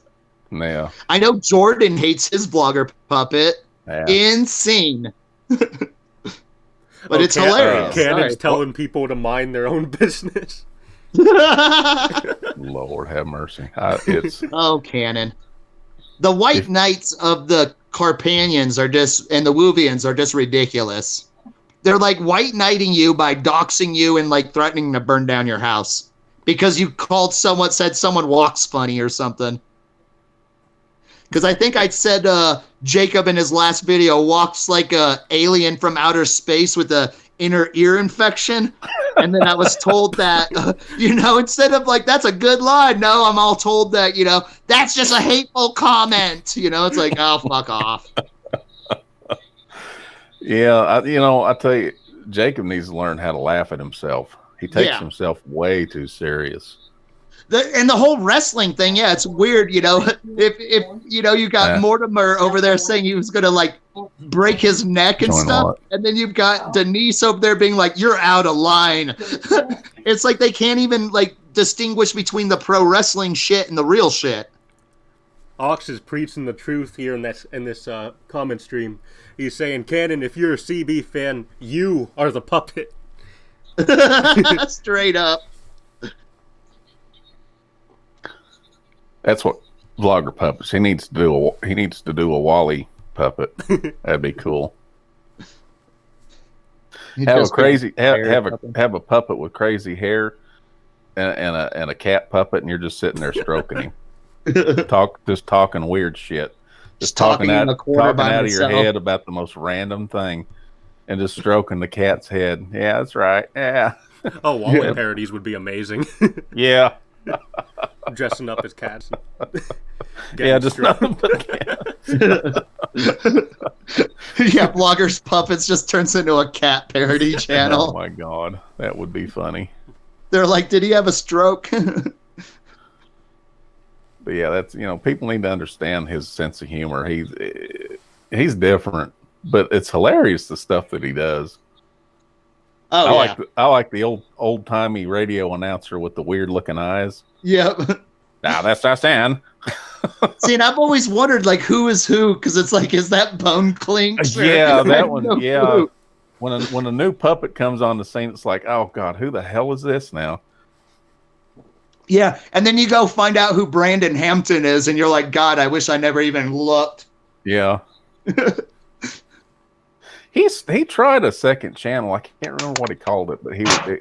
Yeah. I know Jordan hates his Vlogger Puppet. Yeah. Insane. But it's hilarious. Cannon's telling people to mind their own business. Lord have mercy. Oh, Cannon. The White Knights of the Carpanians and the Woovians are just ridiculous. They're like white knighting you by doxing you and like threatening to burn down your house because you said someone walks funny or something. Because I think I said Jacob in his last video walks like a alien from outer space with a inner ear infection. And then I was told that, instead of like, that's a good line. No, I'm all told that, that's just a hateful comment. It's like, oh, fuck off. Yeah, I tell you, Jacob needs to learn how to laugh at himself. He takes himself way too serious. And the whole wrestling thing, it's weird, if you got Mortimer over there saying he was going to like break his neck and Doing stuff. what? And then you've got Denise over there being like, "You're out of line." It's like they can't even like distinguish between the pro wrestling shit and the real shit. Ox is preaching the truth here in this comment stream. He's saying, Cannon, if you're a CB fan, you are the puppet. Straight up. That's what vlogger puppets. He needs to do a Wally puppet. That'd be cool. Have a puppet with crazy hair and a cat puppet, and you're just sitting there stroking him. Talking weird shit. Just talking out of your head about the most random thing, and just stroking the cat's head. Yeah, that's right. Yeah. Oh, Wally parodies would be amazing. Yeah. Dressing up as cats. Yeah, just nothing but cats. Yeah, Vloggers Puppets just turns into a cat parody channel. Oh my god, that would be funny. They're like, did he have a stroke? But yeah, that's, people need to understand his sense of humor. He's different, but it's hilarious the stuff that he does. Oh, I like the old timey radio announcer with the weird looking eyes. Yep. Now that's just in. See, and I've always wondered like who is who, because it's like, is that Bone Clinks? Yeah, that one. No clue. When a new puppet comes on the scene, it's like, oh god, who the hell is this now? Yeah, and then you go find out who Brandon Hampton is, and you're like, God, I wish I never even looked. Yeah. He tried a second channel. I can't remember what he called it, but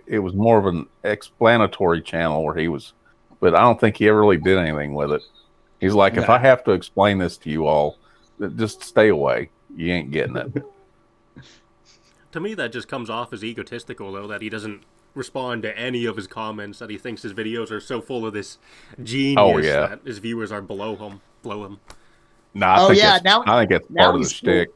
it was more of an explanatory channel where he was, but I don't think he ever really did anything with it. He's like, if I have to explain this to you all, just stay away. You ain't getting it. To me, that just comes off as egotistical, though, that he doesn't respond to any of his comments, that he thinks his videos are so full of this genius that his viewers are below him. No, I think it's part of the shtick.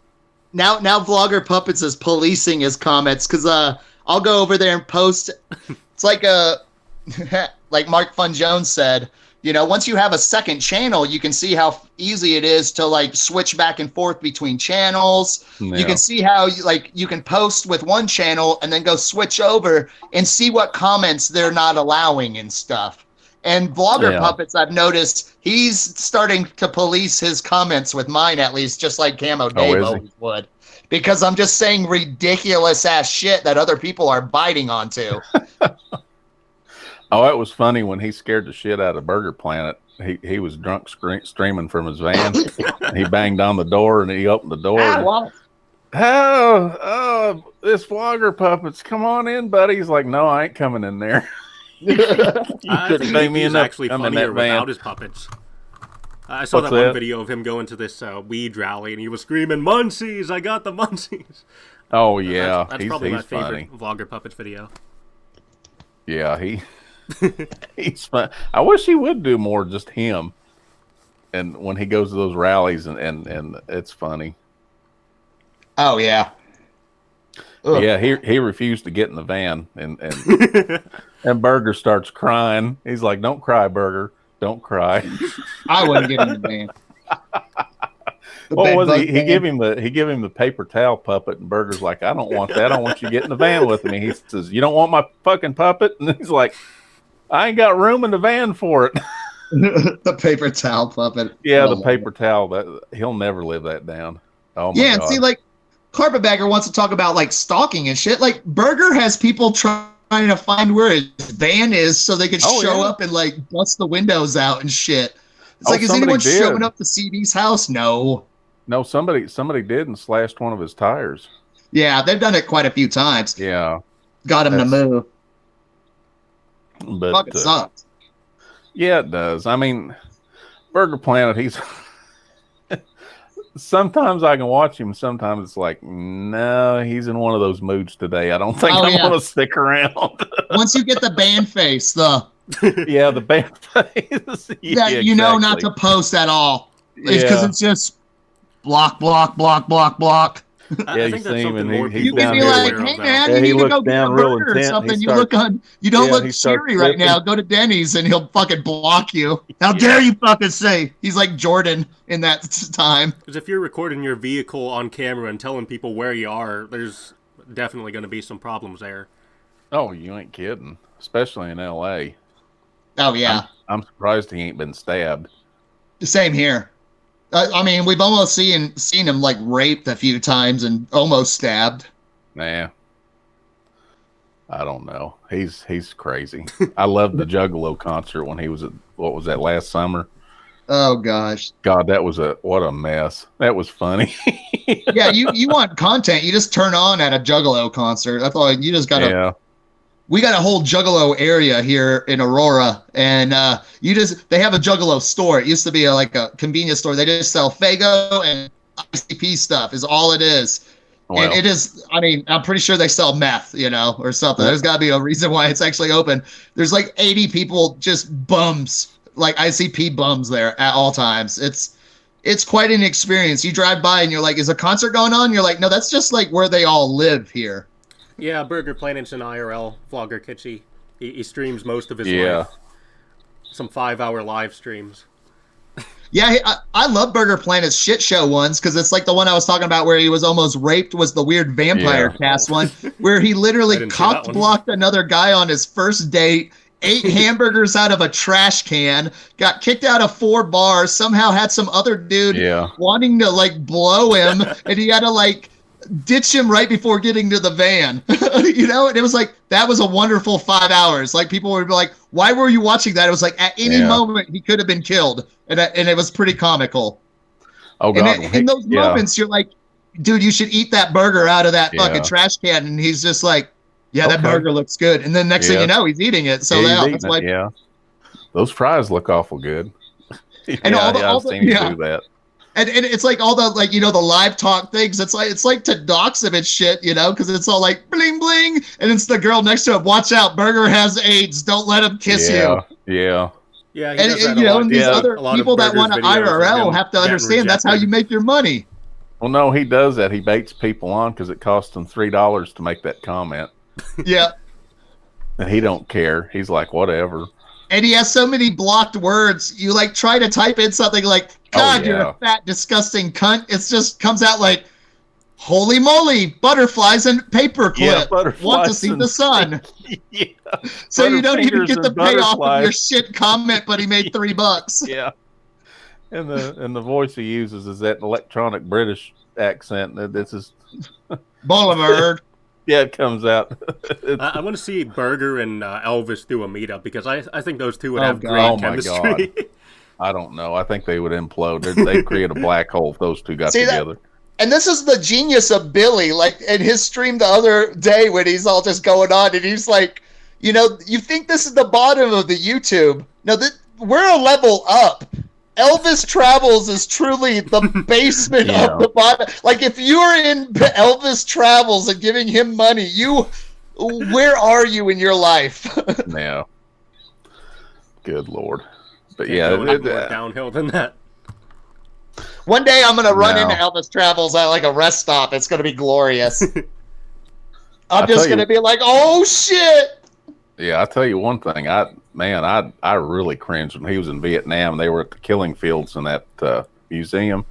Now Vlogger Puppets is policing his comments, because I'll go over there and post. It's like like Mark Fun Jones said, once you have a second channel, you can see how easy it is to like switch back and forth between channels. Yeah. You can see how you can post with one channel and then go switch over and see what comments they're not allowing and stuff. And Vlogger Puppets, I've noticed he's starting to police his comments with mine, at least, just like Camo Dave always would. Because I'm just saying ridiculous ass shit that other people are biting onto. Oh, it was funny when he scared the shit out of Burger Planet. He was drunk streaming from his van. He banged on the door and he opened the door. Oh, this Vlogger Puppets, come on in, buddy. He's like, no, I ain't coming in there. I think he's actually funnier without his puppets. I saw that one video of him going to this weed rally and he was screaming, Muncies, I got the Muncies. Oh, yeah. That's probably my favorite Vlogger Puppets video. Yeah, he's fun. I wish he would do more just him. And when he goes to those rallies and it's funny. Oh yeah. Ugh. Yeah, he refused to get in the van and and Burger starts crying. He's like, "Don't cry, Burger. Don't cry." I wouldn't get in the van. What was he? He gave him the paper towel puppet, and Burger's like, "I don't want that. I want you to get in the van with me." He says, "You don't want my fucking puppet?" And he's like, "I ain't got room in the van for it." The paper towel puppet. Yeah, the paper towel. That he'll never live that down. Oh my God. And see, like, Carpetbagger wants to talk about like stalking and shit. Like, Burger has people trying to find where his van is so they could show up and like bust the windows out and shit. It's like, is anyone showing up to CB's house? No, somebody did and slashed one of his tires. Yeah, they've done it quite a few times. Yeah, got him to move. But fucking sucks. Yeah, it does. I mean, Burger Planet, he's sometimes I can watch him. Sometimes it's like, no, he's in one of those moods today. I don't think I'm going to stick around. Once you get the band face, the band face. Yeah, exactly. Not to post at all. It's because it's just block. I think that's something more he's You people can down be here like, with- hey aware of man, Yeah, you he need to looks go get down a real burger or intent. something. He You look starts- on, you don't yeah, look he starts cheery right flipping. now. Go to Denny's and he'll fucking block you. How dare you fucking say? He's like Jordan in that time. Because if you're recording your vehicle on camera and telling people where you are, there's definitely going to be some problems there. Oh, you ain't kidding. Especially in L.A. Oh yeah, I'm surprised he ain't been stabbed. same here. I mean, we've almost seen him like raped a few times and almost stabbed. Nah. I don't know. He's crazy. I loved the Juggalo concert when he was at, what was that, last summer? Oh gosh. God, what a mess. That was funny. Yeah, you want content, you just turn on at a Juggalo concert. I thought you just gotta. Yeah. We got a whole Juggalo area here in Aurora, and they have a Juggalo store. It used to be like a convenience store. They just sell Fago and ICP stuff. Is all it is. Well, And it is. I mean, I'm pretty sure they sell meth, or something. There's got to be a reason why it's actually open. There's like 80 people, just bums, like ICP bums there at all times. It's quite an experience. You drive by and you're like, is a concert going on? You're like, no, that's just like where they all live here. Yeah, Burger Planet's an IRL vlogger, Kitschy. He streams most of his Yeah. life. Some 5-hour live streams. Yeah, I love Burger Planet's shit show ones because it's like the one I was talking about where he was almost raped was the weird vampire cast one where he I literally didn't see that cocked one. blocked another guy on his first date, ate hamburgers out of a trash can, got kicked out of 4 bars, somehow had some other dude Yeah. wanting to like blow him, and he had to like ditch him right before getting to the van. And it was like that was a wonderful 5 hours. Like people would be like, why were you watching that? It was like at any moment he could have been killed, and it was pretty comical. Oh God. And in those moments you're like, dude, you should eat that burger out of that fucking trash can, and he's just like, yeah, that burger looks good, and then next thing you know, he's eating it. So that's why. Yeah, those fries look awful good. And I've seen him do that. And it's like all the like the live talk things. It's like to dox him and shit, because it's all like bling bling, and it's the girl next to him. Watch out, Burger has AIDS. Don't let him kiss you. Yeah. Yeah, he And does that a lot. and these other A lot of people that Burger's want to videos of IRL him have to getting understand that's how rejected. you make your money. Well, no, he does that. He baits people on because it costs him $3 to make that comment, Yeah. and he don't care. He's like, whatever. And he has so many blocked words. You like try to type in something like, God, you're a fat, disgusting cunt. It just comes out like, holy moly, butterflies and paperclip. Yeah, butterflies want to see and- the sun. Yeah. So you don't even Butterfingers get the and payoff of your butterflies. shit comment, but he made $3. Yeah. And the voice he uses is that electronic British accent. This is Boulevard. yeah, it comes out. I want to see Burger and Elvis do a meetup because I think those two would Oh, have God. great Oh, my chemistry. I don't know. I think they would implode. They'd create a black hole if those two got See that? together. And this is the genius of Billy, like in his stream the other day when he's all just going on and he's like, you think this is the bottom of the YouTube. No, we're a level up. Elvis Travels is truly the basement of the bottom. Like if you're in Elvis Travels and giving him money, where are you in your life? Yeah. Good Lord. But Can't yeah, go any more downhill than that. One day I'm going to run No. into Elvis Travels at like a rest stop. It's going to be glorious. I'm I'll just tell going to you- be like, oh shit. Yeah, I tell you one thing. I really cringed when he was in Vietnam. They were at the killing fields in that museum.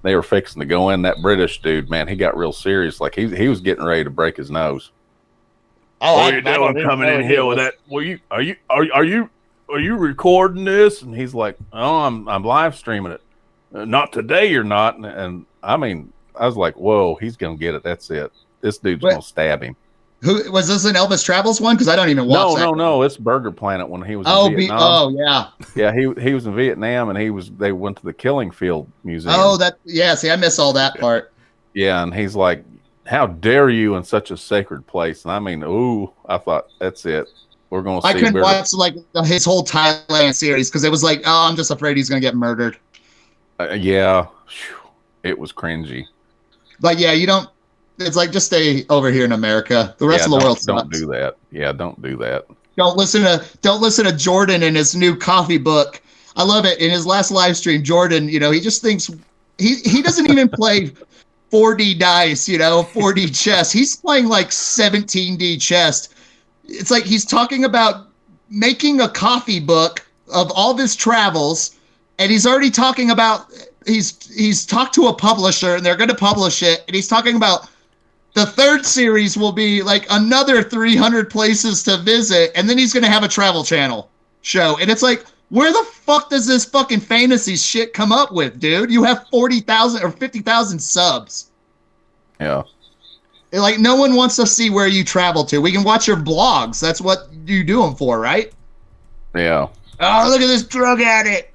They were fixing to go in. That British dude, man, he got real serious. Like he was getting ready to break his nose. Oh, What are you doing coming in here with that? Well, are you recording this? And he's like, oh, I'm live streaming it. Not today, you're not. And I mean, I was like, whoa, he's gonna get it. That's it. This dude's Wait. gonna stab him. Who was this an Elvis Travels one? Because I don't even watch that. No. It's Burger Planet when he was in Vietnam. Oh yeah. Yeah, he was in Vietnam and they went to the Killing Field Museum. Oh, see, I miss all that part. Yeah, and he's like, how dare you in such a sacred place? And I mean, ooh, I thought that's it. We're gonna see. I couldn't Burger- watch like his whole Thailand series because it was like, oh, I'm just afraid he's gonna get murdered. Yeah, Phew. It was cringy. Like, yeah, you don't. It's like just stay over here in America. The rest of the world sucks. Don't do that. Yeah, don't do that. Don't listen to Jordan and his new coffee book. I love it. In his last live stream, Jordan, he just thinks he doesn't even play 4D dice, 4D chess. He's playing like 17D chess. It's like he's talking about making a coffee book of all of his travels, and he's already talking about he's talked to a publisher and they're going to publish it, and he's talking about the third series will be like another 300 places to visit, and then he's going to have a Travel Channel show. And it's like, where the fuck does this fucking fantasy shit come up with, dude? You have 40,000 or 50,000 subs. Yeah. Like, no one wants to see where you travel to. We can watch your blogs. That's what you do them for, right? Yeah. Oh, look at this drug addict.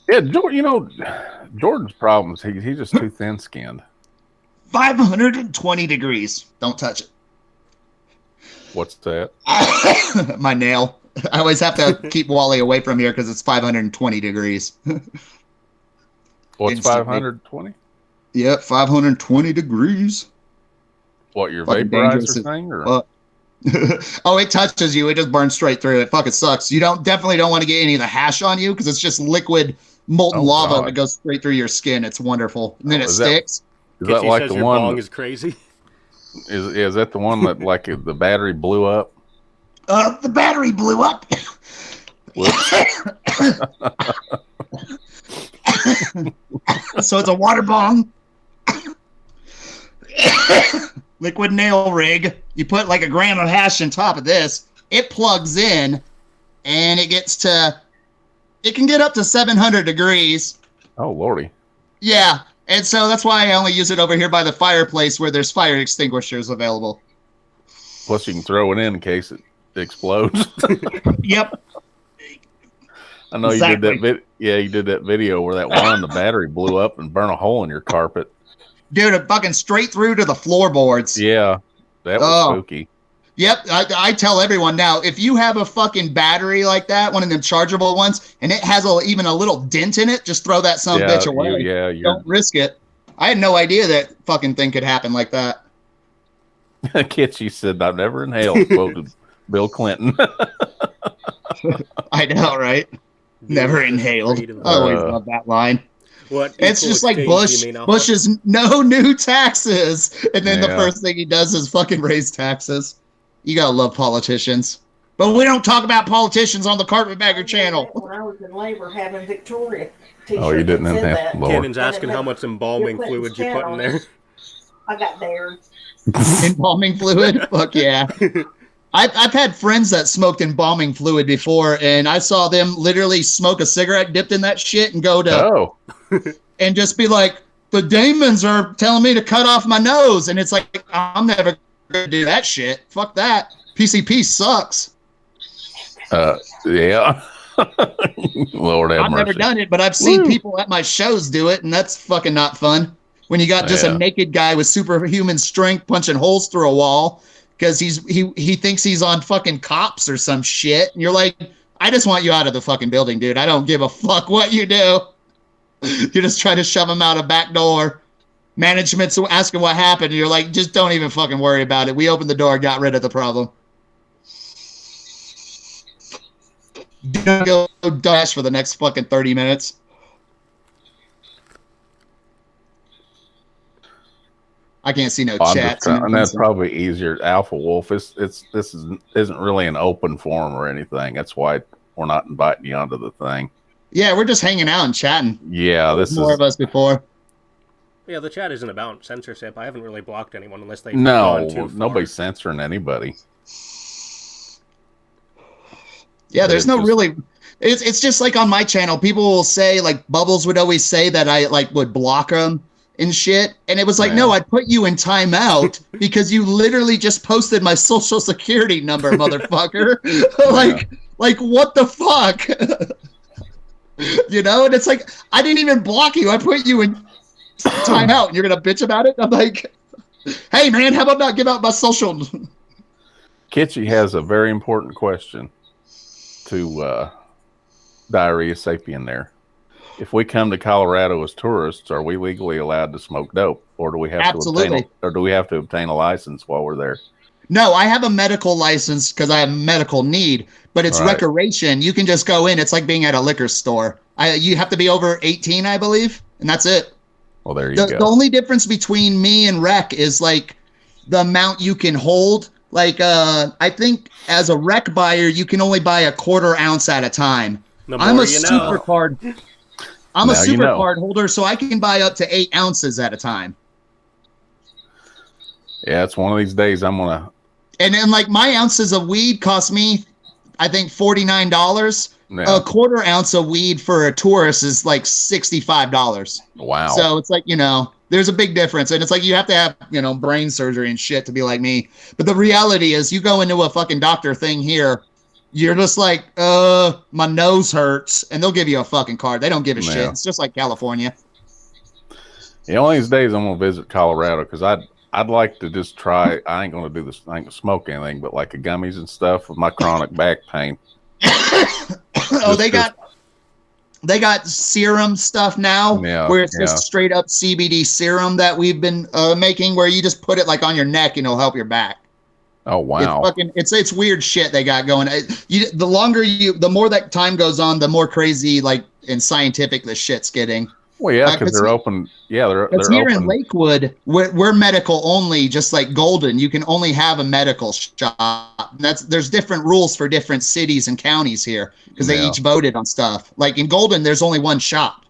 Yeah, Jordan's problem is he's just too thin-skinned. 520 degrees. Don't touch it. What's that? My nail. I always have to keep Wally away from here because it's 520 degrees. What's 520? Yep, 520 degrees. What, your Fucking vaporizer thing? Or? Oh, it touches you. It just burns straight through. It fucking sucks. You definitely don't want to get any of the hash on you because it's just liquid molten lava that goes straight through your skin. It's wonderful. And then it sticks. Is that like the one? Bong is crazy. Is that the one that like the battery blew up? The battery blew up. So it's a water bong. Liquid nail rig. You put like a gram of hash on top of this. It plugs in, and it can get up to 700 degrees. Oh, Lordy. Yeah. And so that's why I only use it over here by the fireplace where there's fire extinguishers available. Plus, you can throw it in case it explodes. Yep. I know exactly. You did that. You did that video where that one, the battery blew up and burned a hole in your carpet. Dude, it fucking straight through to the floorboards. Yeah, that was spooky. Yep, I tell everyone now, if you have a fucking battery like that, one of them chargeable ones, and it has even a little dent in it, just throw that son of a bitch away. Don't risk it. I had no idea that fucking thing could happen like that. Kitschy said, I've never inhaled, quoted Bill Clinton. I know, right? Never inhaled. I always love that line. What? It's just like Bush. Bush is no new taxes. And then the first thing he does is fucking raise taxes. You gotta love politicians. But we don't talk about politicians on the Carpetbagger channel. When I was in labor having Victoria t-shirt. Oh, you didn't have that. Kennan's asking how much embalming fluid you put in there. I got there. Embalming fluid? Fuck yeah. I've had friends that smoked embalming fluid before, and I saw them literally smoke a cigarette dipped in that shit and go to and just be like, the demons are telling me to cut off my nose. And it's like, I'm never going to do that shit. Fuck that. PCP sucks. Yeah. Lord have mercy. I've never done it, but I've seen people at my shows do it, and that's fucking not fun. When you got just a naked guy with superhuman strength punching holes through a wall because he thinks he's on fucking Cops or some shit. And you're like, I just want you out of the fucking building, dude. I don't give a fuck what you do. You just try to shove him out a back door. Management's asking what happened. And you're like, just don't even fucking worry about it. We opened the door, got rid of the problem. Don't go dash for the next fucking 30 minutes. I can't see no chats. And that's probably easier. Alpha Wolf, this isn't really an open forum or anything. That's why we're not inviting you onto the thing. Yeah, we're just hanging out and chatting. Yeah, this more is of us before. Yeah, the chat isn't about censorship. I haven't really blocked anyone unless they nobody's censoring anybody. Yeah, there's no really. It's just like on my channel, people will say, like Bubbles would always say that I would block them and shit, and it was like, no, I put you in timeout because you literally just posted my social security number, motherfucker. Like what the fuck? And it's like, I didn't even block you. I put you in timeout, and you're gonna bitch about it. I'm like, hey man, how about not give out my social? Kitschy has a very important question to Diarrhea Sapien there. If we come to Colorado as tourists, are we legally allowed to smoke dope, or do we have to obtain a license while we're there? No, I have a medical license because I have medical need, but it's recreation. You can just go in. It's like being at a liquor store. You have to be over 18, I believe, and that's it. Well, there you The go. only difference between me and Rec is like the amount you can hold. Like, I think as a Rec buyer, you can only buy a 1/4 ounce at a time. The I'm more a you super know. card. I'm a Now you super know. card holder, so I can buy up to 8 ounces at a time. Yeah, it's one of these days I'm gonna. And then, like, my ounces of weed cost me, I think, $49. Yeah. A 1/4 ounce of weed for a tourist is like $65. Wow. So it's like, there's a big difference. And it's like you have to have, brain surgery and shit to be like me. But the reality is you go into a fucking doctor thing here, you're just like, my nose hurts. And they'll give you a fucking card. They don't give a shit. It's just like California. Yeah, one of these days I'm gonna visit Colorado because I'd like to just try. I ain't gonna do this. I ain't gonna smoke anything, but like the gummies and stuff with my chronic back pain. Oh, they got serum stuff now where it's just straight up CBD serum that we've been making, where you just put it like on your neck and it'll help your back. Oh wow! It's weird shit they got going. The more that time goes on, the more crazy and scientific the shit's getting. Well, yeah, because they're open. Yeah, they're here open. In Lakewood, we're medical only, just like Golden. You can only have a medical shop. There's different rules for different cities and counties here because they each voted on stuff. Like in Golden, there's only one shop,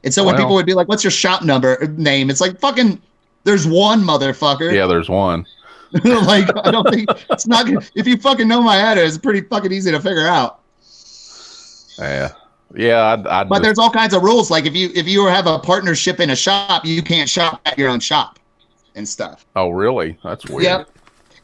and so when people would be like, "What's your shop name?" It's like fucking. There's one, motherfucker. Yeah, there's one. Like I don't think it's not. If you fucking know my address, it's pretty fucking easy to figure out. Yeah. Yeah, but there's all kinds of rules. Like if you have a partnership in a shop, you can't shop at your own shop and stuff. Oh, really? That's weird. Yep.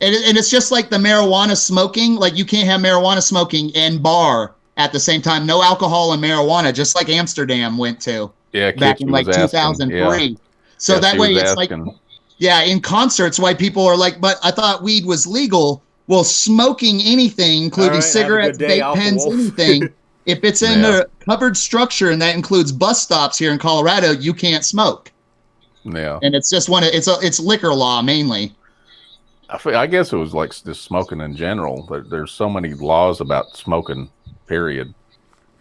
And it's just like the marijuana smoking. Like you can't have marijuana smoking and bar at the same time. No alcohol and marijuana, just like Amsterdam went to. Yeah, back in like 2003. Yeah. So that way it's asking. Like, yeah, in concerts, why people are like, but I thought weed was legal. Well, smoking anything, including cigarettes, vape pens, anything. If it's in a covered structure and that includes bus stops here in Colorado, you can't smoke. Yeah. And it's just it's liquor law mainly. I guess it was like just smoking in general. There's so many laws about smoking, period.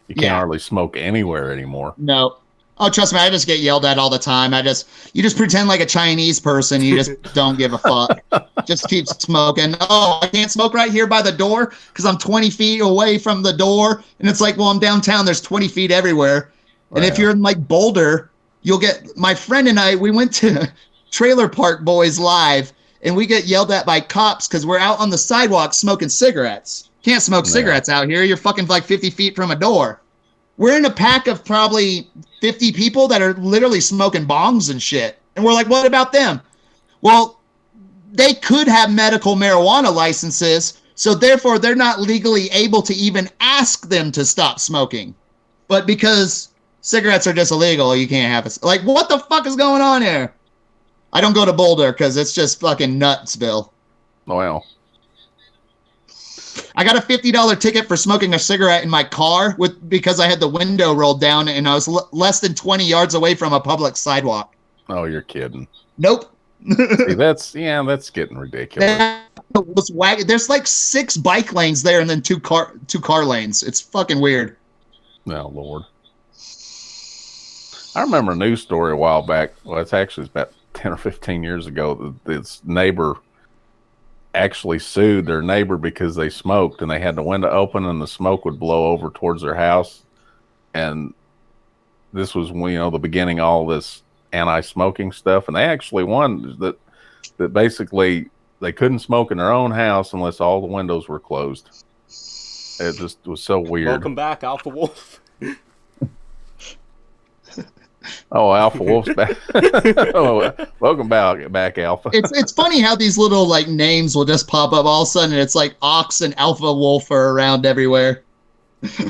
You can't hardly smoke anywhere anymore. No. Oh, trust me, I just get yelled at all the time. You just pretend like a Chinese person. You just don't give a fuck. Just keep smoking. Oh, I can't smoke right here by the door because I'm 20 feet away from the door. And it's like, well, I'm downtown. There's 20 feet everywhere. And if you're in like Boulder, you'll get, my friend and I, we went to Trailer Park Boys Live and we get yelled at by cops because we're out on the sidewalk smoking cigarettes. Can't smoke cigarettes out here. You're fucking like 50 feet from a door. We're in a pack of probably 50 people that are literally smoking bongs and shit. And we're like, what about them? Well, they could have medical marijuana licenses, so therefore they're not legally able to even ask them to stop smoking. But because cigarettes are just illegal, you can't have it. Like, what the fuck is going on here? I don't go to Boulder because it's just fucking nutsville. Well. I got a $50 ticket for smoking a cigarette in my car because I had the window rolled down and I was less than 20 yards away from a public sidewalk. Oh, you're kidding. Nope. See, that's getting ridiculous. There's like 6 bike lanes there and then two car lanes. It's fucking weird. Oh, Lord. I remember a news story a while back. Well, it's actually about 10 or 15 years ago. This neighbor actually sued their neighbor because they smoked and they had the window open and the smoke would blow over towards their house. And this was when, the beginning of all this anti-smoking stuff. And they actually won that basically they couldn't smoke in their own house unless all the windows were closed. It just was so weird. Welcome back, Alpha Wolf. Oh, Alpha Wolf's back. Oh, welcome back, Alpha. It's funny how these little like names will just pop up all of a sudden. It's like Ox and Alpha Wolf are around everywhere.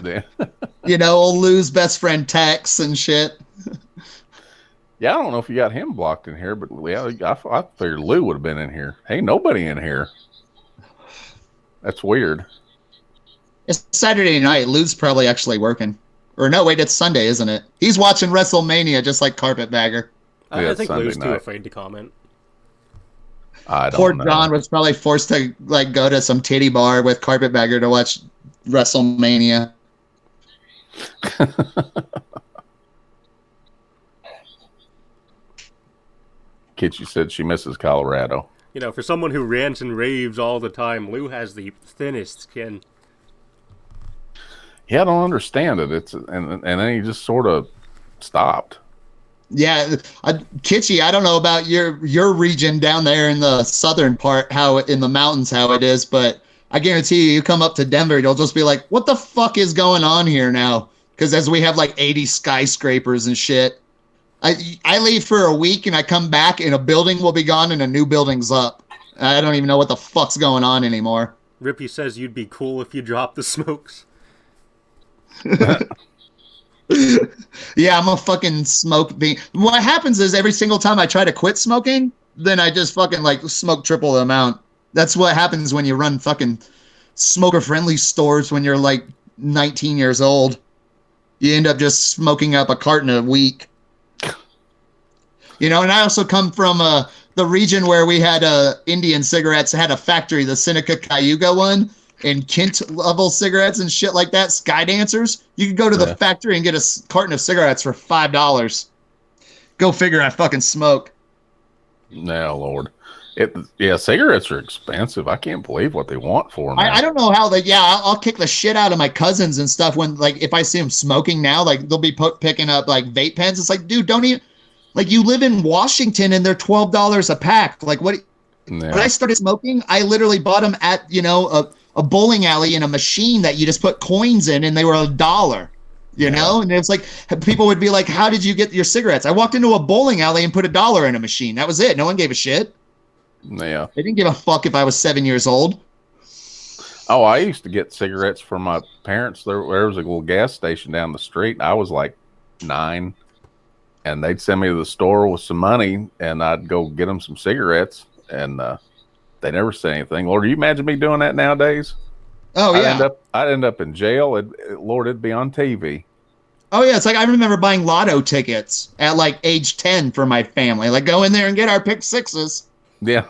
Yeah. Old Lou's best friend Tex and shit. Yeah, I don't know if you got him blocked in here, but yeah, I figured Lou would have been in here. Hey, nobody in here. That's weird. It's Saturday night. Lou's probably actually working. Or no, wait, it's Sunday, isn't it? He's watching WrestleMania just like Carpetbagger. I think Lou's too afraid to comment. Poor John was probably forced to like go to some titty bar with Carpetbagger to watch WrestleMania. Kitschy said she misses Colorado. You know, for someone who rants and raves all the time, Lou has the thinnest skin. Yeah, I don't understand it. And then he just sort of stopped. Yeah, Kitschy, I don't know about your region down there in the southern part, in the mountains, how it is, but I guarantee you come up to Denver, you'll just be like, what the fuck is going on here now? Because as we have like 80 skyscrapers and shit. I leave for a week and I come back and a building will be gone and a new building's up. I don't even know what the fuck's going on anymore. Rippy says you'd be cool if you dropped the smokes. Yeah, I'm a fucking smoke bean. What happens is every single time I try to quit smoking, then I just fucking like smoke triple the amount. That's what happens when you run fucking smoker-friendly stores when you're like 19 years old. You end up just smoking up a carton a week. You know, and I also come from the region where we had Indian cigarettes, had a factory, the Seneca Cayuga one, and Kent level cigarettes and shit like that, Sky Dancers. You could go to the factory and get a carton of cigarettes for $5. Go figure, I fucking smoke. No, Lord. Cigarettes are expensive. I can't believe what they want for them. I don't know how I'll kick the shit out of my cousins and stuff when, like, if I see them smoking now, like, they'll be picking up, like, vape pens. It's like, dude, don't even... Like, you live in Washington and they're $12 a pack. Like, what? Yeah. When I started smoking, I literally bought them at, you know, a bowling alley in a machine that you just put coins in, and they were $1. You know? And it's like, people would be like, how did you get your cigarettes? I walked into a bowling alley and put $1 in a machine. That was it. No one gave a shit. Yeah. They didn't give a fuck if I was 7 years old. Oh, I used to get cigarettes from my parents. There was a little gas station down the street. I was like 9. And they'd send me to the store with some money, and I'd go get them some cigarettes, and they never said anything. Lord, do you imagine me doing that nowadays? Oh, yeah. I'd end up in jail. Lord, it'd be on TV. Oh, yeah. It's like I remember buying lotto tickets at, like, age 10 for my family. Like, go in there and get our pick sixes. Yeah.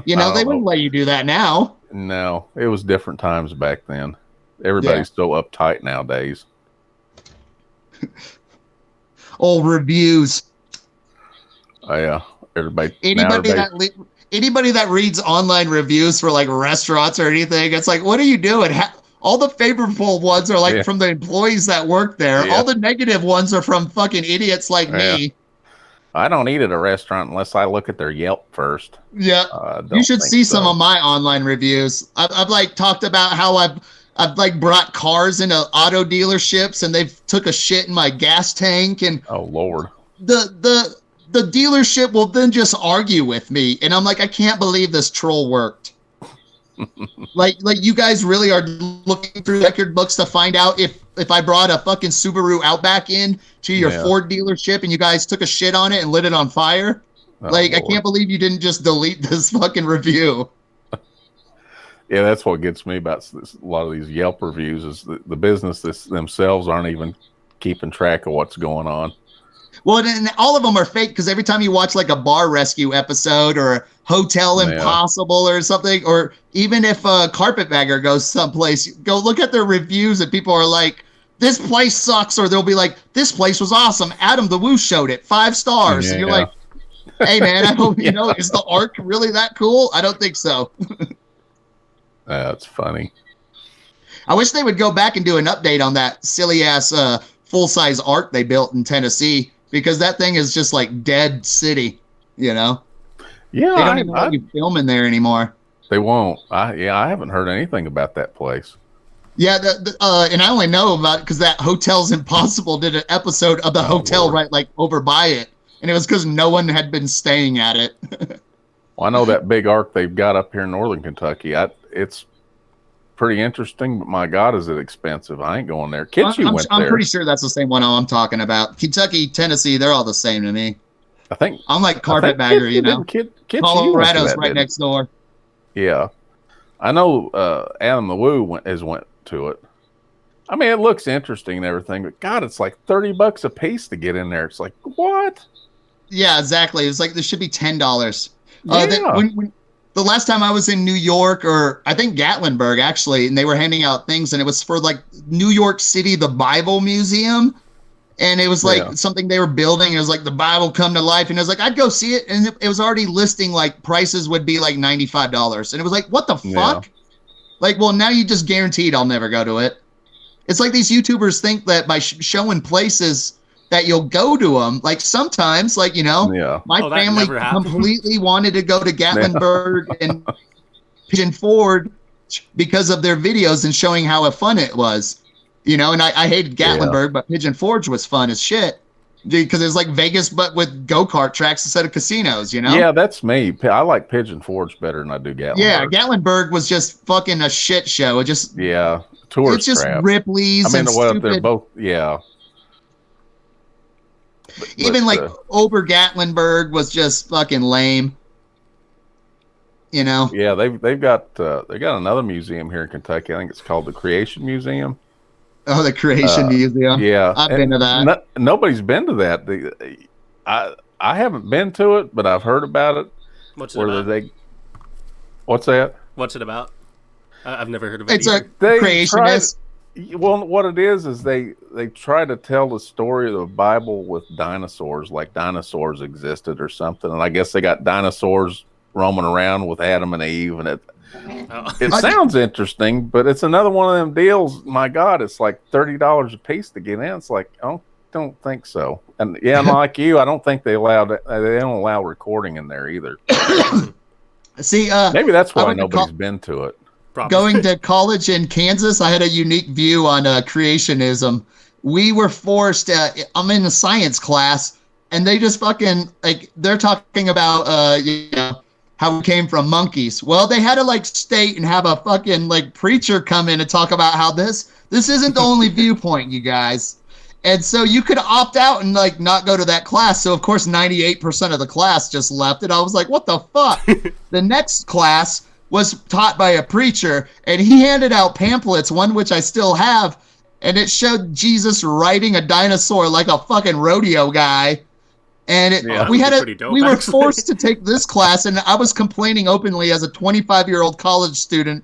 You know, they wouldn't let you do that now. No, it was different times back then. Everybody's so uptight nowadays. Old reviews. Oh, yeah. Anybody that reads online reviews for like restaurants or anything, it's like, what are you doing? All the favorable ones are like from the employees that work there. Yeah. All the negative ones are from fucking idiots like me. I don't eat at a restaurant unless I look at their Yelp first. Yeah. You should see some of my online reviews. I've like talked about how I've like brought cars into auto dealerships and they've took a shit in my gas tank, and oh Lord, the dealership will then just argue with me, and I'm like, I can't believe this troll worked. like you guys really are looking through record books to find out if I brought a fucking Subaru Outback in to your Ford dealership and you guys took a shit on it and lit it on fire. Oh, like, Lord. I can't believe you didn't just delete this fucking review. Yeah, that's what gets me about a lot of these Yelp reviews is the business themselves aren't even keeping track of what's going on. Well, and all of them are fake because every time you watch like a Bar Rescue episode or a Hotel Impossible or something, or even if Carpetbagger goes someplace, go look at their reviews and people are like, this place sucks, or they'll be like, this place was awesome. Adam the Woo showed it 5 stars. Yeah. And you're like, hey, man, I hope you know, is the arc really that cool? I don't think so. That's funny. I wish they would go back and do an update on that silly ass full-size arc they built in Tennessee, because that thing is just like dead city, you know? Yeah. They don't even let you film in there anymore. They won't. I haven't heard anything about that place. Yeah, and I only know about it because that Hotel's Impossible did an episode of the hotel Lord. Right like over by it, and it was because no one had been staying at it. Well, I know that big arc they've got up here in northern Kentucky. It's pretty interesting, but my God, is it expensive? I ain't going there. Kitschy went there. I'm pretty sure that's the same one I'm talking about. Kentucky, Tennessee, they're all the same to me. I think I'm like Carpetbagger, you know. Colorado's right next door. Yeah, I know. Adam the Woo went to it. I mean, it looks interesting and everything, but God, it's like $30 a piece to get in there. It's like, what? Yeah, exactly. It's like there should be $10. When the last time I was in New York, or I think Gatlinburg actually, and they were handing out things, and it was for like New York City, the Bible Museum. and it was like something they were building. It was like the Bible come to life, and it was like I'd go see it, and it was already listing like prices would be like $95, and it was like, what the fuck? Yeah. Like, well, now you just guaranteed I'll never go to it. It's like these YouTubers think that by showing places that you'll go to them. Like sometimes, like, you know, my family completely wanted to go to Gatlinburg and Pigeon Forge because of their videos and showing how fun it was, you know. And I hated Gatlinburg, but Pigeon Forge was fun as shit because it was like Vegas, but with go-kart tracks instead of casinos, you know? Yeah, that's me. I like Pigeon Forge better than I do Gatlinburg. Yeah, Gatlinburg was just fucking a shit show. It just tourist it's just crap. Ripley's and stupid. They're both Even like Ober Gatlinburg was just fucking lame. You know? Yeah, they've got another museum here in Kentucky. I think it's called the Creation Museum. Oh, the Creation Museum. Yeah, I've been to that. Nobody's been to that. I haven't been to it, but I've heard about it. What's it about? What's that? What's it about? I've never heard of it. It's a creationist. Well, what it is they try to tell the story of the Bible with dinosaurs, like dinosaurs existed or something. And I guess they got dinosaurs roaming around with Adam and Eve, and it sounds interesting, but it's another one of them deals. My God, it's like $30 a piece to get in. It's like, I don't think so. And like you, I don't think they don't allow recording in there either. See, maybe that's why nobody's been to it. Probably. Going to college in Kansas, I had a unique view on creationism. We were forced. I'm in a science class, and they just fucking like they're talking about you know, how we came from monkeys. Well, they had to like state and have a fucking like preacher come in and talk about how this isn't the only viewpoint, you guys. And so you could opt out and like not go to that class. So of course 98% of the class just left it. I was like, what the fuck? The next class was taught by a preacher, and he handed out pamphlets, one which I still have, and it showed Jesus riding a dinosaur like a fucking rodeo guy. And we were forced to take this class, and I was complaining openly as a 25-year-old college student.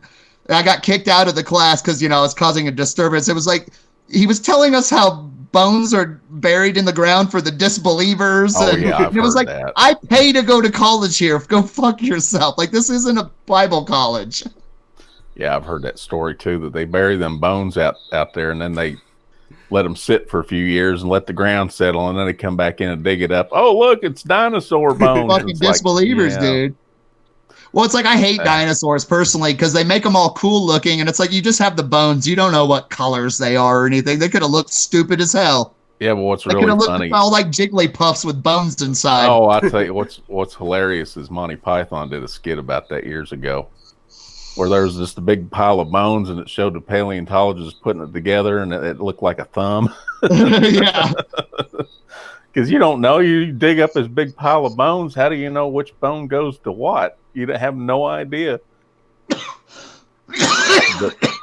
I got kicked out of the class because, you know, I was causing a disturbance. It was like he was telling us how bones are buried in the ground for the disbelievers. Oh, and yeah, it was like, that. I pay to go to college here. Go fuck yourself. Like, this isn't a Bible college. Yeah, I've heard that story too, that they bury them bones out there, and then they let them sit for a few years and let the ground settle, and then they come back in and dig it up. Oh, look, it's dinosaur bones. Fucking disbelievers, dude. Well, it's like I hate dinosaurs personally because they make them all cool looking, and it's like you just have the bones. You don't know what colors they are or anything. They could have looked stupid as hell. Yeah, but what's really funny? They could have looked all like Jigglypuffs with bones inside. Oh, I'll tell you what's hilarious is Monty Python did a skit about that years ago, where there was just a big pile of bones, and it showed the paleontologist putting it together, and it looked like a thumb. Yeah. Because you don't know. You dig up this big pile of bones. How do you know which bone goes to what? You have no idea.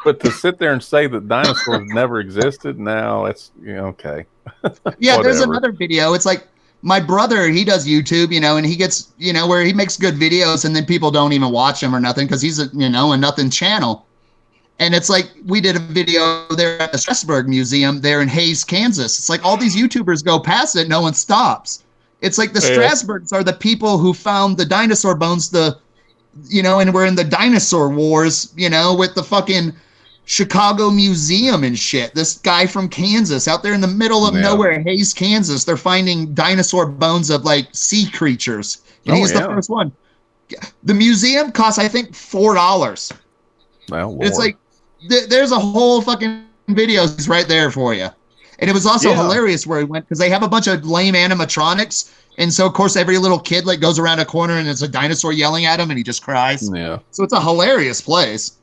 but to sit there and say that dinosaurs never existed, now it's okay. Yeah, there's another video. It's like my brother, he does YouTube, and he gets, where he makes good videos, and then people don't even watch him or nothing because he's a nothing channel. And it's like we did a video there at the Strasburg Museum there in Hayes, Kansas. It's like all these YouTubers go past it, no one stops. It's like the Strasburgs are the people who found the dinosaur bones, and we're in the dinosaur wars, with the fucking Chicago Museum and shit. This guy from Kansas out there in the middle of nowhere, Hayes, Kansas, they're finding dinosaur bones of like sea creatures. And he's the first one. The museum costs, I think, $4. Well, it's like, there's a whole fucking video right there for you. And it was also hilarious where he went because they have a bunch of lame animatronics. And so, of course, every little kid like goes around a corner and it's a dinosaur yelling at him and he just cries. Yeah. So it's a hilarious place.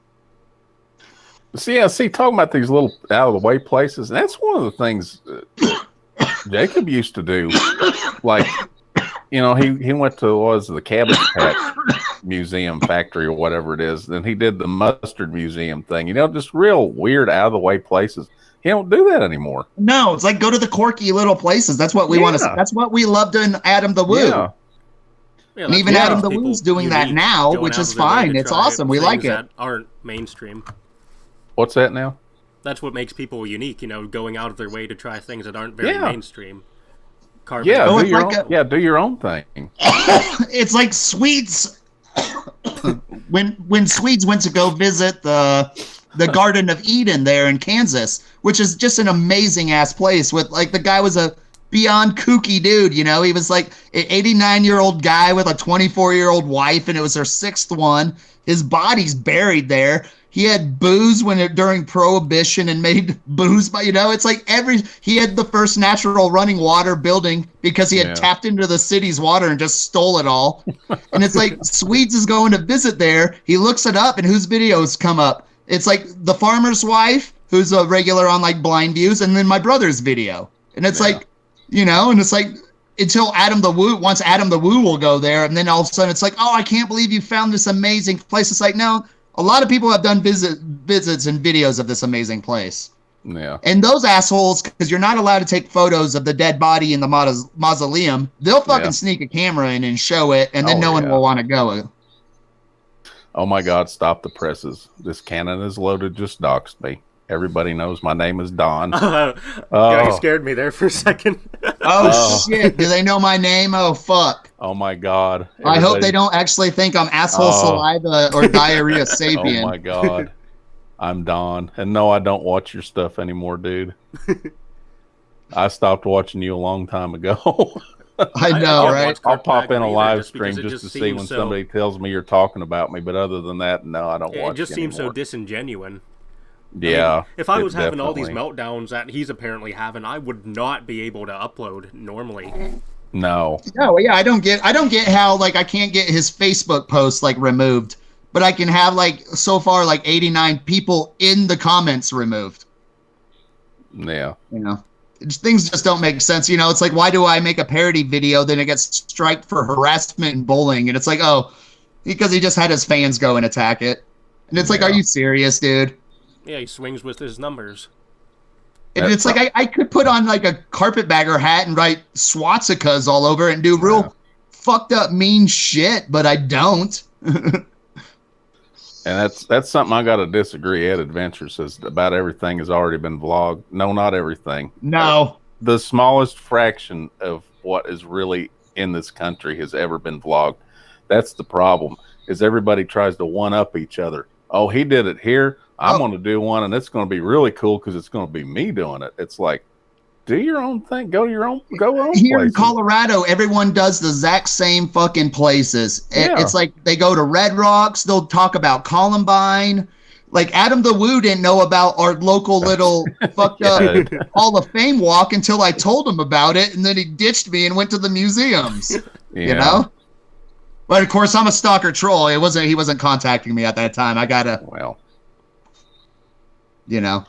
See, talking about these little out-of-the-way places, and that's one of the things Jacob used to do. Like, he went to, the Cabbage Patch Museum Factory or whatever it is. Then he did the Mustard Museum thing. Just real weird, out-of-the-way places. He don't do that anymore. No, it's like go to the quirky little places. That's what we want to see. That's what we loved in Adam the Woo. Yeah, and even Adam the Woo's doing that now, which is fine. It's awesome. We like it. That aren't mainstream. What's that now? That's what makes people unique, going out of their way to try things that aren't very mainstream. Yeah, Oh, do your own thing. It's like Swedes. when Swedes went to go visit the Garden of Eden there in Kansas, which is just an amazing ass place. With like the guy was a beyond kooky dude, he was like an 89-year-old guy with a 24-year-old wife, and it was her 6th one. His body's buried there. He had booze during Prohibition and made booze, but it's like he had the first natural running water building because he had tapped into the city's water and just stole it all. And it's like Swedes is going to visit there. He looks it up, and whose videos come up? It's like the farmer's wife, who's a regular on like Blind Views, and then my brother's video. And it's like, and it's like until Adam the Woo will go there, and then all of a sudden it's like, oh, I can't believe you found this amazing place. It's like, no. A lot of people have done visits and videos of this amazing place. Yeah. And those assholes, because you're not allowed to take photos of the dead body in the mausoleum, they'll fucking sneak a camera in and show it, and then no one will want to go. Oh my God, stop the presses. This cannon is loaded, just doxed me. Everybody knows my name is Don. You scared me there for a second. Shit. Do they know my name? Oh, fuck. Oh my God. I hope they don't actually think I'm asshole saliva or diarrhea sapien. Oh my God. I'm Don. And no, I don't watch your stuff anymore, dude. I stopped watching you a long time ago. I know, right? I'll pop in a live stream just to see when somebody tells me you're talking about me. But other than that, no, I don't watch it. It just seems so disingenuine. Yeah. I mean, if I was having all these meltdowns that he's apparently having, I would not be able to upload normally. No. No, yeah, I don't get how like I can't get his Facebook post like removed, but I can have like so far like 89 people in the comments removed. Yeah. Things just don't make sense. It's like, why do I make a parody video, then it gets striked for harassment and bullying? And it's like, oh, because he just had his fans go and attack it. And it's like, are you serious, dude? Yeah, he swings with his numbers. And it's like I could put on like a Carpetbagger hat and write swastikas all over it and do real fucked up mean shit, but I don't. And that's something I got to disagree. Ed Adventure says about everything has already been vlogged. No, not everything. No. The smallest fraction of what is really in this country has ever been vlogged. That's the problem, is everybody tries to one-up each other. Oh, he did it here. I'm going to do one, and it's going to be really cool because it's going to be me doing it. It's like, do your own thing. Go your own Here places. in Colorado, everyone does the exact same fucking places. It's like they go to Red Rocks. They'll talk about Columbine. Like Adam the Woo didn't know about our local little fucked up Hall of Fame walk until I told him about it, and then he ditched me and went to the museums. You know? But of course, I'm a stalker troll. He wasn't contacting me at that time. I gotta. Well. Yeah,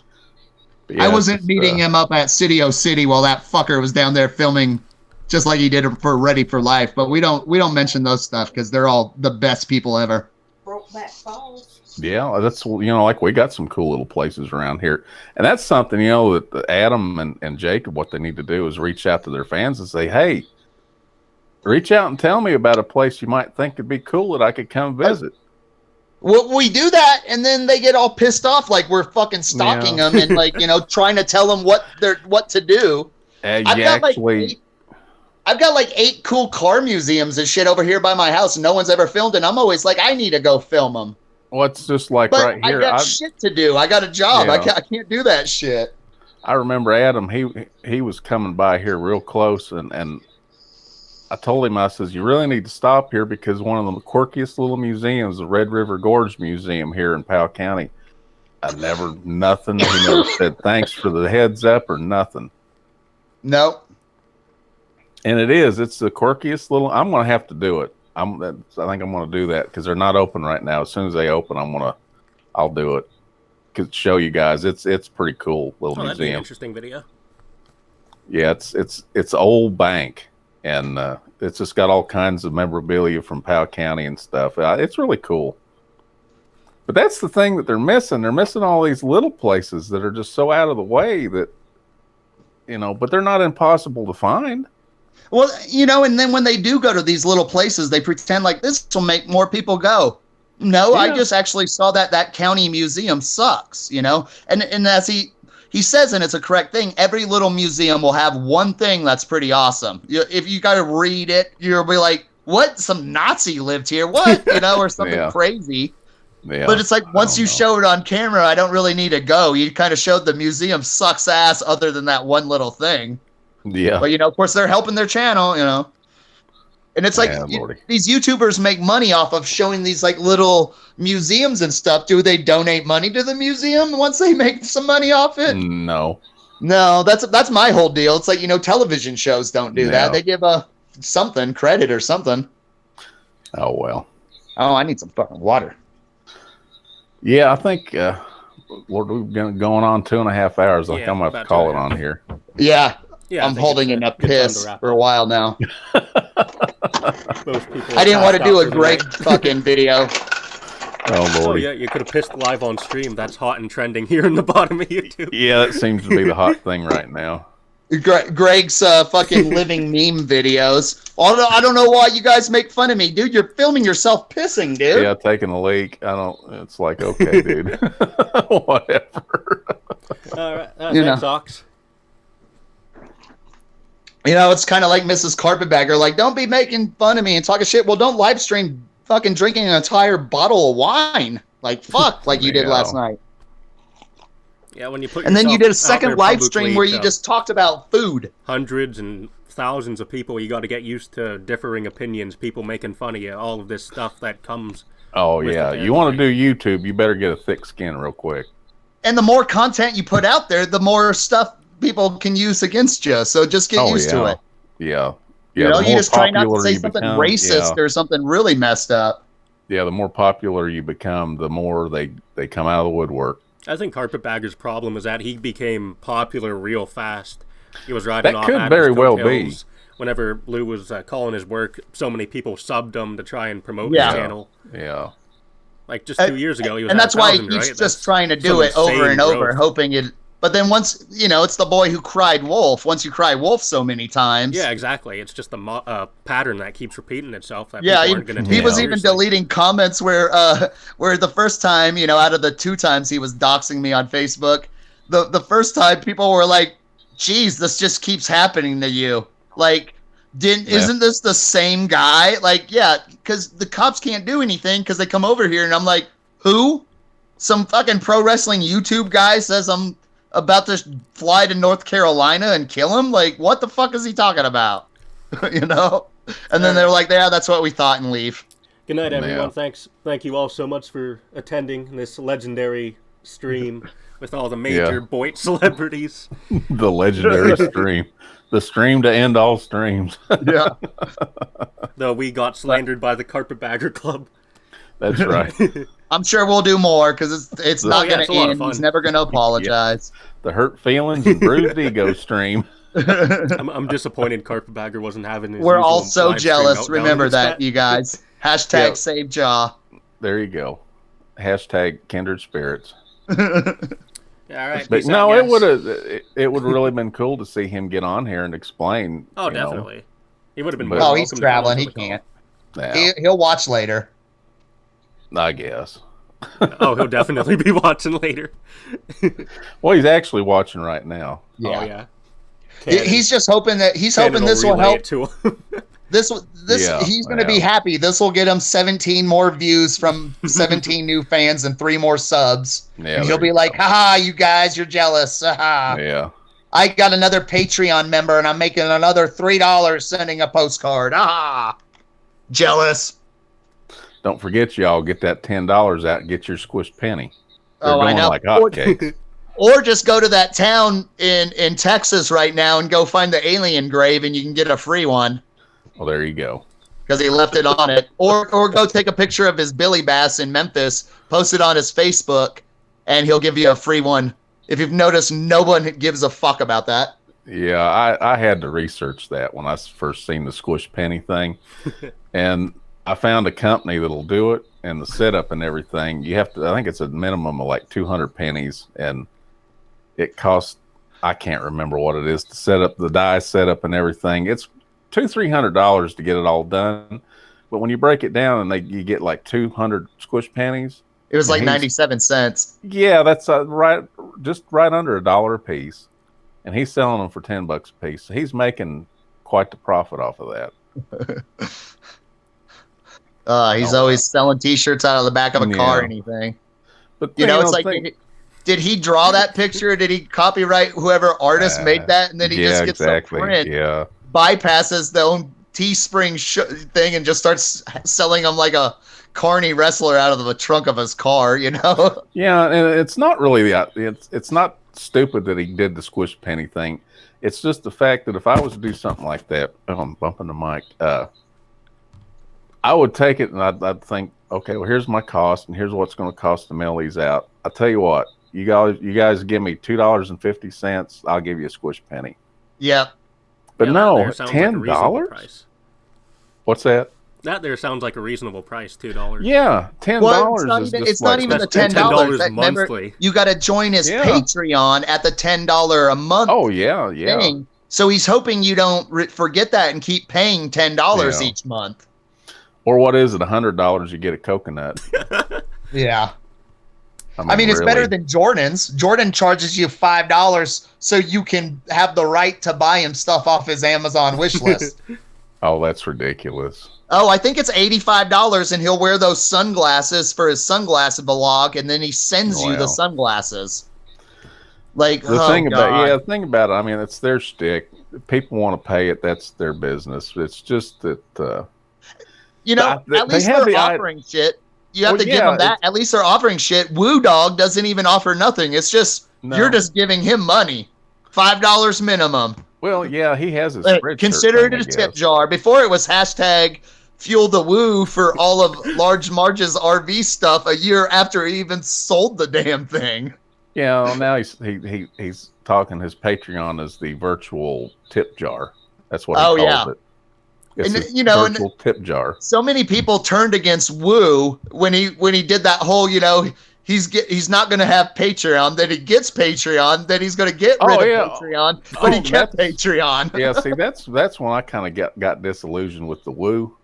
I wasn't meeting him up at City City while that fucker was down there filming, just like he did for Ready for Life. But we don't mention those stuff because they're all the best people ever. Brokeback Falls. Yeah, that's like we got some cool little places around here, and that's something that Adam and Jacob, what they need to do is reach out to their fans and say, hey, reach out and tell me about a place you might think would be cool that I could come visit. Well, we do that, and then they get all pissed off like we're fucking stalking them and like trying to tell them what to do. I've got like 8 cool car museums and shit over here by my house, and no one's ever filmed, and I'm always like, I need to go film them. Well, it's just like but right here. I got shit to do. I got a job. I can't do that shit. I remember Adam. He was coming by here real close, and I told him, I says, you really need to stop here because one of the quirkiest little museums, the Red River Gorge Museum here in Powell County. Nothing. He never said thanks for the heads up or nothing. Nope. And it's the quirkiest little, I'm going to have to do it. I think I'm going to do that because they're not open right now. As soon as they open, I'll do it. Show you guys. It's pretty cool little museum. That'd be an interesting video. Yeah, it's old bank. And it's just got all kinds of memorabilia from Powell County and stuff. It's really cool. But that's the thing that they're missing. They're missing all these little places that are just so out of the way that, but they're not impossible to find. Well, and then when they do go to these little places, they pretend like this will make more people go. No, I Yeah. just actually saw that county museum sucks, you know? And as he says, and it's a correct thing, every little museum will have one thing that's pretty awesome. If you got to read it, you'll be like, what? Some Nazi lived here? What? You know, or something Yeah. crazy. Yeah. But it's like, once you know. show it on camera, I don't really need to go. You kind of showed the museum sucks ass other than that one little thing. Yeah. But, you know, of course, they're helping their channel, you know. And it's like, Yeah, Lordy. these YouTubers make money off of showing these like little museums and stuff. Do they donate money to the museum once they make some money off it? No. No, that's my whole deal. It's like, you know, television shows don't do that. No. They give something credit or something. Oh, well. Oh, I need some fucking water. Yeah, I think we've been going on 2.5 hours. I think Yeah, I'm going to have about to call it 2.5. on here. Yeah, Yeah, I I'm think holding it's in a good time to piss wrap for a up. while now. Most people I didn't want to passed do out a for the great night. fucking video. Oh, Oh Lordy. yeah, you could have pissed live on stream. That's hot and trending here in the bottom of YouTube. Yeah, that seems to be the hot thing right now. Greg's fucking living meme videos. Although I don't know why you guys make fun of me, dude. You're filming yourself pissing, dude. Yeah, taking a leak. It's like, okay, dude. Whatever. All right, You thanks, know. Ox. You know, it's kind of like Mrs. Carpetbagger. Like, don't be making fun of me and talking shit. Well, don't live stream fucking drinking an entire bottle of wine. Like, fuck, like you did Yeah. last night. Yeah, when you put And then you yourself did a out second there live publicly stream where you to just talked about food. hundreds and thousands of people, you got to get used to differing opinions, people making fun of you, all of this stuff that comes. Oh, With yeah. it You want to everything. do YouTube, you better get a thick skin real quick. And the more content you put out there, the more stuff people can use against you. So just get used to it. Yeah. You Yeah, know, the you more just try not to popular say you something become, racist or something really messed up. Yeah, the more popular you become, the more they come out of the woodwork. I think Carpetbagger's problem is that he became popular real fast. He was riding That off could Adam's very well be. coattails. Whenever Lou was calling his work, so many people subbed him to try and promote Yeah. his channel. Yeah. Like just 2 years ago, he was And at that's why he 1,000, keeps right? just That's trying to do some it over insane and over, growth. hoping it. But then once, you know, it's the boy who cried wolf. Once you cry wolf so many times. Yeah, exactly. It's just a pattern that keeps repeating itself. That Yeah, people aren't gonna he take was even seriously. deleting comments where the first time, you know, out of the 2 times he was doxing me on Facebook, the first time people were like, geez, this just keeps happening to you. Like, isn't this the same guy? Like, yeah, because the cops can't do anything because they come over here and I'm like, who? Some fucking pro wrestling YouTube guy says I'm about to fly to North Carolina and kill him? Like, what the fuck is he talking about? You know? And then they're like, yeah, that's what we thought, and leave. Good night, everyone. Yeah. Thank you all so much for attending this legendary stream with all the major Boit celebrities. The legendary stream. The stream to end all streams. Yeah. Though we got slandered by the Carpetbagger Club. That's right. I'm sure we'll do more because it's not yeah, going it's a to lot of end. fun. He's never going to apologize. The hurt feelings and bruised ego stream. I'm disappointed Carpetbagger wasn't having his We're usual all so live stream jealous. meltdown. Remember It's that, you guys. Hashtag Yeah. save jaw. There you go. Hashtag kindred spirits. Yeah, all right. But peace no, out, it guys. would have. It would really been cool to see him get on here and explain. Oh, you know. definitely. He would have been. But- more Oh, than he's welcome to come traveling. onto He the call. can't. Yeah, He'll watch later. I guess. Oh, he'll definitely be watching later. Well, he's actually watching right now. Oh yeah. He's just hoping that Canon this will relay help. it to him. This Yeah, he's going to be yeah. happy. This will get him 17 more views from 17 new fans and 3 more subs. Yeah, And he'll there be you like, go. haha, you guys, you're jealous. Haha. Yeah. I got another Patreon member and I'm making another $3 sending a postcard. Ah, jealous. Don't forget, y'all, get that $10 out and get your squished penny. They're Oh, I going know. like hotcakes. Or just go to that town in Texas right now and go find the alien grave and you can get a free one Well, there you go. because he left it on it. Or go take a picture of his Billy Bass in Memphis, post it on his Facebook, and he'll give you a free one. If you've noticed, no one gives a fuck about that. Yeah, I had to research that when I first seen the squish penny thing, and I found a company that'll do it, and the setup and everything. You have to. I think it's a minimum of like 200 pennies, and it costs. I can't remember what it is to set up the die setup and everything. It's $200-300 to get it all done. But when you break it down and you get like 200 squish pennies. It was and like 97 cents. Yeah, that's just right under $1 a piece. And he's selling them for $10 a piece. So he's making quite the profit off of that. He's always selling T-shirts out of the back of a car or anything. But it's like, did he draw that picture? Did he copyright whoever artist made that, and then he just gets the print? Yeah, bypasses the own Teespring thing and just starts selling them like a carny wrestler out of the trunk of his car, you know? Yeah, and it's not really it's not stupid that he did the squish penny thing. It's just the fact that if I was to do something like that, I'm bumping the mic. I would take it and I'd think, okay, well, here's my cost and here's what's going to cost to mail these out. I'll tell you what, you guys give me $2.50. I'll give you a squish penny. Yeah. But yeah, no, $10. Like what's that? That there sounds like a reasonable price, $2. Yeah, $10 well, it's not even the $10 monthly. You got to join his Patreon at the $10 a month. Oh yeah. Thing. So he's hoping you don't forget that and keep paying $10 each month. Or what is it? $100 you get a coconut. Yeah. I mean, it's better than Jordan's. Jordan charges you $5 so you can have the right to buy him stuff off his Amazon wish list. Oh, that's ridiculous. Oh, I think it's $85, and he'll wear those sunglasses for his sunglass vlog, and then he sends you the sunglasses. Like the thing about it, I mean, it's their shtick. If people want to pay it, that's their business. It's just that at least they're offering shit. You have to give them that. At least they're offering shit. Woo Dog doesn't even offer nothing. It's just you're just giving him money. $5 minimum. Well, yeah, he has a spreadshirt. Consider it a tip jar. Before it was hashtag Fuel the Woo for all of Large Marge's RV stuff a year after he even sold the damn thing. Yeah, well, now he's talking his Patreon as the virtual tip jar. That's what he calls it. It's virtual tip jar. So many people turned against Woo when he did that whole, he's not going to have Patreon. Then he gets Patreon. Then he's going to get rid of Patreon. But he kept Patreon. Yeah, see, that's when I kind of got disillusioned with the Woo.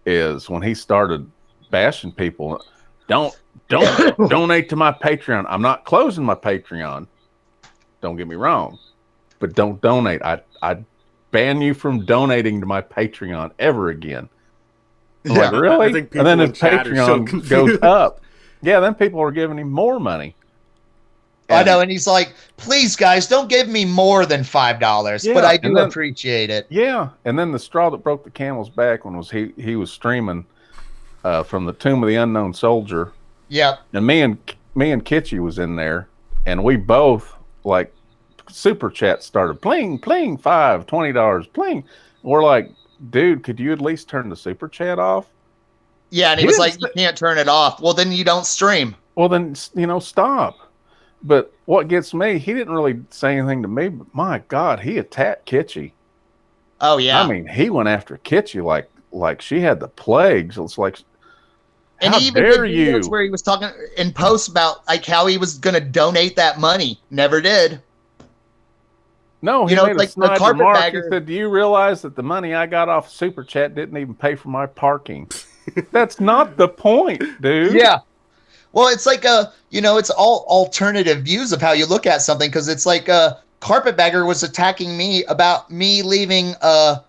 Is when he started bashing people. Don't donate to my Patreon. I'm not closing my Patreon. Don't get me wrong, but don't donate. I ban you from donating to my Patreon ever again. I'm like, really? And then his Patreon goes up. Yeah, then people are giving him more money. I know, and he's like, please, guys, don't give me more than $5, but I do appreciate it. Yeah, and then the straw that broke the camel's back when he was streaming from the Tomb of the Unknown Soldier. Yep. And me and Kitschy was in there, and we both, like, super chat started, pling, $5, $20, pling. We're like, dude, could you at least turn the super chat off? Yeah, and he was like, you can't turn it off. Well, then you don't stream. Well, then, stop. But what gets me, he didn't really say anything to me, but my God, he attacked Kitschy. Oh, yeah. I mean, he went after Kitschy like she had the plague. So it's like, and he even did videos where he was talking in posts about like how he was going to donate that money. Never did. No, he made a snide remark. He said, do you realize that the money I got off Super Chat didn't even pay for my parking? That's not the point, dude. Yeah. Well, it's like it's all alternative views of how you look at something, because it's like Carpetbagger was attacking me about me leaving a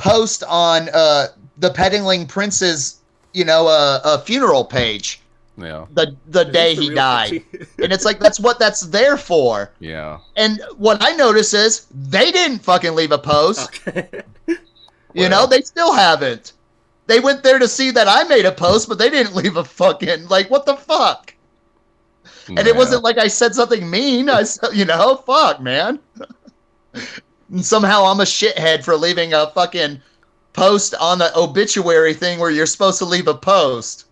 post on the Peddling Prince's a funeral page. Yeah. The day he died. And it's like that's there for. Yeah. And what I notice is they didn't fucking leave a post. Okay. They still haven't. They went there to see that I made a post, but they didn't leave a fucking, like, what the fuck? And it wasn't like I said something mean. I said, fuck, man. And somehow I'm a shithead for leaving a fucking post on the obituary thing where you're supposed to leave a post.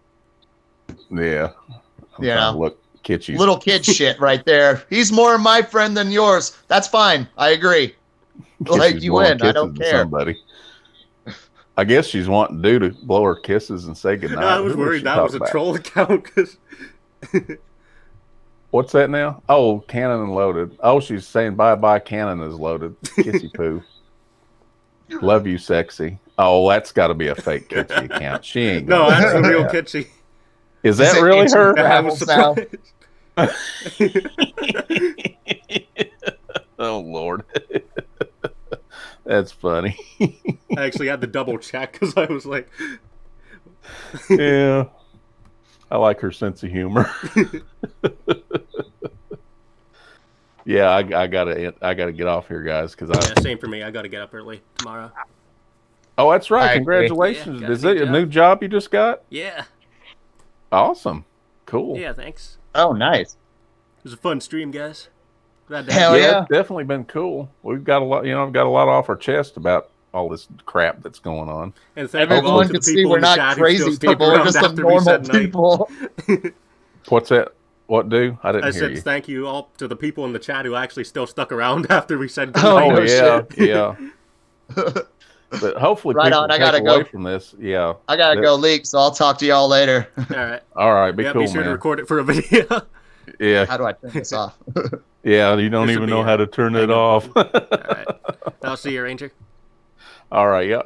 Yeah. Look, Kitschy. Little kid shit right there. He's more my friend than yours. That's fine. I agree. Like, you win. I don't care. Somebody. I guess she's wanting dude to blow her kisses and say goodnight. No, I was worried that was a troll account. What's that now? Oh, Cannon and loaded. Oh, she's saying bye-bye, Cannon is loaded. Kissy poo. Love you, sexy. Oh, that's got to be a fake Kitschy account. She ain't. No, gonna that's do the real that. Kitschy. Is that it really itchy her? I gravel was sound? surprised. Oh Lord, that's funny. I actually had to double check because I was like, Yeah, I like her sense of humor. Yeah, I gotta get off here, guys. Because yeah, same for me. I got to get up early tomorrow. Oh, that's right. I agree. Congratulations. Yeah, got a Is new it a job. new job you just got? Yeah. Awesome. Cool. Yeah, thanks. Oh, nice. It was a fun stream, guys. Glad to Hell have you. yeah. It's definitely been cool. We've got a lot, I've got a lot off our chest about all this crap that's going on. And thank you all Everyone to the can see people we're in the not chat who still crazy stuck people. We're around just some after we normal said night. people. What's that? What do? I didn't I hear said you. thank you all to the people in the chat who actually still stuck around after we said Oh, goodnight. Oh, no yeah, shit. yeah. But hopefully Right people on, I take gotta away go. from this. Yeah. I gotta go leak, so I'll talk to y'all later. All right. All right. Be Yeah, cool, be sure man. to record it for a video. Yeah. How do I turn this off? Yeah. You don't This even would be know a how to turn it hang-up off. button. All right. I'll see you, Ranger. All right. Yeah.